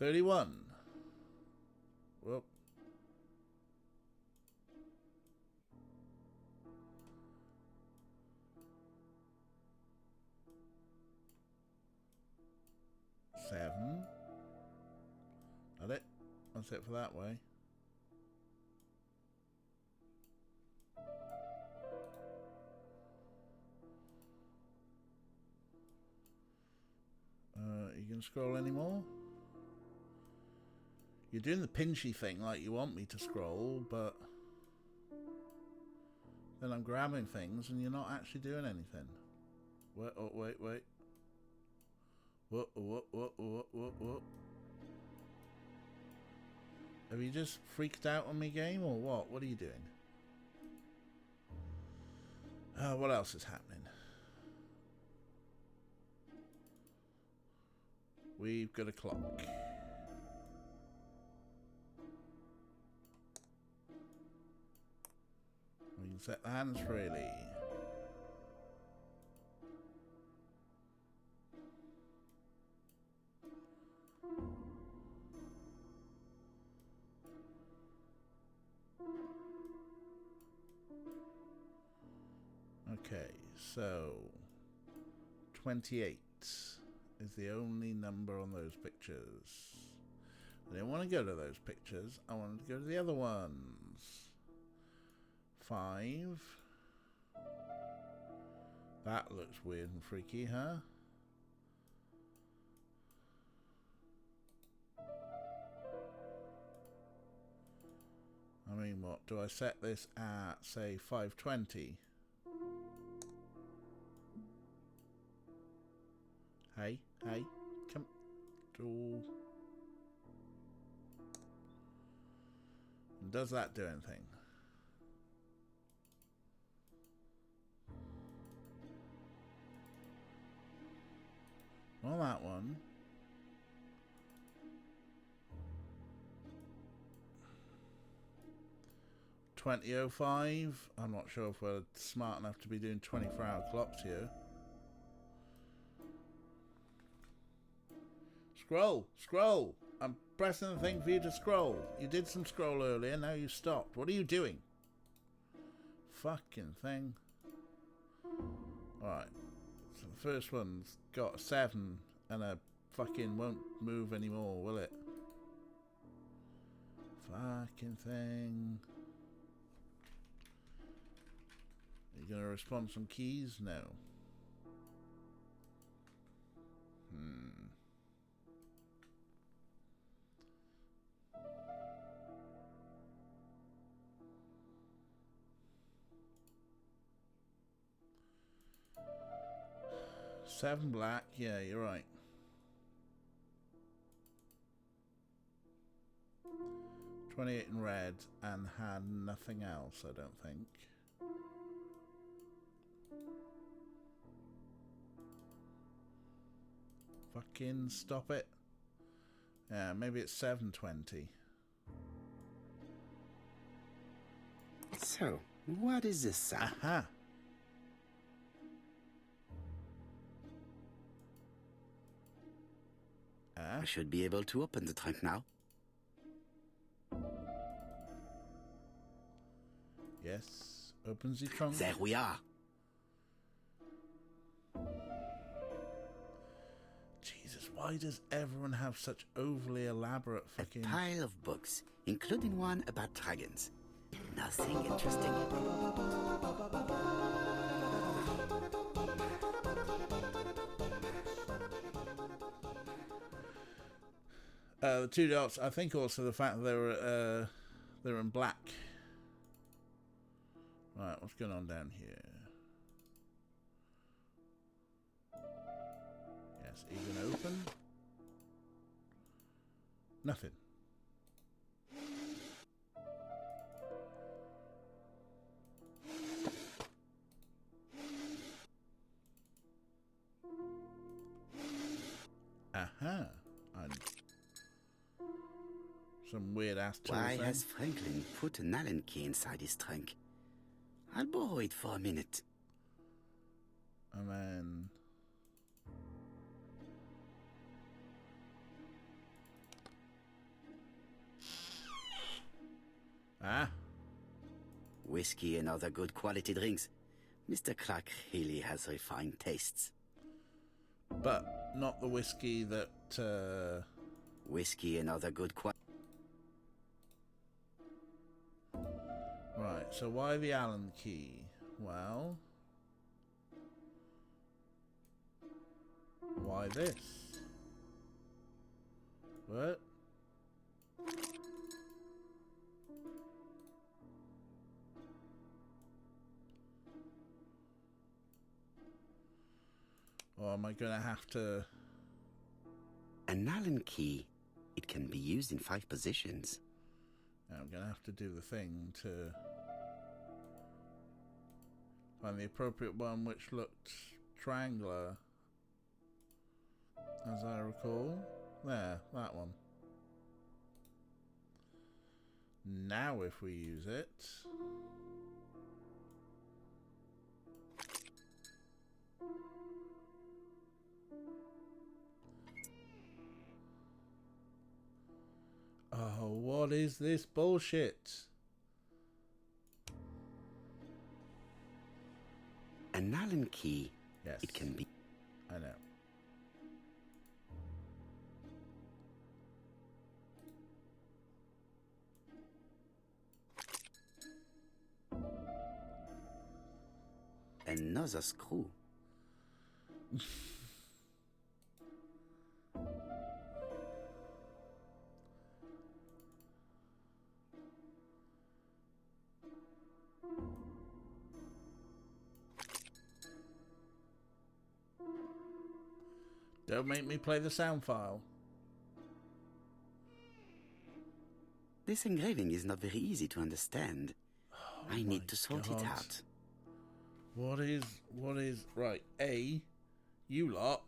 $31. Whoop. $7. That it? That's it for that way. You can scroll anymore? You're doing the pinchy thing like you want me to scroll, but then I'm grabbing things and you're not actually doing anything. Wait, oh, wait. What? Have you just freaked out on me, game, or what? What are you doing? What else is happening? We've got a clock. We can set the hands freely. Okay, so 28 is the only number on those pictures. I didn't want to go to those pictures. I wanted to go to the other ones. 5. That looks weird and freaky, huh? I mean, what? Do I set this at, say, 520? Hey, come. And does that do anything? Well, that one. $20.05. I'm not sure if we're smart enough to be doing 24-hour clocks here. Scroll. I'm pressing the thing for you to scroll. You did some scroll earlier, now you stopped. What are you doing? Fucking thing. Alright. So the first one's got a 7 and a fucking won't move anymore, will it? Fucking thing. Are you gonna respond some keys? No. Seven black, yeah, you're right. 28 in red and had nothing else, I don't think. Fucking stop it. Yeah, maybe it's 720. So, what is this sound? Aha! I should be able to open the trunk now. Yes, opens the trunk. There we are. Jesus, why does everyone have such overly elaborate fucking... A pile of books, including one about dragons. Nothing interesting. The two dots, I think also the fact that they were in black. Right, what's going on down here? Yes, even open. Nothing. Aha. Some weird ass tool Why thing. has Franklin put an Allen key inside his trunk? I'll borrow it for a minute. And then... Ah. Whiskey and other good quality drinks. Mr. Clark really has refined tastes. But not the whiskey that... Whiskey and other good quality... Right, so why the Allen key? Well... Why this? What? Or am I gonna have to... An Allen key. It can be used in 5 positions. I'm gonna have to do the thing to find the appropriate one which looked triangular, as I recall. There, that one. Now if we use it... Oh, what is this bullshit? An Allen key. Yes. It can be... I know. Another screw. Don't make me play the sound file. This engraving is not very easy to understand. I need to sort it out. What is, right, A, you lot.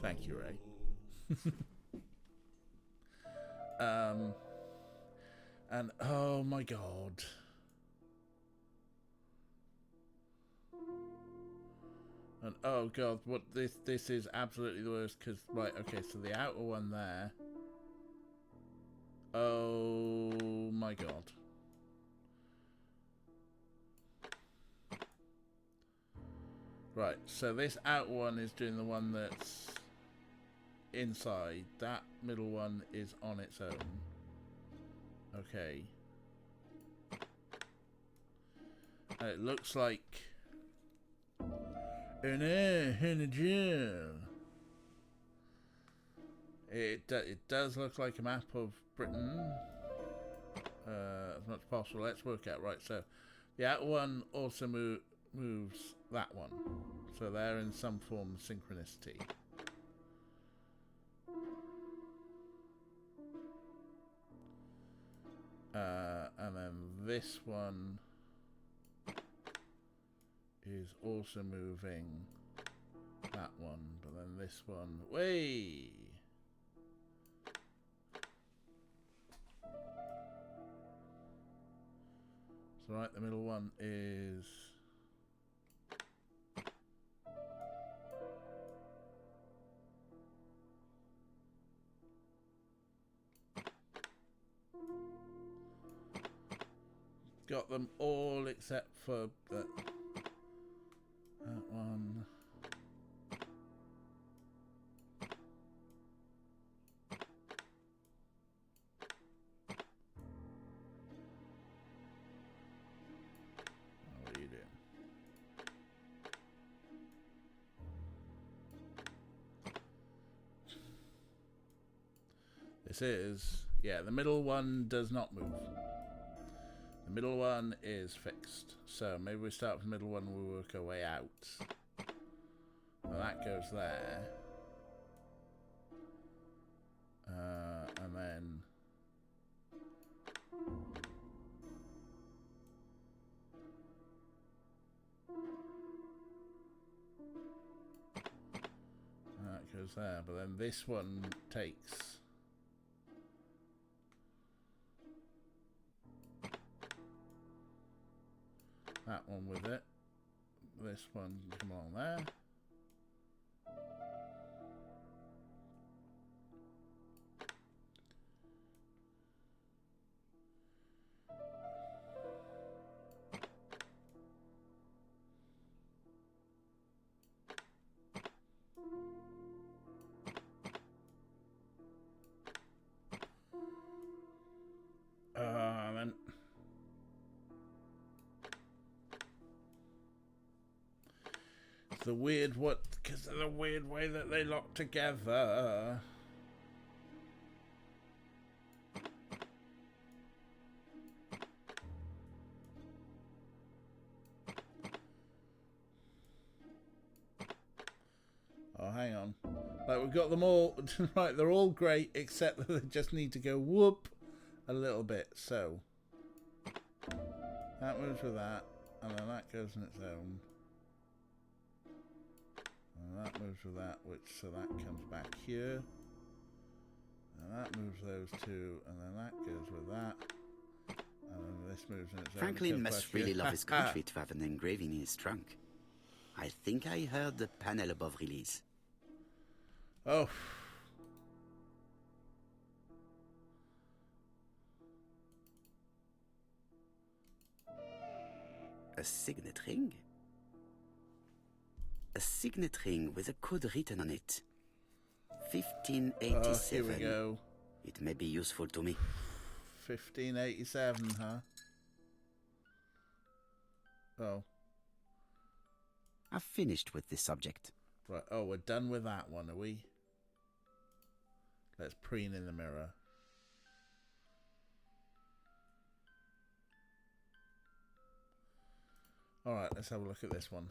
Thank you, Ray. And, oh my god. And, oh god, what, this is absolutely the worst, because, right, okay, so the outer one there. Oh my god. Right, so this out one is doing the one that's inside. That middle one is on its own. Okay. And it looks like... Oh no, in a jail. It does look like a map of Britain. As much as possible. Let's work out. Right, so the out one also moves that one. So they're in some form of synchronicity. And then this one is also moving that one, but then this one, way. So right, the middle one is got them all except for that one. What are you doing? This is, yeah, the middle one does not move. The middle one is fixed. So maybe we start with the middle one and we work our way out. Well, that goes there. And then... that goes there. But then this one takes... that one with it. This one can come along there. Then the weird because of the weird way that they lock together. Oh, hang on. Like, we've got them all right, they're all great except that they just need to go whoop a little bit. So that moves with that, and then that goes on its own. And that moves with that, so that comes back here. And that moves those two, and then that goes with that. And then this moves in its own. Franklin must really love his country to have an engraving in his trunk. I think I heard the panel above release. Oh. A signet ring? A signet ring with a code written on it. 1587. Oh, here we go. It may be useful to me. 1587, huh? Oh. I've finished with this subject. Right, oh, we're done with that one, are we? Let's preen in the mirror. Alright, let's have a look at this one.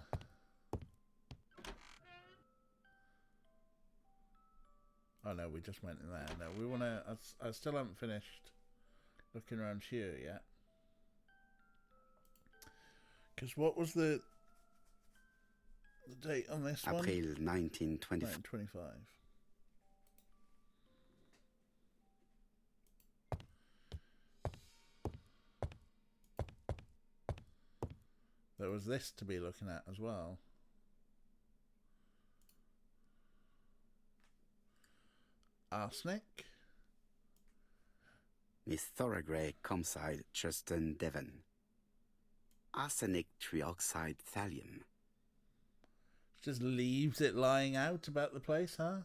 Oh no, we just went in there. No, we want to... I still haven't finished looking around here yet. Because what was the date on this one? April 1925. 1925. There was this to be looking at as well. Arsenic. Miss Thorogray, Comside, Justin, Devon. Arsenic trioxide thallium. Just leaves it lying out about the place, huh?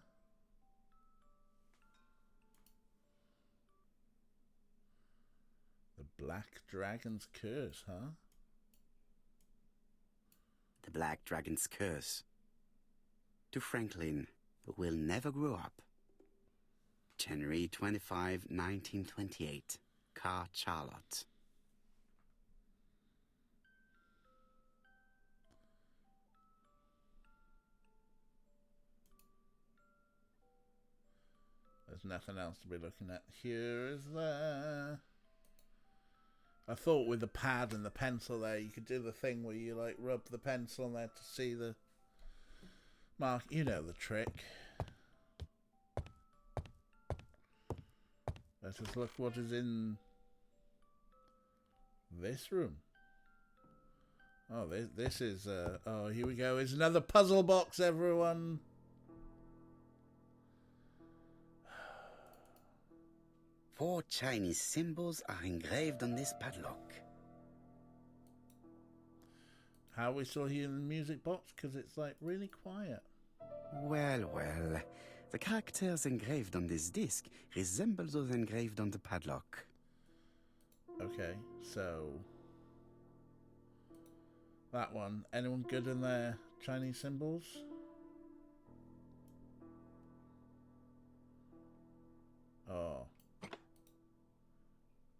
The Black Dragon's Curse, huh? The Black Dragon's Curse. To Franklin, who will never grow up. January 25, 1928. Car Charlotte. There's nothing else to be looking at here, is there? I thought with the pad and the pencil there, you could do the thing where you like rub the pencil on there to see the mark. You know the trick. Let us look what is in this room. Oh, this is oh, here we go. It's another puzzle box, everyone. 4 Chinese symbols are engraved on this padlock. How are we still hearing the music box? Because it's like really quiet. Well, well. The characters engraved on this disc resemble those engraved on the padlock. Okay, so that one. Anyone good in their Chinese symbols? Oh.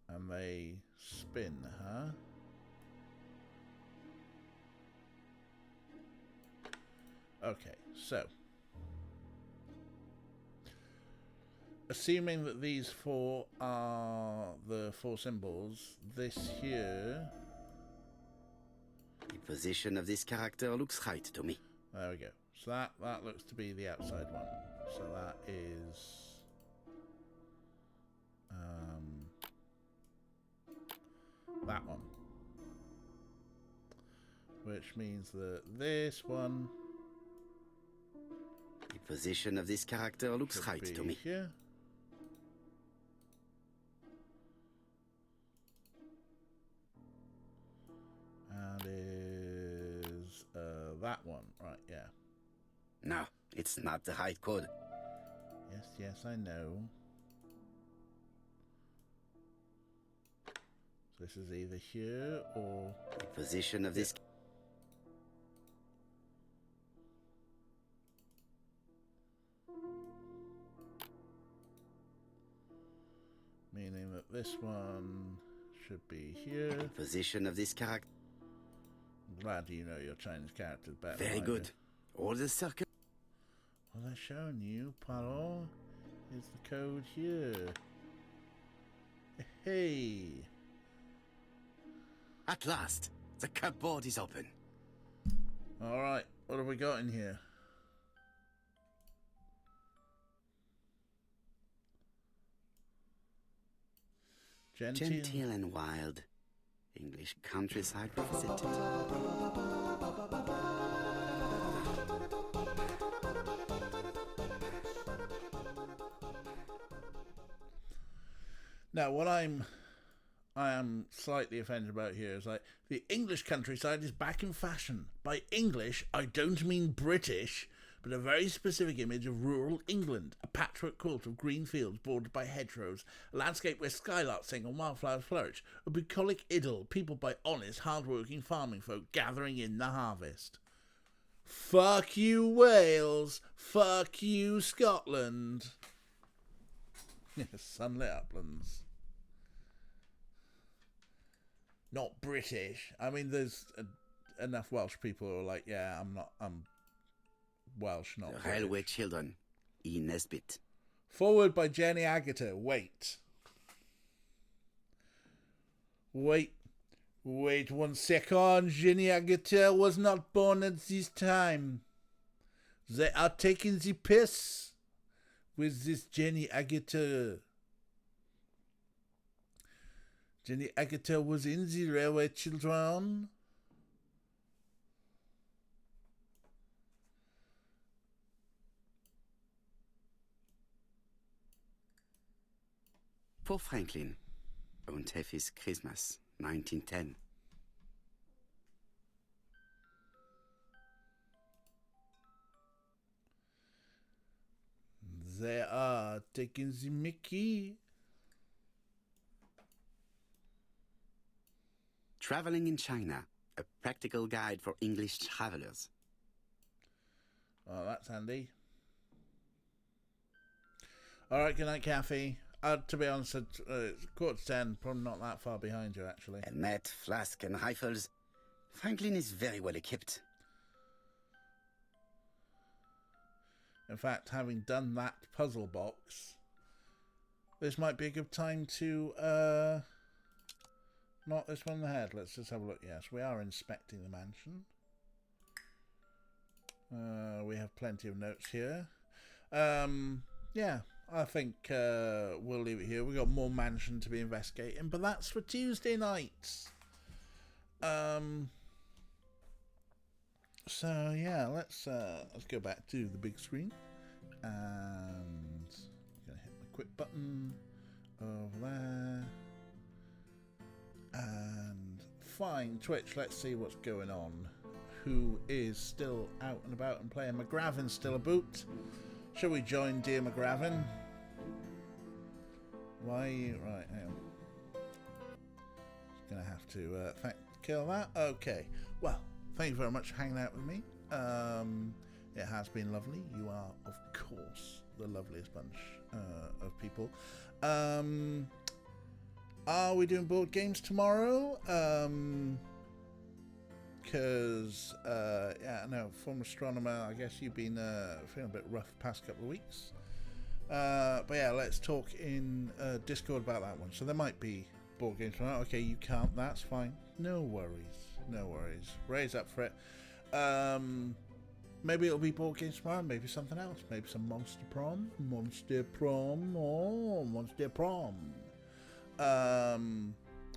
And they spin, huh? Okay, so assuming that these 4 are the 4 symbols, this here... The position of this character looks right to me. There we go. So that looks to be the outside one. So that is... that one. Which means that this one... The position of this character looks right to me. Here. And is that one, right? Yeah. No, it's not the right code. Yes, I know. So this is either here or... The position of this... Meaning that this one should be here. The position of this character... I'm glad you know your Chinese characters better. Very good. All the circle... What they're showing you, Poirot, is the code here. Hey! At last, the cupboard is open. Alright, what have we got in here? Genteel and wild. English countryside revisited. Now, what I am slightly offended about here is like the English countryside is back in fashion. By English, I don't mean British, but a very specific image of rural England, a patchwork quilt of green fields bordered by hedgerows, a landscape where skylarks sing and wildflowers flourish, a bucolic idyll peopled by honest, hard-working farming folk gathering in the harvest. Fuck you, Wales. Fuck you, Scotland. Yes, sunlit uplands. Not British. I mean, there's enough Welsh people who are like, yeah, I'm Welsh, not The British. Railway Children, E. Nesbitt. Forward by Jenny Agatha. Wait, 1 second. Jenny Agatha was not born at this time. They are taking the piss with this Jenny Agatha. Jenny Agatha was in the Railway Children. For Franklin. Und have his Christmas, 1910. They are taking the Mickey. Traveling in China, a practical guide for English travelers. Oh, that's handy. Alright, good night, Kathy. To be honest, it's 9:45, probably not that far behind you, actually. A net, flask, and rifles. Franklin is very well equipped. In fact, having done that puzzle box, this might be a good time to knock this one in the head. Let's just have a look. Yes, we are inspecting the mansion. We have plenty of notes here. Yeah, I think we'll leave it here. We've got more mansion to be investigating, but that's for Tuesday night. So yeah, let's go back to the big screen, and I'm gonna hit the quit button over there, and fine Twitch. Let's see what's going on. Who is still out and about and playing? McGravin's still a boot. Shall we join dear McGravin? Why are you right? Hang on. Just gonna have to kill that. Okay. Well. Thank you very much for hanging out with me. It has been lovely. You are, of course, the loveliest bunch of people. Are we doing board games tomorrow? Because, yeah, no, former astronomer, I guess you've been feeling a bit rough the past couple of weeks. But yeah, let's talk in Discord about that one. So there might be board games tomorrow. Okay, you can't. That's fine. No worries. No worries. Ray's up for it. Maybe it'll be board games tomorrow. Maybe something else. Maybe some Monster Prom. Monster Prom. Oh, Monster Prom.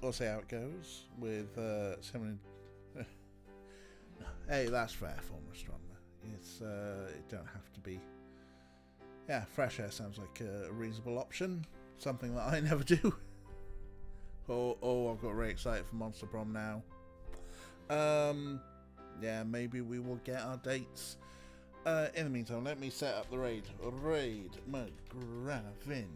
We'll see how it goes with someone. Hey, that's fair, former astronomer. It's it don't have to be. Yeah, fresh air sounds like a reasonable option. Something that I never do. Oh, I've got very excited for Monster Prom now. Yeah, maybe we will get our dates. In the meantime, let me set up the raid. Raid McGravin.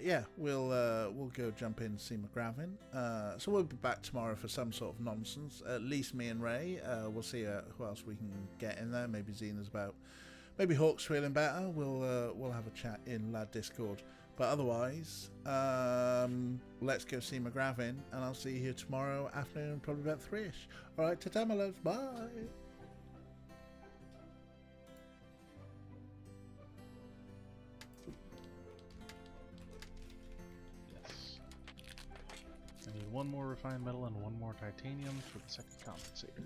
Yeah, we'll go jump in and see McGravin. So we'll be back tomorrow for some sort of nonsense. At least me and Ray. We'll see who else we can get in there. Maybe Xena's about. Maybe Hawk's feeling better. We'll have a chat in Lad Discord. But otherwise, let's go see McGravin, and I'll see you here tomorrow afternoon, probably about 3ish. All right, ta-ta, my loves. Bye. Yes. I need one more refined metal and one more titanium for the second compensator.